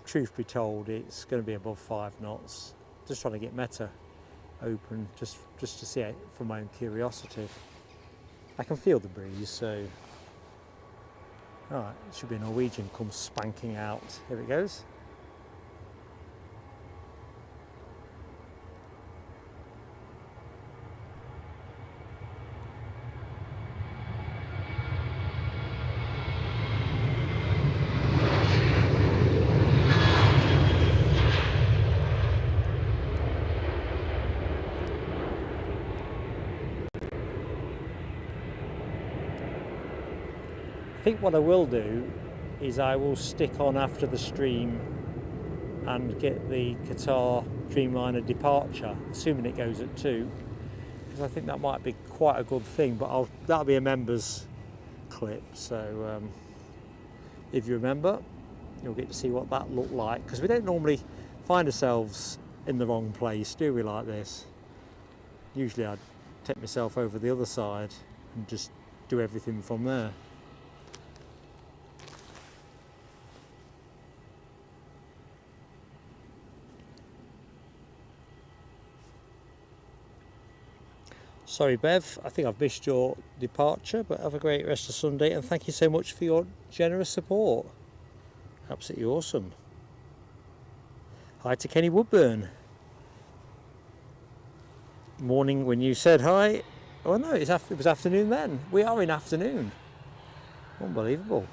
truth be told, it's going to be above 5 knots. Just trying to get Meta open, just to see it for my own curiosity. I can feel the breeze, so... Alright, it should be a Norwegian come spanking out. Here it goes. I think what I will do is I will stick on after the stream and get the Qatar Dreamliner departure, assuming it goes at 2, because I think that might be quite a good thing, but that'll be a members clip, so if you remember, you'll get to see what that looked like, because we don't normally find ourselves in the wrong place, do we, like this? Usually I'd take myself over the other side and just do everything from there. Sorry Bev, I think I've missed your departure, but have a great rest of Sunday and thank you so much for your generous support. Absolutely awesome. Hi to Kenny Woodburn. Morning when you said hi. Oh no, it was afternoon then. We are in afternoon. Unbelievable.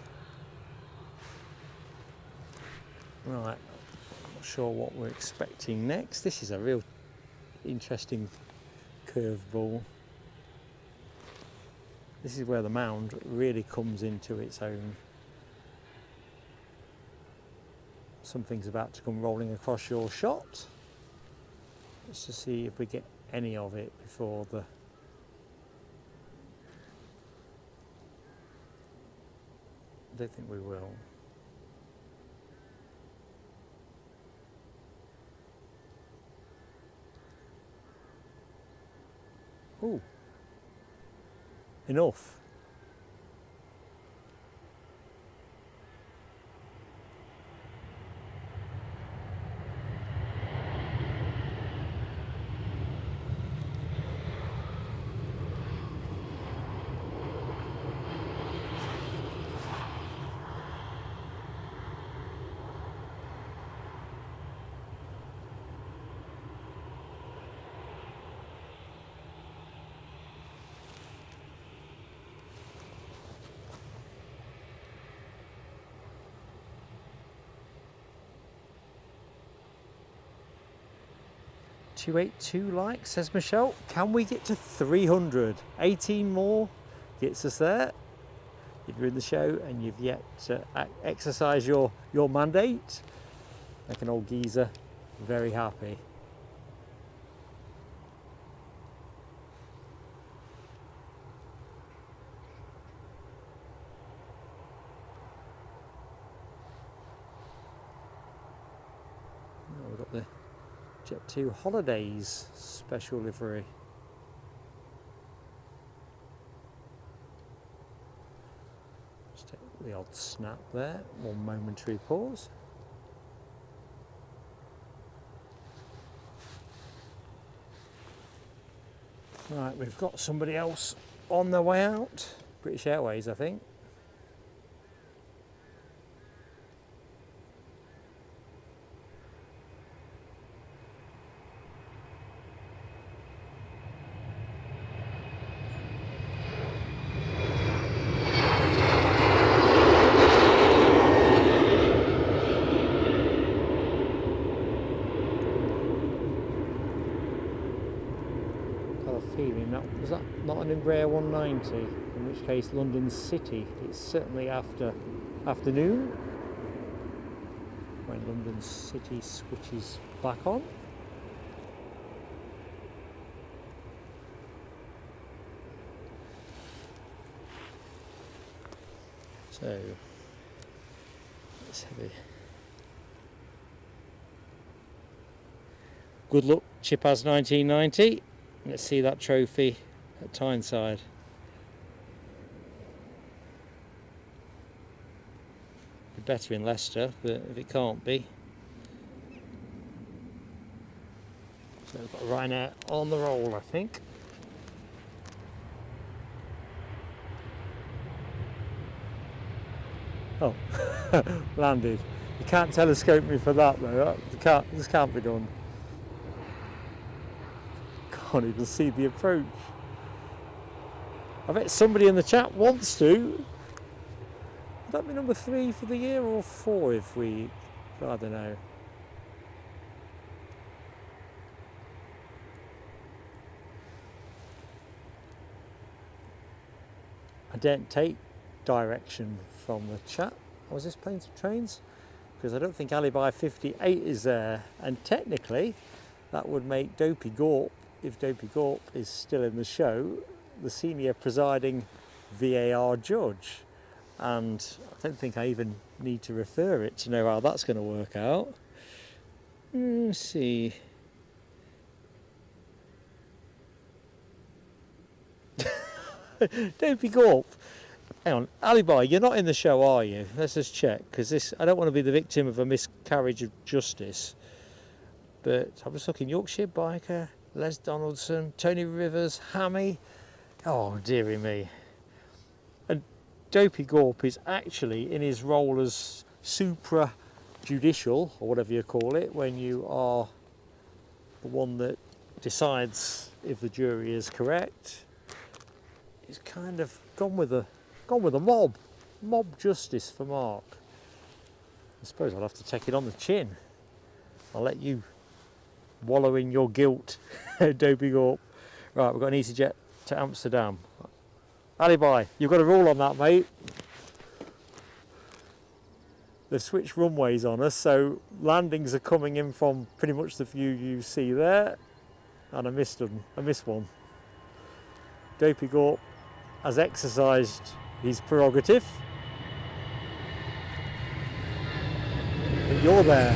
Right, I'm not sure what we're expecting next. This is a real interesting curveball. This is where the mound really comes into its own. Something's about to come rolling across your shot. Let's just see if we get any of it before the... I don't think we will. Ooh. Enough. $282 likes, says Michelle. Can we get to 300? 18 more gets us there. If you're in the show and you've yet to exercise your mandate, make an old geezer very happy. Oh, we've got the Jet2 Holidays special livery. Just take the odd snap there, one momentary pause. Right, we've got somebody else on their way out. British Airways, I think. Was that not an Embraer 190? In which case London City. It's certainly afternoon when London City switches back on. So let's have a good look. Chipaz 1990. Let's see that trophy at Tyneside. Be better in Leicester, but if it can't be. So we've got Ryanair on the roll, I think. Oh, landed. You can't telescope me for that though. This can't be done. Can't even see the approach. I bet somebody in the chat wants to. Would that be number 3 for the year or 4 if we, I don't know. I don't take direction from the chat. Was this planes and trains? Because I don't think Alibi 58 is there, and technically that would make Dopey Gorp, if Dopey Gorp is still in the show, the senior presiding VAR judge. And I don't think I even need to refer it to know how that's going to work out. Let's see. Dopey Gorp. Hang on, Alibi, you're not in the show, are you? Let's just check, because I don't want to be the victim of a miscarriage of justice. But I was looking, Yorkshire Biker, Les Donaldson, Tony Rivers, Hammy. Oh, dearie me. And Dopey Gorp is actually in his role as supra-judicial, or whatever you call it, when you are the one that decides if the jury is correct. He's kind of gone with a mob justice for Mark. I suppose I'll have to take it on the chin. I'll let you wallow in your guilt, Dopey Gorp. Right, we've got an EasyJet to Amsterdam. Alibi, you've got a rule on that, mate. They've switched runways on us, so landings are coming in from pretty much the view you see there. And I missed one. Dopey Gorp has exercised his prerogative. But you're there.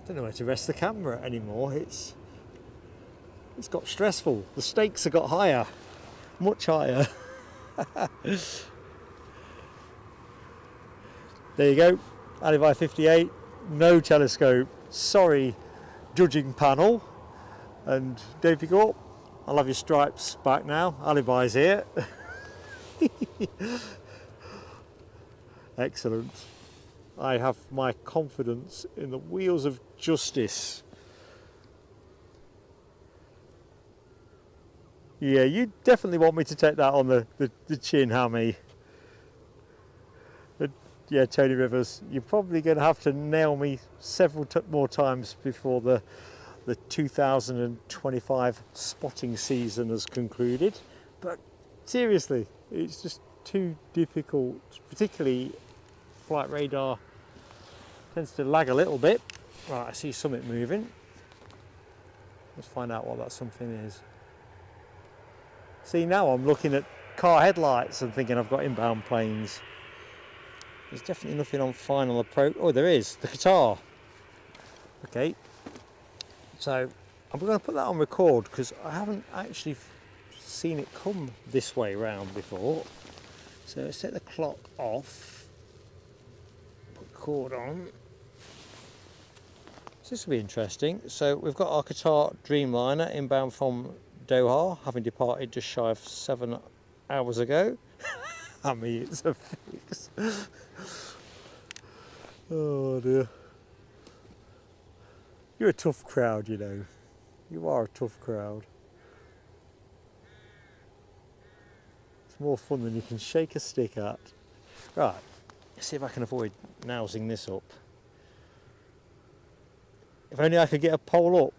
I don't know where to rest the camera anymore. It's got stressful. The stakes have got higher, much higher. There you go, Alibi 58, no telescope. Sorry, judging panel. And Dopey Gorp, I'll have your stripes back now. Alibi's here. Excellent. I have my confidence in the wheels of justice. Yeah, you definitely want me to take that on the chin, Hammy. Yeah, Tony Rivers, you're probably going to have to nail me several more times before the 2025 spotting season has concluded. But seriously, it's just too difficult, particularly flight radar tends to lag a little bit. Right, I see something moving. Let's find out what that something is. See, now I'm looking at car headlights and thinking I've got inbound planes. There's definitely nothing on final approach. Oh, there is, the Qatar. Okay, so I'm going to put that on record because I haven't actually seen it come this way round before. So let's take the clock off. Put record on. So this will be interesting. So we've got our Qatar Dreamliner inbound from Doha, having departed just shy of 7 hours ago. I mean, it's a fix. Oh dear. You're a tough crowd, you know. You are a tough crowd. It's more fun than you can shake a stick at. Right, let's see if I can avoid nousing this up. If only I could get a pole up,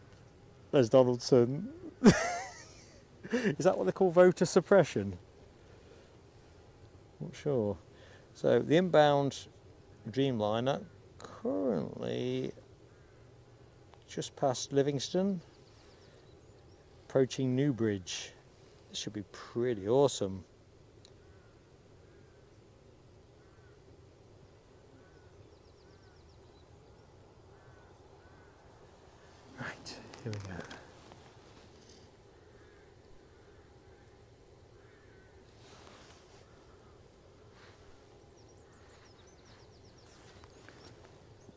there's Donaldson. Is that what they call voter suppression? Not sure. So the inbound Dreamliner currently just past Livingston, approaching Newbridge. This should be pretty awesome. Right, here we go.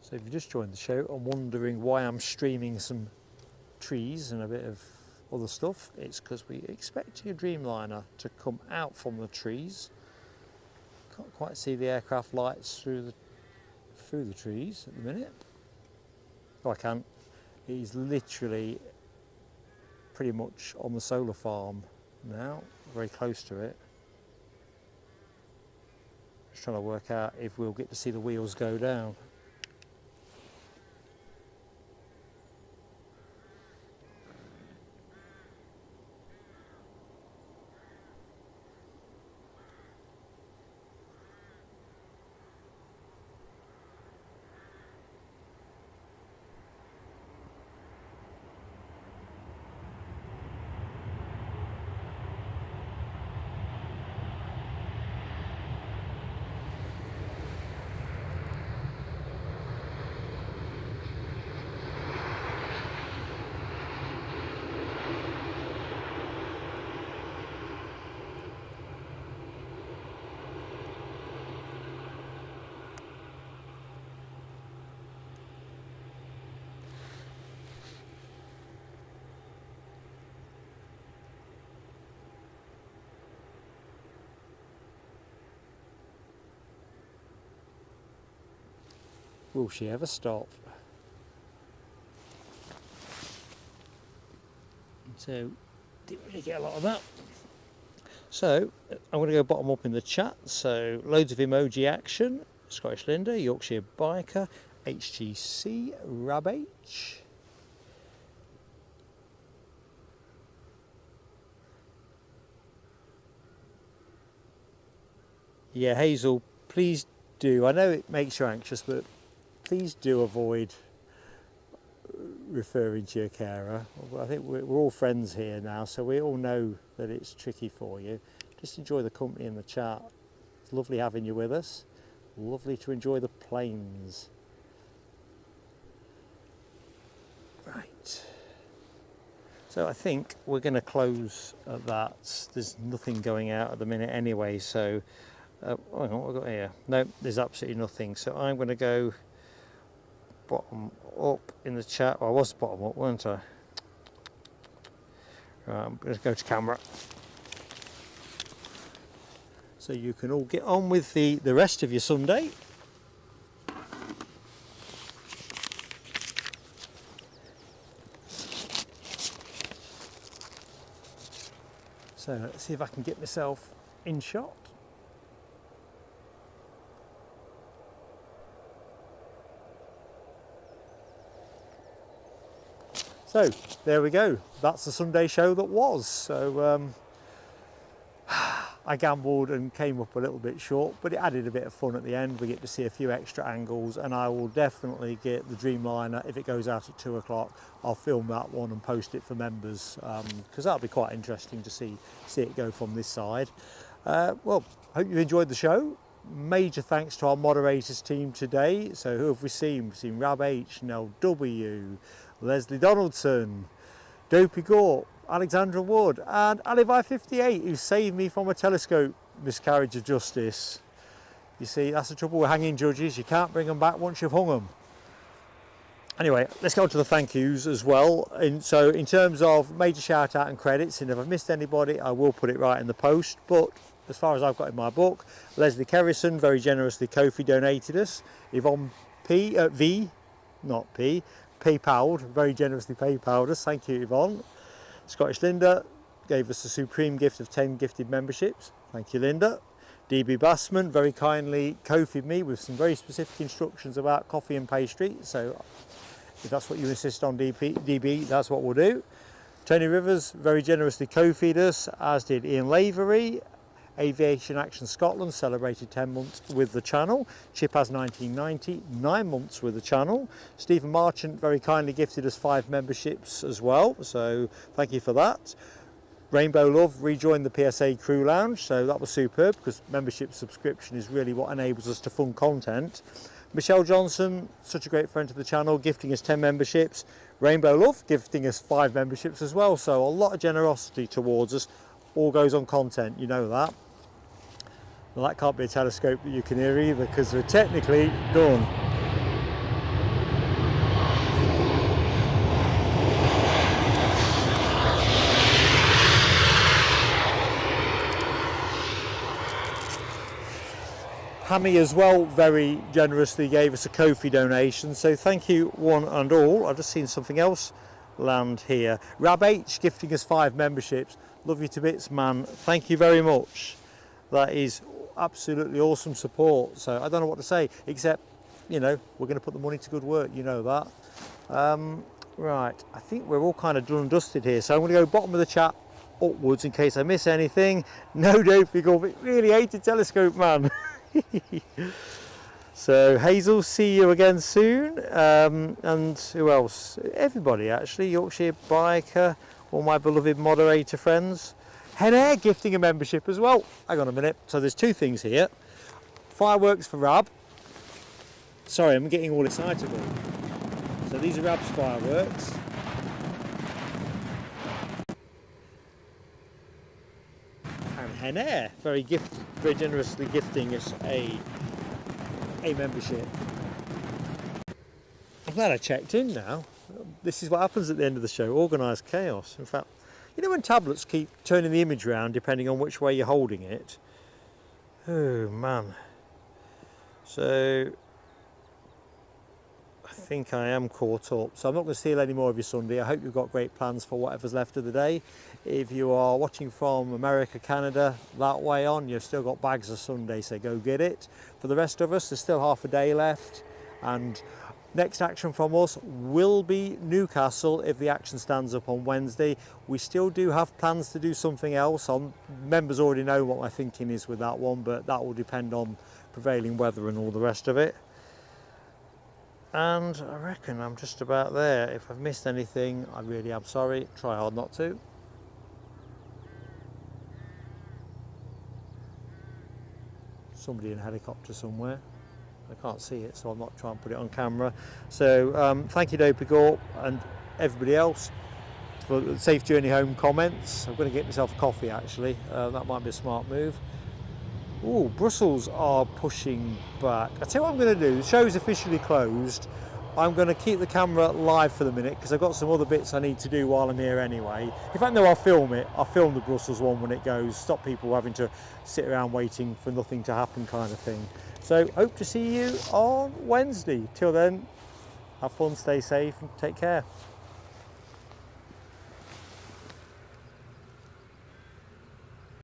So if you just joined the show and wondering why I'm streaming some trees and a bit of other stuff, it's because we're expecting a Dreamliner to come out from the trees. Can't quite see the aircraft lights through the trees at the minute. Oh, I can. He's literally pretty much on the solar farm now, very close to it. Just trying to work out if we'll get to see the wheels go down. Will she ever stop? So, didn't really get a lot of that. So, I'm going to go bottom up in the chat. So, loads of emoji action. Scottish Linda, Yorkshire Biker, HGC, Rab-H. Yeah, Hazel, please do. I know it makes you anxious, but please do avoid referring to your carer. I think we're all friends here now, so we all know that it's tricky for you. Just enjoy the company in the chat. It's lovely having you with us. Lovely to enjoy the planes. Right. So I think we're going to close at that. There's nothing going out at the minute anyway, so hang on, what have we got here? No, there's absolutely nothing. So I'm going to go bottom up in the chat. Well, I was bottom up, weren't I? Right, I'm going to go to camera. So you can all get on with the rest of your Sunday. So let's see if I can get myself in shot. So there we go, that's the Sunday show that was. So I gambled and came up a little bit short, but it added a bit of fun at the end. We get to see a few extra angles, and I will definitely get the Dreamliner. If it goes out at 2 o'clock, I'll film that one and post it for members, because that'll be quite interesting to see it go from this side. Well, hope you enjoyed the show. Major thanks to our moderators team today. So who have we seen? We've seen Rab-H, Nell W, Leslie Donaldson, Dopey Gore, Alexandra Wood, and Alibi58, who saved me from a telescope miscarriage of justice. You see, that's the trouble with hanging judges. You can't bring them back once you've hung them. Anyway, let's go on to the thank yous as well. So in terms of major shout out and credits, and if I've missed anybody, I will put it right in the post. But as far as I've got in my book, Leslie Kerrison very generously Ko-fi donated us. Yvonne PayPal'd, very generously PayPal'd us. Thank you, Yvonne. Scottish Linda gave us a supreme gift of 10 gifted memberships. Thank you, Linda. DB Bassman very kindly Ko-fi'd me with some very specific instructions about coffee and pastry. So if that's what you insist on, DB, that's what we'll do. Tony Rivers very generously Ko-fi'd us, as did Ian Lavery. Aviation Action Scotland celebrated 10 months with the channel. Chip has 1990, 9 months with the channel. Stephen Marchant very kindly gifted us 5 memberships as well, so thank you for that. Rainbow Love rejoined the PSA Crew Lounge, so that was superb because membership subscription is really what enables us to fund content. Michelle Johnson, such a great friend to the channel, gifting us 10 memberships. Rainbow Love gifting us 5 memberships as well, so a lot of generosity towards us. All goes on content, you know that. Well, that can't be a telescope that you can hear either because we're technically done. Hammy as well very generously gave us a Ko-fi donation, so thank you one and all. I've just seen something else land here. Rab H gifting us 5 memberships. Love you to bits, man. Thank you very much. That is absolutely awesome support. So I don't know what to say, except, you know, we're going to put the money to good work, you know that. Right, I think we're all kind of done and dusted here, so I'm going to go bottom of the chat upwards in case I miss anything. No dopey golf, really hated telescope, man. So Hazel, see you again soon. And who else? Everybody actually, Yorkshire Biker, all my beloved moderator friends. Ryanair gifting a membership as well. Hang on a minute. So there's 2 things here. Fireworks for Rab. Sorry, I'm getting all excitable. So these are Rab's fireworks. And Ryanair very generously gifting us a membership. I'm glad I checked in now. This is what happens at the end of the show, organised chaos. In fact, you know when tablets keep turning the image around depending on which way you're holding it? Oh man. So I think I am caught up. So I'm not going to steal any more of your Sunday. I hope you've got great plans for whatever's left of the day. If you are watching from America, Canada, that way on, you've still got bags of Sunday, so go get it. For the rest of us, there's still half a day left. And next action from us will be Newcastle if the action stands up on Wednesday. We still do have plans to do something else. Members already know what my thinking is with that one, but that will depend on prevailing weather and all the rest of it. And I reckon I'm just about there. If I've missed anything, I really am sorry. Try hard not to. Somebody in a helicopter somewhere. I can't see it, so I'm not trying to put it on camera. So thank you, Dopey Gorp, and everybody else for the safe journey home comments. I'm going to get myself a coffee actually. That might be a smart move. Oh, Brussels are pushing back. I tell you what I'm going to do. The show's officially closed. I'm going to keep the camera live for the minute because I've got some other bits I need to do while I'm here anyway. In fact, no, I'll film it. I'll film the Brussels one when it goes. Stop people having to sit around waiting for nothing to happen kind of thing. So hope to see you on Wednesday. Till then, have fun, stay safe and take care.